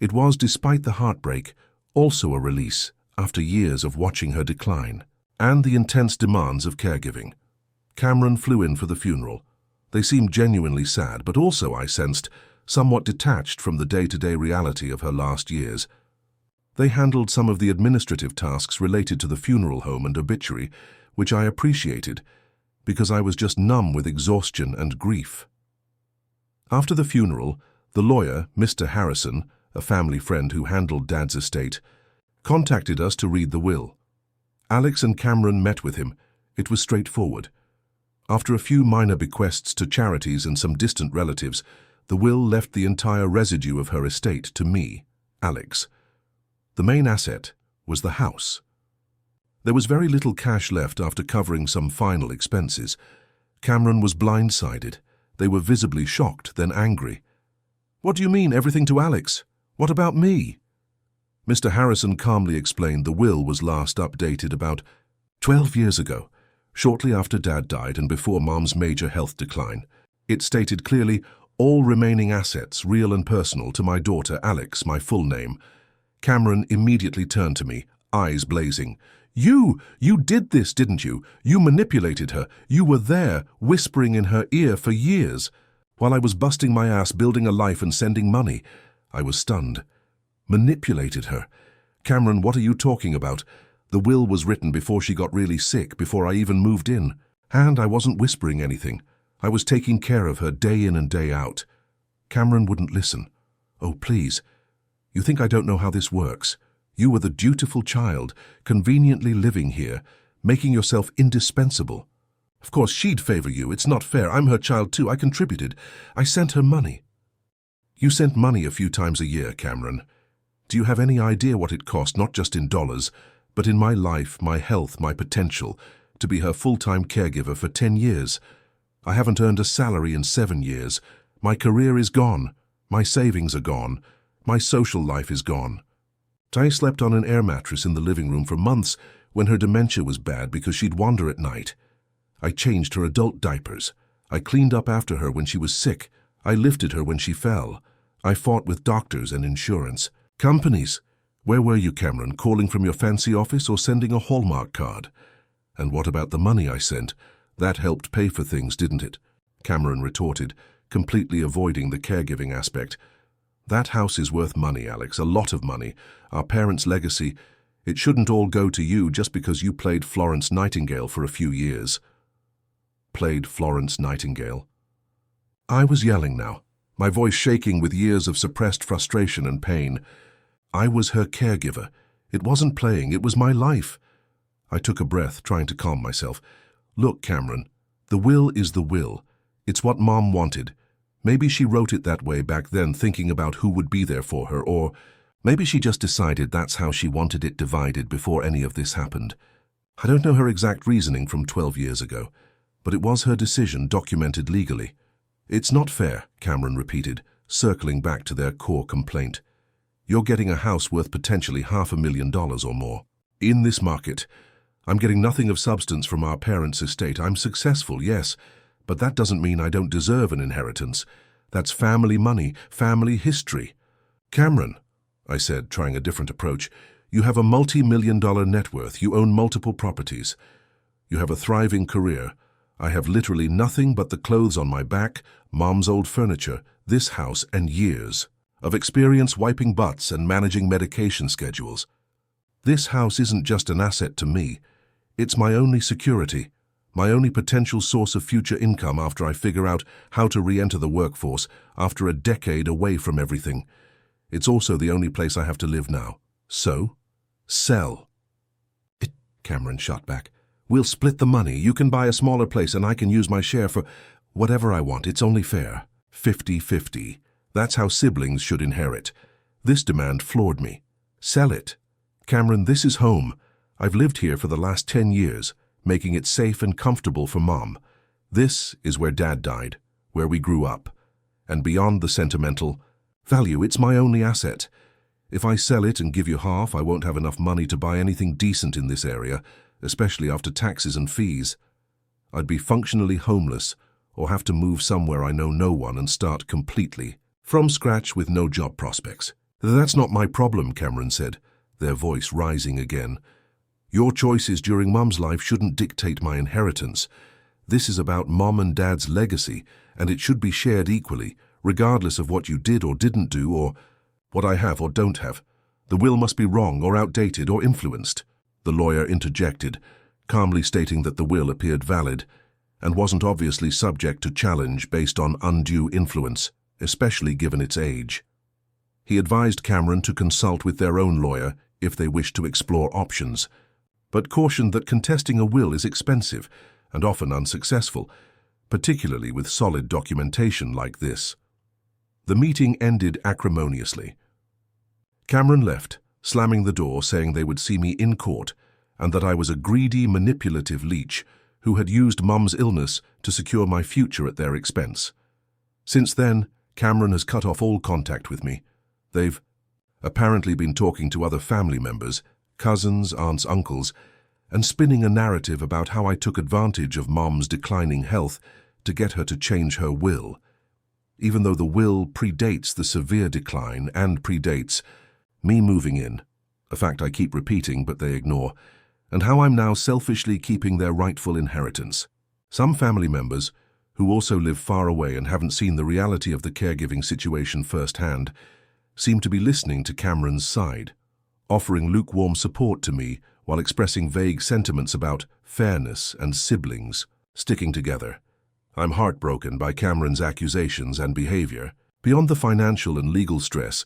It was, despite the heartbreak, also a release after years of watching her decline and the intense demands of caregiving. Cameron flew in for the funeral. They seemed genuinely sad, but also, I sensed, somewhat detached from the day-to-day reality of her last years. They handled some of the administrative tasks related to the funeral home and obituary, which I appreciated, because I was just numb with exhaustion and grief. After the funeral, the lawyer, Mr. Harrison, a family friend who handled Dad's estate, contacted us to read the will. Alex and Cameron met with him. It was straightforward. After a few minor bequests to charities and some distant relatives, the will left the entire residue of her estate to me, Alex. The main asset was the house. There was very little cash left after covering some final expenses. Cameron was blindsided. They were visibly shocked, then angry. "What do you mean, everything to Alex? What about me?" Mr. Harrison calmly explained the will was last updated about 12 years ago, shortly after Dad died and before Mom's major health decline. It stated clearly, "All remaining assets, real and personal, to my daughter Alex," my full name. Cameron immediately turned to me, eyes blazing. You did this, didn't you? You manipulated her. You were there, whispering in her ear for years. While I was busting my ass building a life and sending money. I was stunned. Manipulated her. Cameron, what are you talking about? The will was written before she got really sick, before I even moved in. And I wasn't whispering anything. I was taking care of her day in and day out. Cameron wouldn't listen. Oh, please. You think I don't know how this works? You were the dutiful child, conveniently living here, making yourself indispensable. Of course, she'd favor you. It's not fair. I'm her child too. I contributed. I sent her money. You sent money a few times a year, Cameron. Do you have any idea what it cost, not just in dollars, but in my life, my health, my potential, to be her full-time caregiver for 10 years? I haven't earned a salary in 7 years. My career is gone. My savings are gone. My social life is gone. I slept on an air mattress in the living room for months when her dementia was bad because she'd wander at night. I changed her adult diapers. I cleaned up after her when she was sick. I lifted her when she fell. I fought with doctors and insurance. Companies. Where were you, Cameron, calling from your fancy office or sending a Hallmark card? And what about the money I sent? That helped pay for things, didn't it? Cameron retorted, completely avoiding the caregiving aspect. That house is worth money, Alex, a lot of money. Our parents' legacy. It shouldn't all go to you just because you played Florence Nightingale for a few years. Played Florence Nightingale? I was yelling now, my voice shaking with years of suppressed frustration and pain. I was her caregiver. It wasn't playing, it was my life. I took a breath, trying to calm myself. Look, Cameron, the will is the will. It's what Mom wanted. Maybe she wrote it that way back then, thinking about who would be there for her, or maybe she just decided that's how she wanted it divided before any of this happened. I don't know her exact reasoning from 12 years ago, but it was her decision documented legally. It's not fair, Cameron repeated, circling back to their core complaint. You're getting a house worth potentially $500,000 or more. In this market, I'm getting nothing of substance from our parents' estate. I'm successful, yes, but that doesn't mean I don't deserve an inheritance. That's family money, family history. Cameron, I said, trying a different approach, you have a multi-million-dollar net worth. You own multiple properties. You have a thriving career. I have literally nothing but the clothes on my back, Mom's old furniture, this house, and years of experience wiping butts and managing medication schedules. This house isn't just an asset to me. It's my only security, my only potential source of future income after I figure out how to re-enter the workforce after a decade away from everything. It's also the only place I have to live now. So, sell. Cameron shot back. We'll split the money. You can buy a smaller place and I can use my share for whatever I want. It's only fair. 50-50. That's how siblings should inherit. This demand floored me. Sell it. Cameron, this is home. I've lived here for the last 10 years, making it safe and comfortable for Mom. This is where Dad died, where we grew up. And beyond the sentimental value, it's my only asset. If I sell it and give you half, I won't have enough money to buy anything decent in this area, especially after taxes and fees. I'd be functionally homeless or have to move somewhere I know no one and start completely from scratch with no job prospects. That's not my problem, Cameron said, their voice rising again. Your choices during Mom's life shouldn't dictate my inheritance. This is about Mom and Dad's legacy, and it should be shared equally, regardless of what you did or didn't do or what I have or don't have. The will must be wrong or outdated or influenced. The lawyer interjected, calmly stating that the will appeared valid and wasn't obviously subject to challenge based on undue influence, especially given its age. He advised Cameron to consult with their own lawyer if they wished to explore options, but cautioned that contesting a will is expensive and often unsuccessful, particularly with solid documentation like this. The meeting ended acrimoniously. Cameron left, slamming the door, saying they would see me in court and that I was a greedy, manipulative leech who had used Mum's illness to secure my future at their expense. Since then, Cameron has cut off all contact with me. They've apparently been talking to other family members, cousins, aunts, uncles, and spinning a narrative about how I took advantage of Mom's declining health to get her to change her will, even though the will predates the severe decline and predates me moving in. a fact I keep repeating but they ignore, and how I'm now selfishly keeping their rightful inheritance. Some family members, who also live far away and haven't seen the reality of the caregiving situation firsthand, seem to be listening to Cameron's side, offering lukewarm support to me while expressing vague sentiments about fairness and siblings sticking together. I'm heartbroken by Cameron's accusations and behavior. Beyond the financial and legal stress,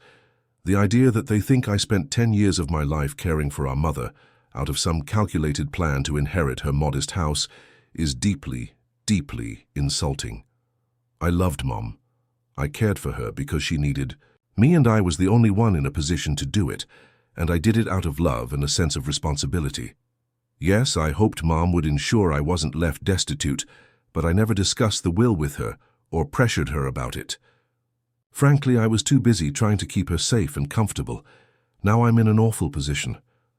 the idea that they think I spent 10 years of my life caring for our mother out of some calculated plan to inherit her modest house is deeply, deeply insulting. I loved Mom. I cared for her because she needed me, and I was the only one in a position to do it, and I did it out of love and a sense of responsibility. Yes, I hoped Mom would ensure I wasn't left destitute, but I never discussed the will with her or pressured her about it. Frankly, I was too busy trying to keep her safe and comfortable. Now I'm in an awful position.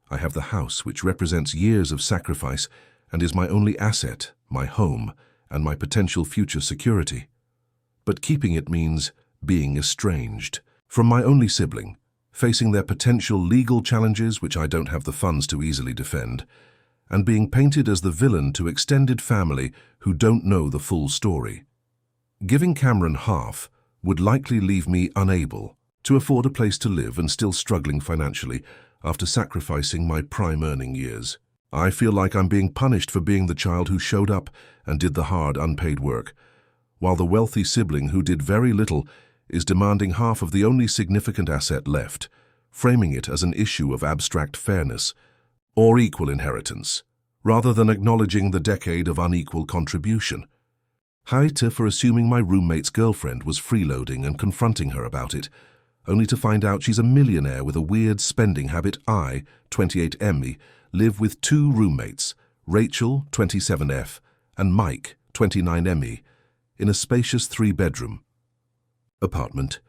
I have the house, which represents years of sacrifice and is my only asset, my home, and my potential future security. But keeping it means being estranged from my only sibling, facing their potential legal challenges which I don't have the funds to easily defend, and being painted as the villain to extended family who don't know the full story. Giving Cameron half would likely leave me unable to afford a place to live and still struggling financially after sacrificing my prime earning years. I feel like I'm being punished for being the child who showed up and did the hard, unpaid work, while the wealthy sibling who did very little is demanding half of the only significant asset left, framing it as an issue of abstract fairness or equal inheritance, rather than acknowledging the decade of unequal contribution. Haite for assuming my roommate's girlfriend was freeloading and confronting her about it, only to find out she's a millionaire with a weird spending habit. I, 28M, live with two roommates, Rachel, 27F, and Mike, 29M, in a spacious 3-bedroom apartment.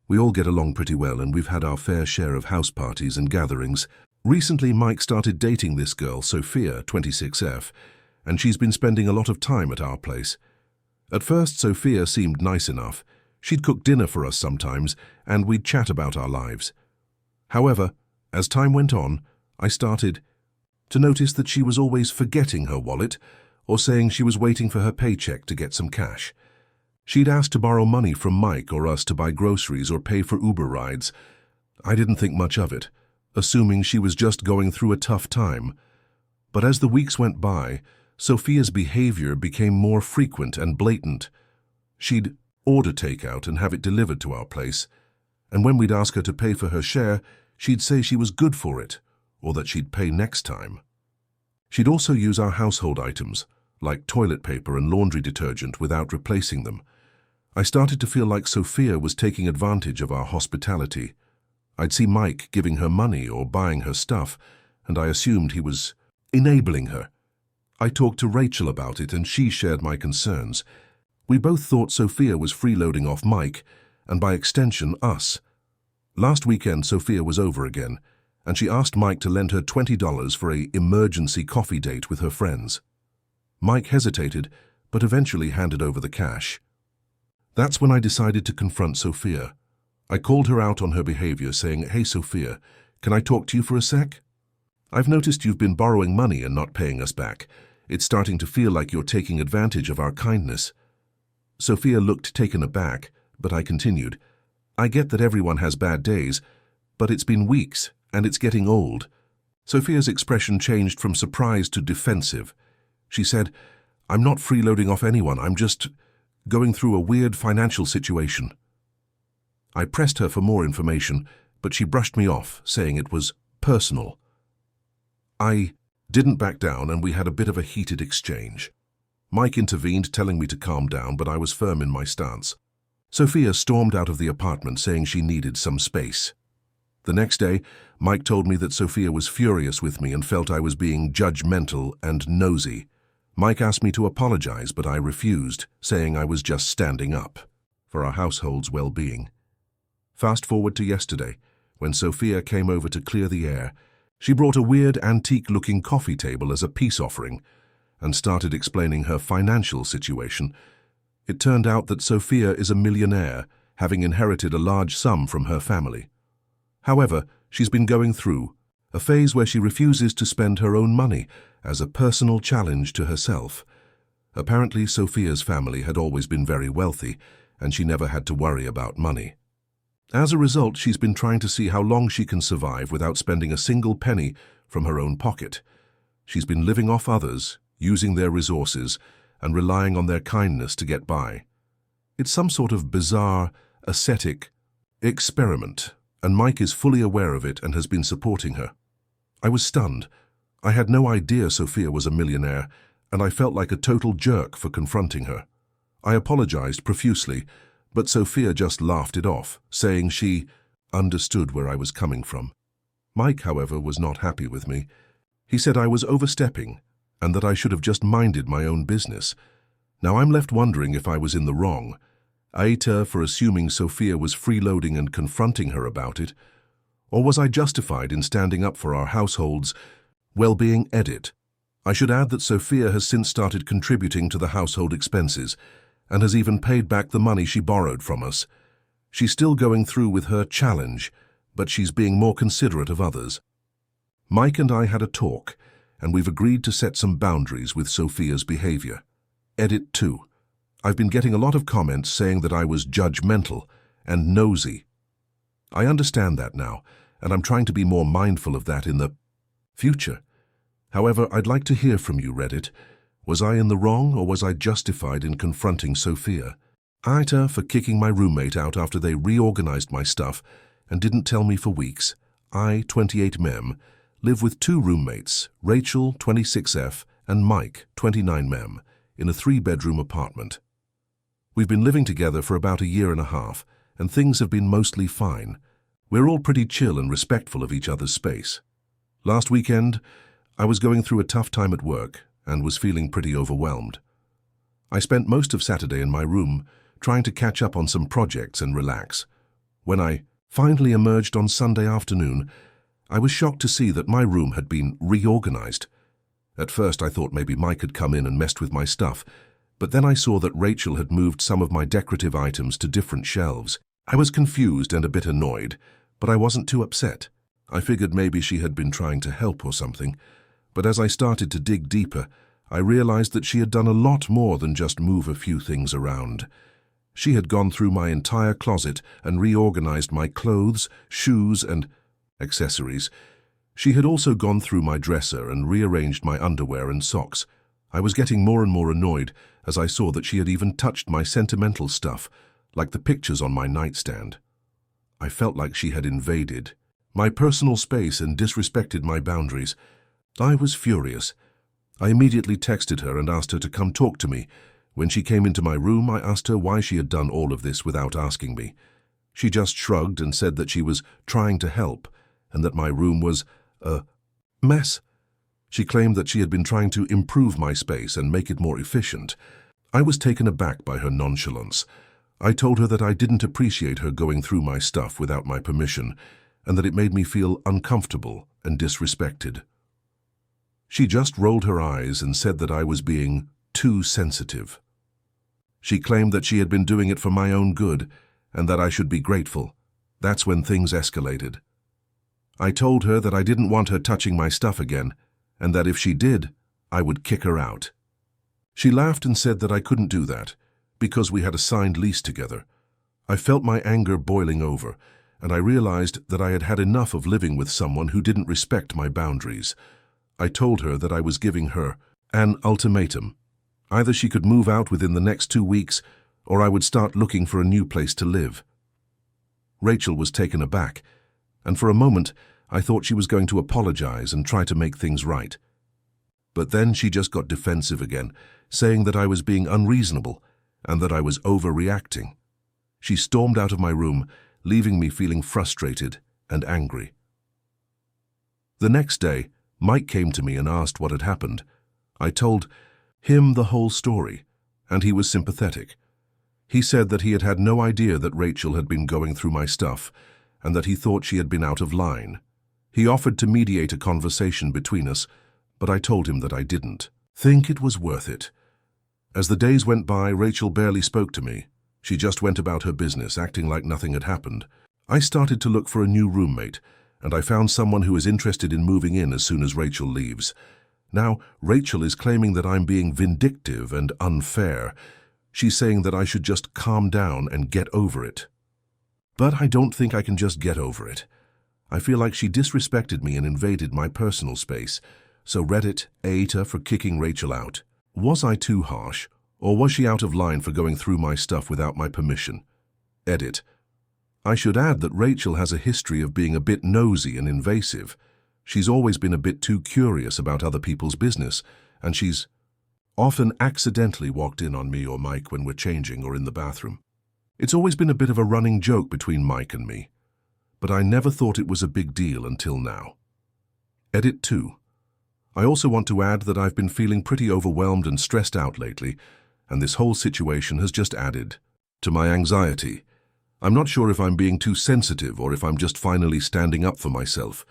We all get along pretty well and we've had our fair share of house parties and gatherings. Recently, Mike started dating this girl, Sophia, 26F, and she's been spending a lot of time at our place. At first, Sophia seemed nice enough. She'd cook dinner for us sometimes, and we'd chat about our lives. However, as time went on, I started to notice that she was always forgetting her wallet or saying she was waiting for her paycheck to get some cash. She'd asked to borrow money from Mike or us to buy groceries or pay for Uber rides. I didn't think much of it, assuming she was just going through a tough time. But as the weeks went by, Sophia's behavior became more frequent and blatant. She'd order takeout and have it delivered to our place, and when we'd ask her to pay for her share, she'd say she was good for it, or that she'd pay next time. She'd also use our household items, like toilet paper and laundry detergent, without replacing them. I started to feel like Sophia was taking advantage of our hospitality. I'd see Mike giving her money or buying her stuff, and I assumed he was enabling her. I talked to Rachel about it and she shared my concerns. We both thought Sophia was freeloading off Mike, and by extension us. Last weekend Sophia was over again, and she asked Mike to lend her $20 for an emergency coffee date with her friends. Mike hesitated, but eventually handed over the cash. That's when I decided to confront Sophia. I called her out on her behavior, saying, "Hey Sophia, can I talk to you for a sec? I've noticed you've been borrowing money and not paying us back. It's starting to feel like you're taking advantage of our kindness." Sophia looked taken aback, but I continued, "I get that everyone has bad days, but it's been weeks and it's getting old." Sophia's expression changed from surprise to defensive. She said, "I'm not freeloading off anyone, I'm just going through a weird financial situation." I pressed her for more information, but she brushed me off, saying it was personal. I didn't back down and we had a bit of a heated exchange. Mike intervened, telling me to calm down, but I was firm in my stance. Sophia stormed out of the apartment, saying she needed some space. The next day, Mike told me that Sophia was furious with me and felt I was being judgmental and nosy. Mike asked me to apologize, but I refused, saying I was just standing up for our household's well-being. Fast forward to yesterday, when Sophia came over to clear the air. She brought a weird antique-looking coffee table as a peace offering and started explaining her financial situation. It turned out that Sophia is a millionaire, having inherited a large sum from her family. However, she's been going through a phase where she refuses to spend her own money as a personal challenge to herself. Apparently, Sophia's family had always been very wealthy, and she never had to worry about money. As a result, she's been trying to see how long she can survive without spending a single penny from her own pocket. She's been living off others, using their resources, and relying on their kindness to get by. It's some sort of bizarre, ascetic experiment, and Mike is fully aware of it and has been supporting her. I was stunned. I had no idea Sophia was a millionaire, and I felt like a total jerk for confronting her. I apologized profusely, but Sophia just laughed it off, saying she understood where I was coming from. Mike, however, was not happy with me. He said I was overstepping and that I should have just minded my own business. Now I'm left wondering if I was in the wrong. Aita for assuming Sophia was freeloading and confronting her about it, or was I justified in standing up for our household's well-being? Edit. I should add that Sophia has since started contributing to the household expenses and has even paid back the money she borrowed from us. She's still going through with her challenge, but she's being more considerate of others. Mike and I had a talk, and we've agreed to set some boundaries with Sophia's behavior. Edit 2. I've been getting a lot of comments saying that I was judgmental and nosy. I understand that now, and I'm trying to be more mindful of that in the future. However, I'd like to hear from you, Reddit. Was I in the wrong, or was I justified in confronting Sophia? Aita for kicking my roommate out after they reorganized my stuff and didn't tell me for weeks. I, 28 live with 2 roommates, Rachel, 26F, and Mike, 29 in a 3-bedroom apartment. We've been living together for about a year and a half, and things have been mostly fine. We're all pretty chill and respectful of each other's space. Last weekend, I was going through a tough time at work and was feeling pretty overwhelmed. I spent most of Saturday in my room trying to catch up on some projects and relax. When I finally emerged on Sunday afternoon, I was shocked to see that my room had been reorganized. At first I thought maybe Mike had come in and messed with my stuff, but then I saw that Rachel had moved some of my decorative items to different shelves. I was confused and a bit annoyed, but I wasn't too upset. I figured maybe she had been trying to help or something, but as I started to dig deeper, I realized that she had done a lot more than just move a few things around. She had gone through my entire closet and reorganized my clothes, shoes, and accessories. She had also gone through my dresser and rearranged my underwear and socks. I was getting more and more annoyed as I saw that she had even touched my sentimental stuff, like the pictures on my nightstand. I felt like she had invaded my personal space and disrespected my boundaries. I was furious. I immediately texted her and asked her to come talk to me. When she came into my room, I asked her why she had done all of this without asking me. She just shrugged and said that she was trying to help and that my room was a mess. She claimed that she had been trying to improve my space and make it more efficient. I was taken aback by her nonchalance. I told her that I didn't appreciate her going through my stuff without my permission and that it made me feel uncomfortable and disrespected. She just rolled her eyes and said that I was being too sensitive. She claimed that she had been doing it for my own good and that I should be grateful. That's when things escalated. I told her that I didn't want her touching my stuff again and that if she did, I would kick her out. She laughed and said that I couldn't do that because we had a signed lease together. I felt my anger boiling over, and I realized that I had had enough of living with someone who didn't respect my boundaries. I told her that I was giving her an ultimatum. Either she could move out within the next 2 weeks, or I would start looking for a new place to live. Rachel was taken aback, and for a moment I thought she was going to apologize and try to make things right. But then she just got defensive again, saying that I was being unreasonable and that I was overreacting. She stormed out of my room, leaving me feeling frustrated and angry. The next day, Mike came to me and asked what had happened. I told him the whole story, and he was sympathetic. He said that he had had no idea that Rachel had been going through my stuff and that he thought she had been out of line. He offered to mediate a conversation between us, but I told him that I didn't think it was worth it. As the days went by, Rachel barely spoke to me. She just went about her business, acting like nothing had happened. I started to look for a new roommate, and I found someone who is interested in moving in as soon as Rachel leaves. Now, Rachel is claiming that I'm being vindictive and unfair. She's saying that I should just calm down and get over it. But I don't think I can just get over it. I feel like she disrespected me and invaded my personal space, so Reddit ate her for kicking Rachel out. Was I too harsh, or was she out of line for going through my stuff without my permission? Edit. I should add that Rachel has a history of being a bit nosy and invasive. She's always been a bit too curious about other people's business, and she's often accidentally walked in on me or Mike when we're changing or in the bathroom. It's always been a bit of a running joke between Mike and me, but I never thought it was a big deal until now. Edit 2. I also want to add that I've been feeling pretty overwhelmed and stressed out lately, and this whole situation has just added to my anxiety. I'm not sure if I'm being too sensitive or if I'm just finally standing up for myself.